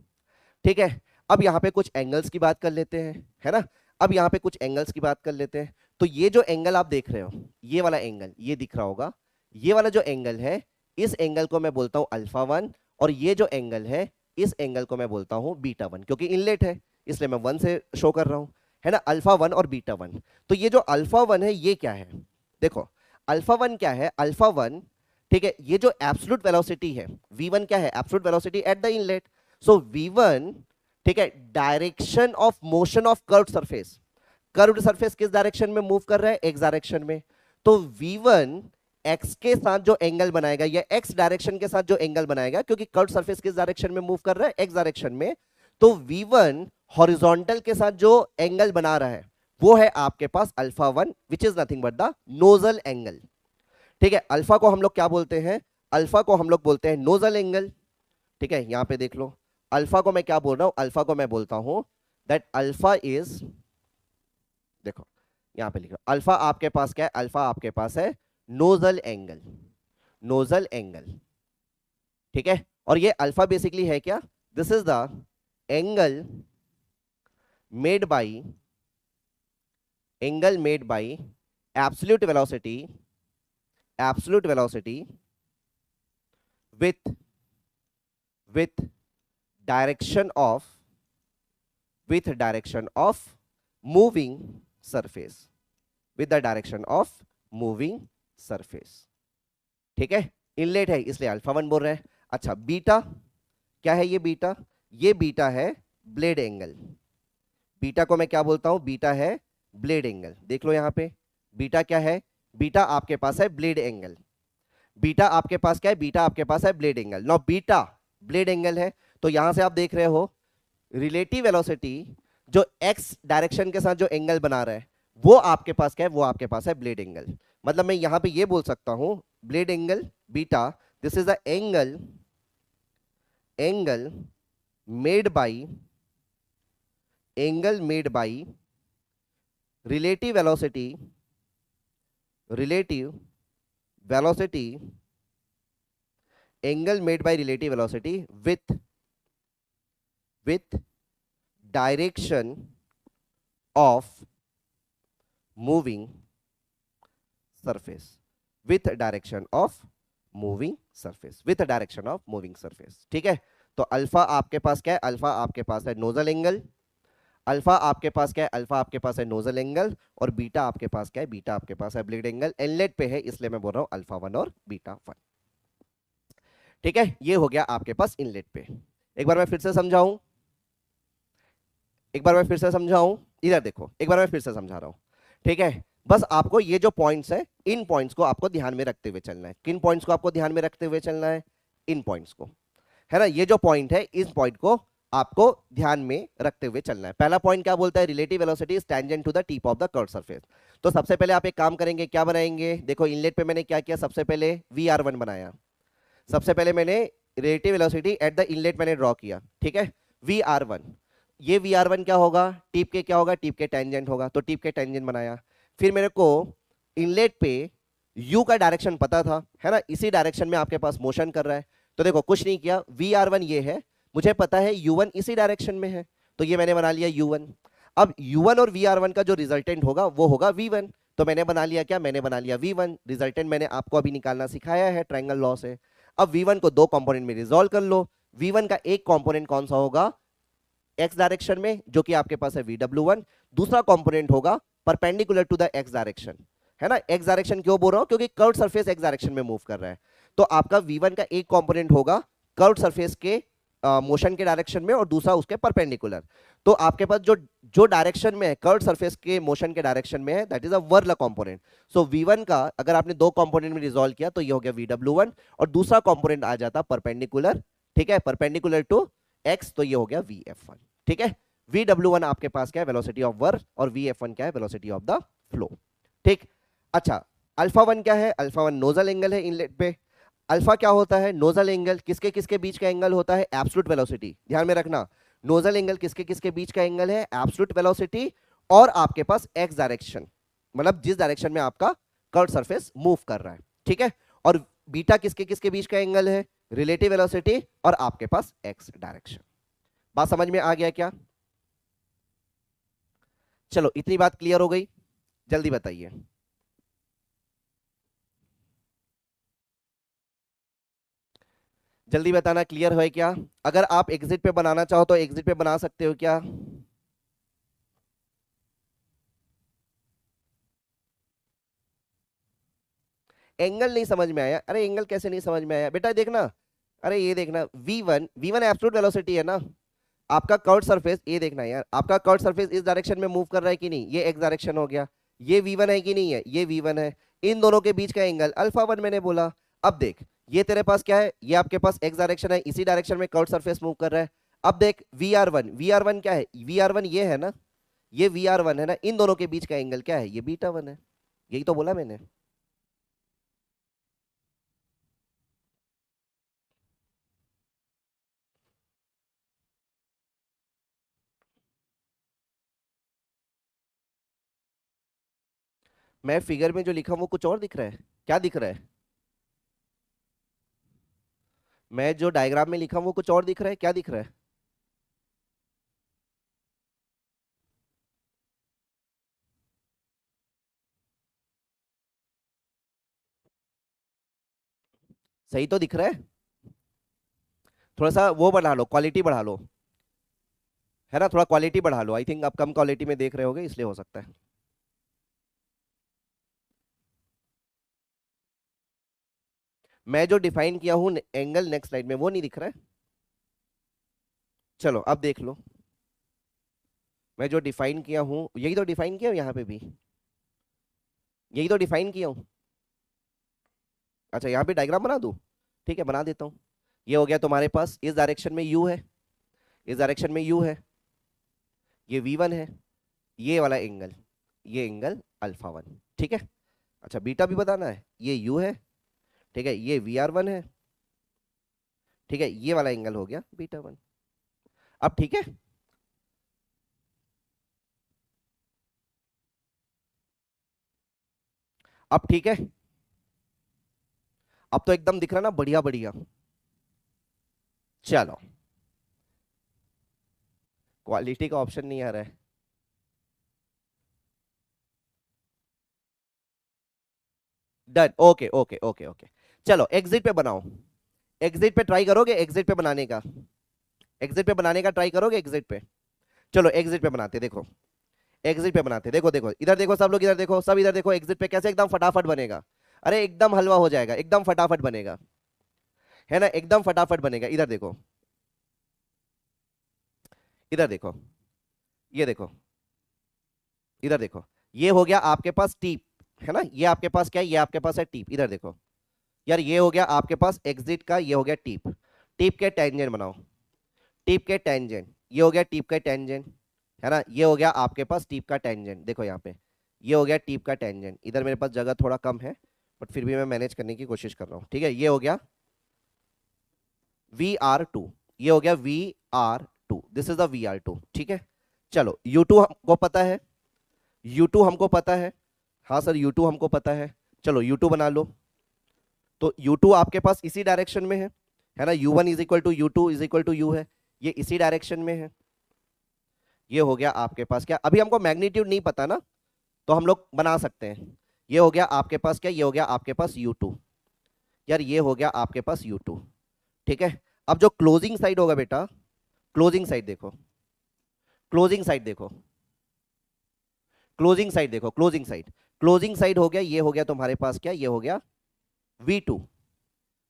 ठीक है, अब यहाँ पे कुछ एंगल्स की बात कर लेते हैं, है ना, अब यहाँ पे कुछ एंगल्स की बात कर लेते हैं। तो ये जो एंगल आप देख रहे हो, ये वाला एंगल, ये दिख रहा होगा, ये वाला जो एंगल है, इस एंगल को मैं बोलता हूँ α1, और ये जो एंगल है, इस एंगल को मैं बोलता हूँ β1, क्योंकि इनलेट है इसलिए मैं 1 से शो कर रहा हूँ, है ना, α1 और β1। तो ये जो α1 है ये क्या है, देखो α1 क्या है, α1, ठीक है, ये जो एब्सोल्यूट वेलोसिटी है, v1 क्या है, absolute velocity at the inlet, so v1, ठीक है, direction of motion of curved surface, curved surface किस डायरेक्शन में मूव कर रहा है, x डायरेक्शन में, तो v1 x के साथ जो एंगल बनाएगा, या x डायरेक्शन के साथ जो एंगल बनाएगा, क्योंकि कर्व्ड सरफेस किस डायरेक्शन में मूव कर रहा है, x डायरेक्शन में, तो v1 हॉरिजॉन्टल के साथ जो एंगल बना रहा है वो है आपके पास α1, which is nothing but the nozzle angle. ठीक है, अल्फा को हम लोग क्या बोलते हैं, अल्फा को हम लोग बोलते हैं नोजल एंगल। ठीक है, यहां पे देख लो, अल्फा को मैं क्या बोल रहा हूं, अल्फा को मैं बोलता हूं दैट अल्फा इज, देखो यहां पे लिखो, अल्फा आपके पास क्या है, अल्फा आपके पास है नोजल एंगल, नोजल एंगल। ठीक है, और ये अल्फा बेसिकली है क्या, this is the angle made by, angle made by absolute velocity, absolute velocity with direction of, with direction of moving surface, with the direction of moving surface। ठीक है, inlet है इसलिए α1 बोल रहे हैं। अच्छा बीटा क्या है, ये बीटा, ये बीटा है ब्लेड एंगल, बीटा को मैं क्या बोलता हूं, बीटा है ब्लेड एंगल। देख लो यहां पे बीटा क्या है, बीटा आपके पास है ब्लेड एंगल, बीटा आपके पास क्या है, बीटा आपके पास है blade angle. No beta blade angle है, तो यहां से आप देख रहे हो रिलेटिव वेलोसिटी जो x डायरेक्शन के साथ जो एंगल बना रहा है वो आपके पास क्या है, वो आपके पास है ब्लेड एंगल। मतलब मैं यहां पे ये बोल सकता हूं blade angle beta, this is the angle, angle made by, angle made by relative velocity, relative velocity, angle made by relative velocity with direction of moving surface, with direction of moving surface, with direction of moving surface. ठीक है, तो alpha आपके पास क्या है, alpha आपके पास है नोजल एंगल, अल्फा आपके पास क्या है, अल्फा आपके पास है नोजल एंगल, और बीटा आपके पास क्या है, बीटा आपके पास है ब्लेड एंगल। इनलेट पे है इसलिए मैं बोल रहा हूं अल्फा 1 और बीटा 1। ठीक है, ये हो गया आपके पास इनलेट पे। एक बार मैं फिर से समझाऊं, एक बार मैं फिर से समझाऊं, इधर देखो, एक बार मैं फिर से समझा रहा हूं। ठीक है, बस आपको ये जो पॉइंट्स है, इन पॉइंट्स को आपको ध्यान में रखते हुए चलना है। किन पॉइंट्स को आपको ध्यान में रखते हुए चलना है, इन पॉइंट्स को, है ना। ये जो पॉइंट है, इस पॉइंट को आपको ध्यान में रखते हुए चलना है। पहला पॉइंट क्या बोलता है, relative velocity is tangent to the tip of the curve surface. तो सबसे पहले आप एक काम करेंगे, क्या बनाएंगे, देखो इनलेट पे मैंने क्या किया, सबसे पहले VR1 बनाया। सबसे पहले मैंने relative velocity at the inlet मैंने ड्रॉ किया। ठीक है, VR1, ये VR1 क्या होगा, टिप के क्या होगा, टिप के टेंजेंट होगा, तो टिप के टेंजेंट बनाया। फिर मेरे को इनलेट पे U का डायरेक्शन पता था, है ना, इसी डायरेक्शन में आपके पास मोशन कर रहा है। तो देखो कुछ नहीं किया, VR1 ये है, मुझे पता है U1 इसी डायरेक्शन में है, तो ये मैंने बना लिया U1। अब U1 और VR1 का जो रिजल्टेंट होगा वो होगा V1, तो मैंने बना लिया क्या, मैंने बना लिया V1। रिजल्टेंट मैंने आपको अभी निकालना सिखाया है ट्रायंगल लॉ से। अब V1 को दो कंपोनेंट में रिजॉल्व कर लो। V1 का एक कंपोनेंट कौन सा होगा, x डायरेक्शन में, जो कि आपके पास है VW1। दूसरा कंपोनेंट होगा perpendicular to the x direction, है ना। x डायरेक्शन क्यों बोल रहा हूं, क्योंकि कर्व्ड सरफेस x डायरेक्शन में मूव कर रहा है। तो आपका V1 का एक कंपोनेंट होगा कर्व्ड सरफेस के मोशन के डायरेक्शन में, और दूसरा उसके परपेंडिकुलर। तो आपके पास जो जो डायरेक्शन में है कर्व्ड सरफेस के मोशन के डायरेक्शन में है, that is a whirl component. So V1 का अगर आपने दो कंपोनेंट में रिजॉल्व किया तो ये हो गया VW1, और दूसरा कंपोनेंट आ जाता परपेंडिकुलर, ठीक है, परपेंडिकुलर टू x, तो ये हो गया VF1। ठीक है, VW1 आपके पास क्या है, वेलोसिटी ऑफ वर्क, और VF1 क्या है, वेलोसिटी ऑफ द फ्लो। ठीक, अच्छा, अल्फा 1 क्या है, अल्फा 1 नोजल एंगल है इनलेट पे। अल्फा क्या होता है, नोजल एंगल किसके किसके बीच का एंगल होता है, एब्सोल्यूट वेलोसिटी। ध्यान में रखना, नोजल एंगल किसके किसके बीच का एंगल है, एब्सोल्यूट वेलोसिटी, और आपके पास एक्स डायरेक्शन, मतलब जिस डायरेक्शन में आपका कर्व सरफेस मूव कर रहा है। ठीक है, और बीटा किसके किसके बीच का एंगल है, रिलेटिव वेलोसिटी और आपके पास एक्स डायरेक्शन। बात समझ में आ गया क्या, चलो इतनी बात क्लियर हो गई, जल्दी बताइए। जल्दी बताना, क्लियर है क्या। अगर आप एग्जिट पे बनाना चाहो तो एग्जिट पे बना सकते हो क्या। एंगल नहीं समझ में आया, अरे एंगल कैसे नहीं समझ में आया बेटा, देखना, अरे ये देखना, V1 एब्सोल्यूट वेलोसिटी है ना, आपका कर्व्ड सरफेस, ये देखना यार, आपका कर्व्ड सरफेस इस डायरेक्शन में मूव कर रहा है कि नहीं, ये एक्स डायरेक्शन हो गया, ये V1 है कि नहीं है, ये V1 है। इन दोनों के बीच का एंगल अल्फा 1 मैंने बोला। अब देख, ये तेरे पास क्या है, ये आपके पास एक्स डायरेक्शन है, इसी डायरेक्शन में कर्व्ड सरफेस मूव कर रहा है। अब देख VR1 क्या है, VR1 ये है ना, ये VR1 है ना, इन दोनों के बीच का एंगल क्या है, ये बीटा 1 है। यही तो बोला मैंने। मैं फिगर में जो लिखा हूं वो कुछ और दिख रहा है, क्या दिख रहा है, मैं जो डायग्राम में लिखा हूं वो कुछ और दिख रहा है, क्या दिख रहा है। सही तो दिख रहा है, थोड़ा सा वो बढ़ा लो, क्वालिटी बढ़ा लो, है ना, थोड़ा क्वालिटी बढ़ा लो, आई थिंक आप कम क्वालिटी में देख रहे होगे इसलिए हो सकता है। मैं जो डिफाइन किया हूं एंगल नेक्स्ट स्लाइड में, वो नहीं दिख रहा है। चलो अब देख लो, मैं जो डिफाइन किया हूं यही तो डिफाइन किया हूं, यहाँ पे भी यही तो डिफाइन किया हूं। अच्छा, यहाँ पे डायग्राम बना दूं, ठीक है बना देता हूँ। ये हो गया तुम्हारे पास, इस डायरेक्शन में U है, इस डायरेक्शन में U है, ये V1 है, ये वाला एंगल, ये एंगल अल्फा 1। ठीक है, अच्छा बीटा भी बताना है, ये U है, ठीक है, ये VR1 है, ठीक है, ये वाला एंगल हो गया बीटा 1। अब ठीक है, अब ठीक है, अब तो एकदम दिख रहा ना, बढ़िया बढ़िया। चलो, क्वालिटी का ऑप्शन नहीं आ रहा है, done, okay okay okay okay. चलो एग्जिट पे बनाओ, एग्जिट पे ट्राई करोगे, एग्जिट पे बनाने का, एग्जिट पे बनाने का ट्राई करोगे एग्जिट पे। चलो एग्जिट पे बनाते, देखो एग्जिट पे बनाते, देखो देखो इधर देखो सब लोग, इधर देखो सब, इधर देखो एग्जिट पे कैसे एकदम फटाफट बनेगा। अरे एकदम हलवा हो जाएगा, एकदम फटाफट बनेगा, है ना, एकदम फटाफट बनेगा। इधर देखो, इधर देखो, ये देखो, इधर देखो, ये हो गया आपके पास टीप, है ना, ये आपके पास क्या है, ये आपके पास है टीप। इधर देखो यार, ये हो गया आपके पास एग्जिट का, ये हो गया टीप। टीप के टेंजेंट बनाओ, टीप के टेंजेंट, ये हो गया टीप का टेंजेंट, है ना, ये हो गया आपके पास टीप का टेंजेंट। देखो यहाँ पे ये हो गया टीप का टेंजेंट। इधर मेरे पास जगह थोड़ा कम है, बट फिर भी मैं मैनेज करने की कोशिश कर रहा हूँ, ठीक है। ये हो गया VR2, ये हो गया VR2, this is the VR2, ठीक है। चलो U2 हमको पता है, U2 हमको पता है, हाँ सर U2 हमको पता है। चलो U2 बना लो, तो U2 आपके पास इसी डायरेक्शन में है ना, U1 is equal to U2 is equal to U है, ये इसी डायरेक्शन में है। ये हो गया आपके पास क्या, अभी हमको मैग्नीट्यूड नहीं पता ना, तो हम लोग बना सकते हैं। ये हो गया आपके पास क्या, ये हो गया आपके पास U2, यार ये हो गया आपके पास U2, ठीक है। अब जो क्लोजिंग साइड होगा बेटा, क्लोजिंग साइड देखो, क्लोजिंग साइड देखो, क्लोजिंग साइड देखो, क्लोजिंग साइड, क्लोजिंग साइड हो गया, ये हो गया तुम्हारे पास क्या, ये हो गया V2,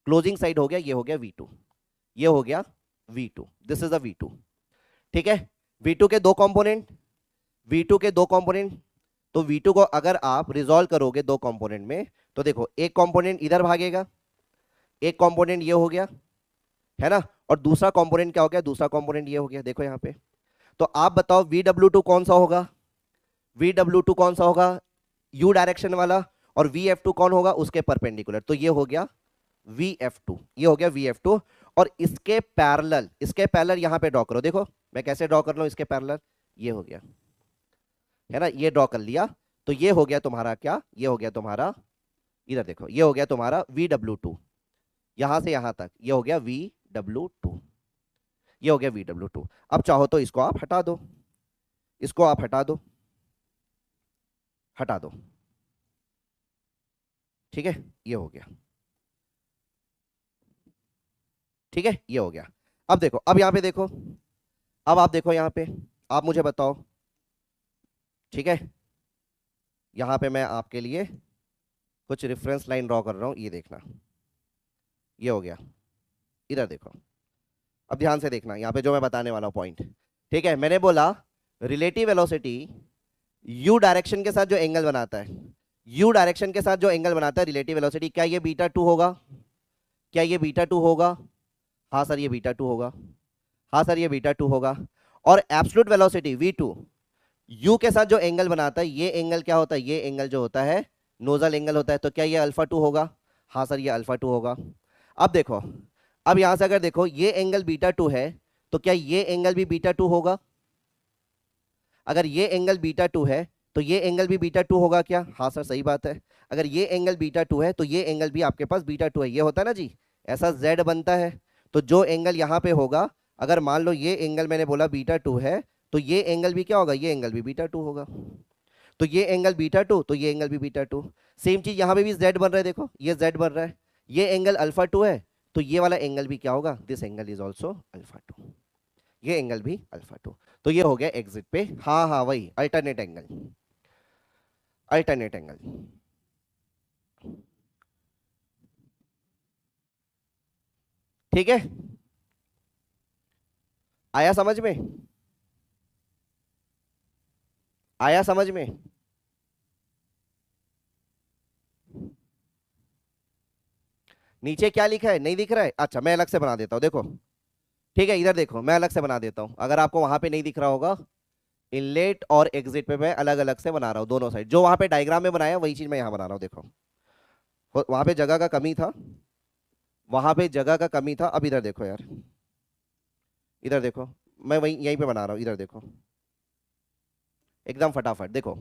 क्लोजिंग साइड हो गया, ये हो गया V2, ये हो गया V2, this is the V2, ठीक है। V2 के दो कंपोनेंट, V2 के दो कंपोनेंट, तो V2 को अगर आप रिजॉल्व करोगे दो कंपोनेंट में, तो देखो एक कंपोनेंट इधर भागेगा, एक कंपोनेंट ये हो गया, है ना, और दूसरा कंपोनेंट क्या हो गया, दूसरा कंपोनेंट ये हो गया, देखो यहाँ पे। तो आप बताओ VW2 कौन सा होगा, VW2 कौन सा होगा, U डायरेक्शन वाला, और VF2 कौन होगा, उसके परपेंडिकुलर। तो ये हो गया VF2, ये हो गया VF2, और इसके पैरेलल, इसके पैरेलल यहां पे ड्रॉ करो, देखो मैं कैसे ड्रॉ कर रहा हूं इसके पैरेलल, ये हो गया, है ना, ये ड्रॉ कर लिया। तो ये हो गया तुम्हारा क्या, ये हो गया तुम्हारा, इधर देखो, ये हो गया तुम्हारा VW2, यहां से यहां तक ये हो गया VW2, ये हो गया VW2। अब चाहो तो इसको आप हटा दो, इसको आप हटा दो, हटा दो, ठीक है, ये हो गया, ठीक है, ये हो गया। अब देखो, अब यहां पे देखो, अब आप देखो यहां पे, आप मुझे बताओ, ठीक है, यहां पे मैं आपके लिए कुछ रेफरेंस लाइन ड्रॉ कर रहा हूं, ये देखना, ये हो गया, इधर देखो, अब ध्यान से देखना यहाँ पे जो मैं बताने वाला हूँ पॉइंट, ठीक है। मैंने बोला रिलेटिव वेलोसिटी यू डायरेक्शन के साथ जो एंगल बनाता है, यू डायरेक्शन के साथ जो एंगल बनाता है रिलेटिव वेलोसिटी, क्या ये β2 होगा, क्या ये β2 होगा, हाँ सर ये β2 होगा, हाँ सर ये β2 होगा। और एब्सोल्यूट वेलोसिटी v2 यू के साथ जो एंगल बनाता है, ये एंगल क्या होता है, ये एंगल जो होता है नोजल एंगल होता है, तो क्या ये α2 होगा, हाँ सर ये α2 होगा। अब देखो, अब यहां से अगर देखो ये एंगल β2 है, तो क्या ये एंगल भी β2 होगा, अगर ये एंगल β2 है तो ये एंगल भी β2 होगा क्या, हाँ सर सही बात है। अगर ये एंगल β2 है तो ये एंगल भी आपके पास β2 है, ये होता है ना जी, ऐसा z बनता है। तो जो एंगल यहाँ पे होगा, अगर मान लो ये एंगल मैंने बोला β2 है, तो ये एंगल भी क्या होगा, ये एंगल भी β2 होगा। तो ये एंगल β2, तो ये एंगल भी β2। सेम चीज यहाँ पे भी z बन रहा है, देखो ये z बन रहा है, ये एंगल α2 है, तो ये वाला एंगल भी क्या होगा, दिस एंगल इज ऑल्सो α2, ये एंगल भी α2। तो ये हो गया एग्जिट पे, हाँ हाँ वही अल्टरनेट एंगल, अल्टरनेट एंगल, ठीक है, आया समझ में, आया समझ में। नीचे क्या लिखा है, नहीं दिख रहा है, अच्छा मैं अलग से बना देता हूं, देखो ठीक है, इधर देखो मैं अलग से बना देता हूं, अगर आपको वहां पे नहीं दिख रहा होगा, इनलेट और एग्जिट पे मैं अलग अलग से बना रहा हूं दोनों साइड, जो वहां पे डायग्राम में बनाया वही चीज मैं यहां बना रहा हूं, देखो वहां पे जगह का कमी था, वहां पे जगह का कमी था। अब इधर देखो यार, इधर देखो, मैं वही यहीं पे बना रहा हूं, इधर देखो एकदम फटाफट देखो,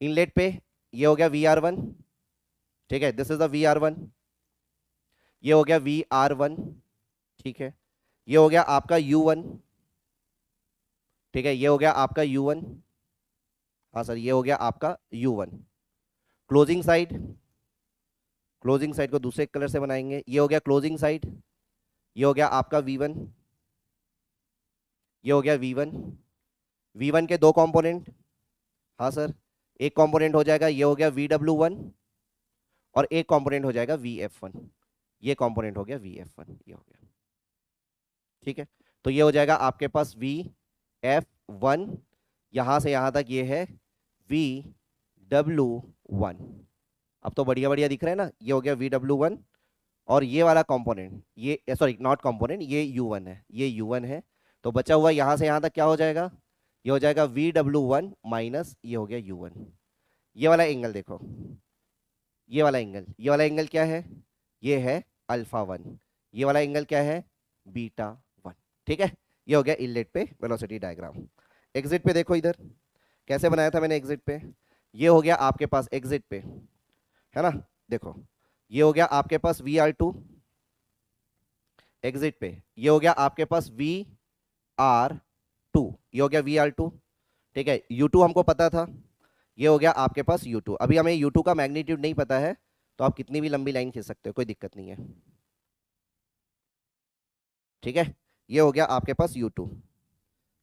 इनलेट पे ये हो गया VR1, ठीक है, दिस इज द VR1, ये हो गया VR1, ठीक है, ये हो गया आपका U1, ठीक है, ये हो गया आपका U1, हाँ सर ये हो गया आपका U1, closing side, closing side को दूसरे कलर से बनाएंगे। ये हो गया क्लोजिंग साइड, ये हो गया आपका V1, ये हो गया V1। V1 के दो कंपोनेंट, हाँ सर, एक कंपोनेंट हो जाएगा ये हो गया VW1 और एक कंपोनेंट हो जाएगा VF1। ये कंपोनेंट हो गया VF1, ये हो गया। ठीक है, तो ये हो जाएगा आपके पास VF1, यहां से यहां तक ये है VW1। अब तो बढ़िया बढ़िया दिख रहा है ना, ये हो गया VW1 और ये वाला कंपोनेंट, ये सॉरी नॉट कंपोनेंट, ये U1 है, ये U1 है। तो बचा हुआ यहां से यहां तक क्या हो जाएगा, ये हो जाएगा VW1 माइनस ये हो गया U1। ये वाला एंगल देखो, ये वाला एंगल, ये वाला एंगल क्या है, ये है अल्फा 1, ये वाला एंगल क्या है, बीटा 1। ठीक है, ये हो गया इनलेट पे वेलोसिटी डायग्राम। एग्जिट पे देखो इधर कैसे बनाया था मैंने एग्जिट पे, ये हो गया आपके पास एग्जिट पे, है ना, देखो ये हो गया आपके पास VR2 एग्जिट पे, ये हो गया आपके पास VR2, ये हो गया VR2। ठीक है, U2 हमको पता था, ये हो गया आपके पास U2। अभी हमें U2 का मैग्नीट्यूड नहीं पता है, तो आप कितनी भी लंबी लाइन खींच सकते हो, कोई दिक्कत नहीं है। ठीक है, ये हो गया आपके पास U2,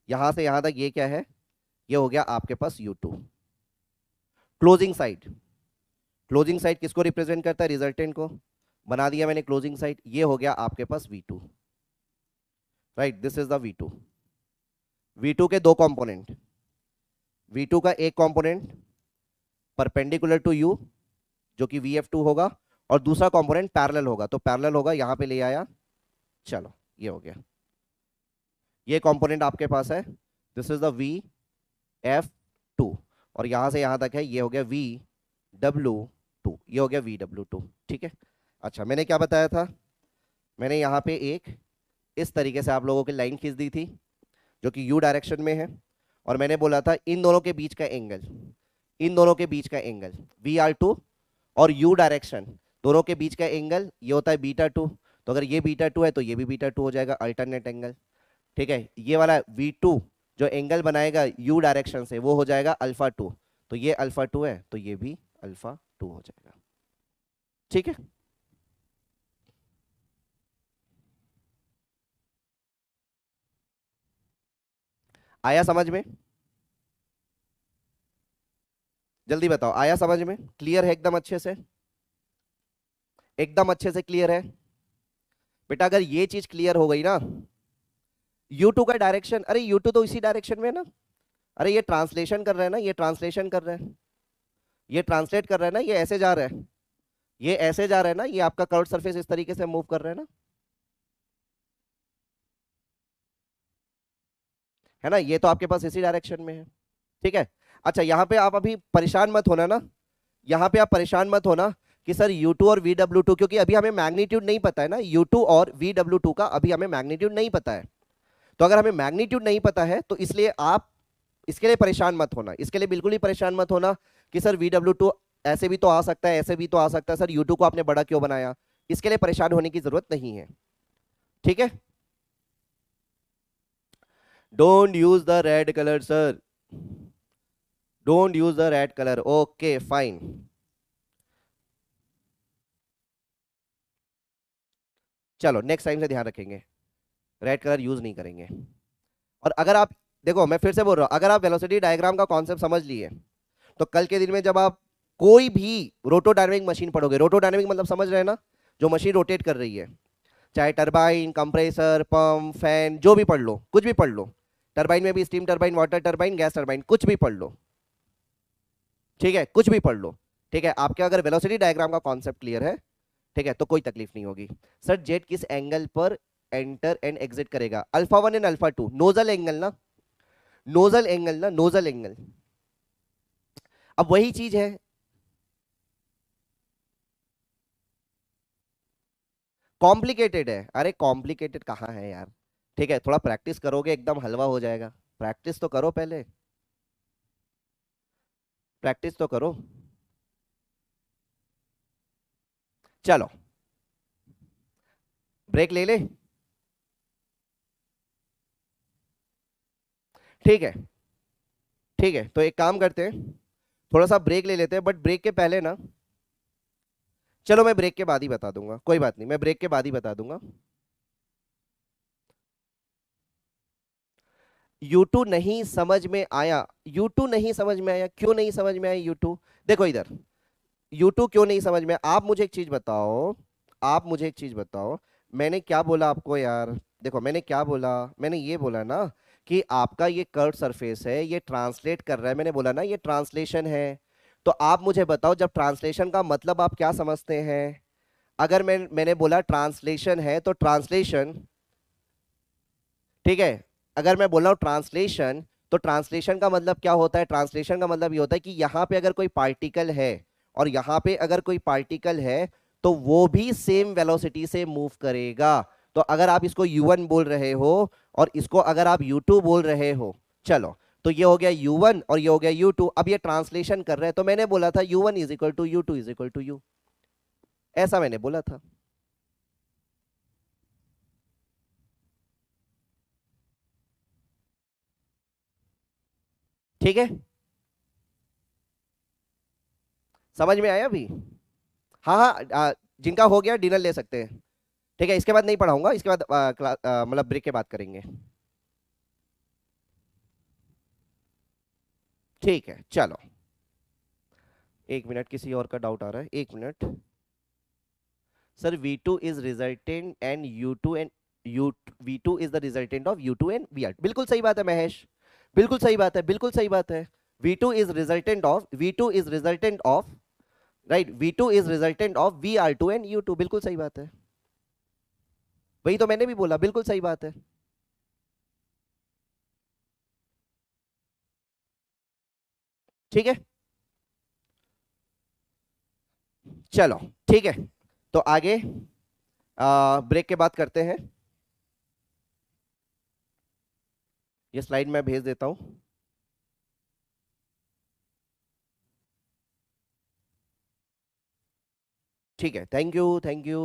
यहां से यहां तक ये क्या है, ये हो गया आपके पास U2। Closing side, closing side किसको रिप्रेजेंट करता है, रिजल्टेंट को, बना दिया मैंने क्लोजिंग साइड, ये हो गया आपके पास V2। Right, this is the V2। V2 के दो कंपोनेंट, V2 का एक कंपोनेंट परपेंडिकुलर टू U जो कि VF2 होगा, और दूसरा कंपोनेंट पैरेलल होगा, तो पैरेलल होगा, यहां पे ले आया, चलो ये हो गया। ये कंपोनेंट आपके पास है, दिस इज द VF2, और यहां से यहां तक है, ये हो गया VW2, ये हो गया VW2। ठीक है, अच्छा मैंने क्या बताया था, मैंने यहाँ पे एक इस तरीके से आप लोगों की लाइन खींच दी थी जो कि U डायरेक्शन में है, और मैंने बोला था इन दोनों के बीच का एंगल, इन दोनों के बीच का एंगल VR2 और U डायरेक्शन दोनों के बीच का एंगल ये होता है बीटा 2। तो अगर ये बीटा 2 है तो ये भी बीटा 2 हो जाएगा, अल्टरनेट एंगल। ठीक है, ये वाला V2 जो एंगल बनाएगा U डायरेक्शन से वो हो जाएगा अल्फा 2, तो ये अल्फा 2 है तो ये भी अल्फा 2 हो जाएगा। ठीक है, आया समझ में, जल्दी बताओ आया समझ में, क्लियर है एकदम अच्छे से, एकदम अच्छे से क्लियर है बेटा। अगर ये चीज क्लियर हो गई ना, U2 का डायरेक्शन, अरे U2 तो इसी डायरेक्शन में है ना, अरे ये ट्रांसलेशन कर रहा है ना, ये ट्रांसलेशन कर रहा है, ये ट्रांसलेट कर रहा है ना, ये ऐसे जा रहा है, ये ऐसे जा रहा है ना, ये आपका कर्व सरफेस इस तरीके से मूव कर रहा है ना, है ना, ये तो आपके पास इसी डायरेक्शन में है। ठीक है, अच्छा यहाँ पे आप अभी परेशान मत होना ना, यहाँ पे आप परेशान मत होना कि सर U2 और VW2, क्योंकि अभी हमें मैग्नीट्यूड नहीं पता है ना, U2 और VW2 का अभी हमें मैग्नीट्यूड नहीं पता है। तो अगर हमें मैग्नीट्यूड नहीं पता है तो इसलिए आप इसके लिए परेशान मत होना, इसके लिए बिल्कुल ही परेशान मत होना कि सर VW2 ऐसे भी तो आ सकता है, ऐसे भी तो आ सकता है, सर U2 को आपने बड़ा क्यों बनाया, इसके लिए परेशान होने की जरूरत नहीं है। ठीक है, don't use the red colour sir, don't use the red colour, okay fine. चलो नेक्स्ट टाइम से ध्यान रखेंगे, रेड कलर यूज नहीं करेंगे। और अगर आप देखो, मैं फिर से बोल रहा हूं, अगर आप वेलोसिटी डायग्राम का कॉन्सेप्ट समझ लिए तो कल के दिन में जब आप कोई भी रोटोडायनेमिक मशीन पढ़ोगे, रोटोडायनेमिक मतलब समझ रहे हैं ना, जो मशीन रोटेट कर रही है, चाहे टरबाइन, कंप्रेसर, पंप, फैन, जो भी पढ़ लो, कुछ भी पढ़ लो, टरबाइन में भी steam turbine, water turbine, gas turbine, कुछ भी पढ़ लो, ठीक है, कुछ भी पढ़ लो। ठीक है, आपके अगर वेलोसिटी डायग्राम का कॉन्सेप्ट क्लियर है, ठीक है, तो कोई तकलीफ नहीं होगी। सर जेट किस एंगल पर एंटर एंड एग्जिट करेगा, alpha 1 and alpha 2, nozzle angle ना, नोजल एंगल ना, नोजल एंगल। अब वही चीज है, कॉम्प्लिकेटेड है, अरे कॉम्प्लिकेटेड कहाँ है यार। ठीक है, थोड़ा प्रैक्टिस करोगे एकदम हलवा हो जाएगा, प्रैक्टिस तो करो पहले, प्रैक्टिस तो करो। चलो ब्रेक ले ले, ठीक है, ठीक है, तो एक काम करते हैं, थोड़ा सा ब्रेक ले लेते हैं, बट ब्रेक के पहले ना चलो मैं ब्रेक के बाद ही बता दूंगा, कोई बात नहीं, मैं ब्रेक के बाद ही बता दूंगा। U2 नहीं समझ में आया, U2 नहीं समझ में आया, क्यों नहीं समझ में आया U2? देखो इधर, U2 क्यों नहीं समझ में, आप मुझे एक चीज बताओ, आप मुझे एक चीज बताओ, मैंने क्या बोला आपको यार? देखो मैंने क्या बोला, मैंने ये बोला ना कि आपका ये कर्व सरफेस है, ये ट्रांसलेट कर रहा है, मैंने बोला ना ये ट्रांसलेशन है। तो आप मुझे बताओ, जब ट्रांसलेशन का मतलब आप क्या समझते हैं? अगर मैंने बोला ट्रांसलेशन है तो ट्रांसलेशन, ठीक है, अगर मैं बोल रहा हूँ ट्रांसलेशन, तो ट्रांसलेशन का मतलब क्या होता है? ट्रांसलेशन का मतलब ये होता है कि यहाँ पे अगर कोई पार्टिकल है और यहाँ पे अगर कोई पार्टिकल है, तो वो भी सेम वेलोसिटी से मूव करेगा। तो अगर आप इसको U1 बोल रहे हो और इसको अगर आप U2 बोल रहे हो, चलो, तो ये हो गया U1 और ये हो गया U2। अब ये ट्रांसलेशन कर रहे हैं, तो मैंने बोला था U1 is equal to U2 is equal to U, ऐसा मैंने बोला था। ठीक है, समझ में आया अभी? हाँ हाँ, जिनका हो गया डिनर ले सकते हैं। ठीक है, इसके बाद नहीं पढ़ाऊंगा, इसके बाद मतलब ब्रेक के बाद करेंगे। ठीक है चलो, एक मिनट, किसी और का डाउट आ रहा है, एक minute. Sir V2 is resultant and U2 and you V2 is the resultant of U2 and VR, बिल्कुल सही बात है महेश, बिल्कुल सही बात है, बिल्कुल सही बात है। V2 is resultant of, right, V2 is resultant of VR2 and U2, बिल्कुल सही बात है, वही तो मैंने भी बोला, बिल्कुल सही बात है। ठीक है, चलो, ठीक है, तो आगे ब्रेक के बाद करते हैं। ये स्लाइड मैं भेज देता हूं। ठीक है, थैंक यू, थैंक यू।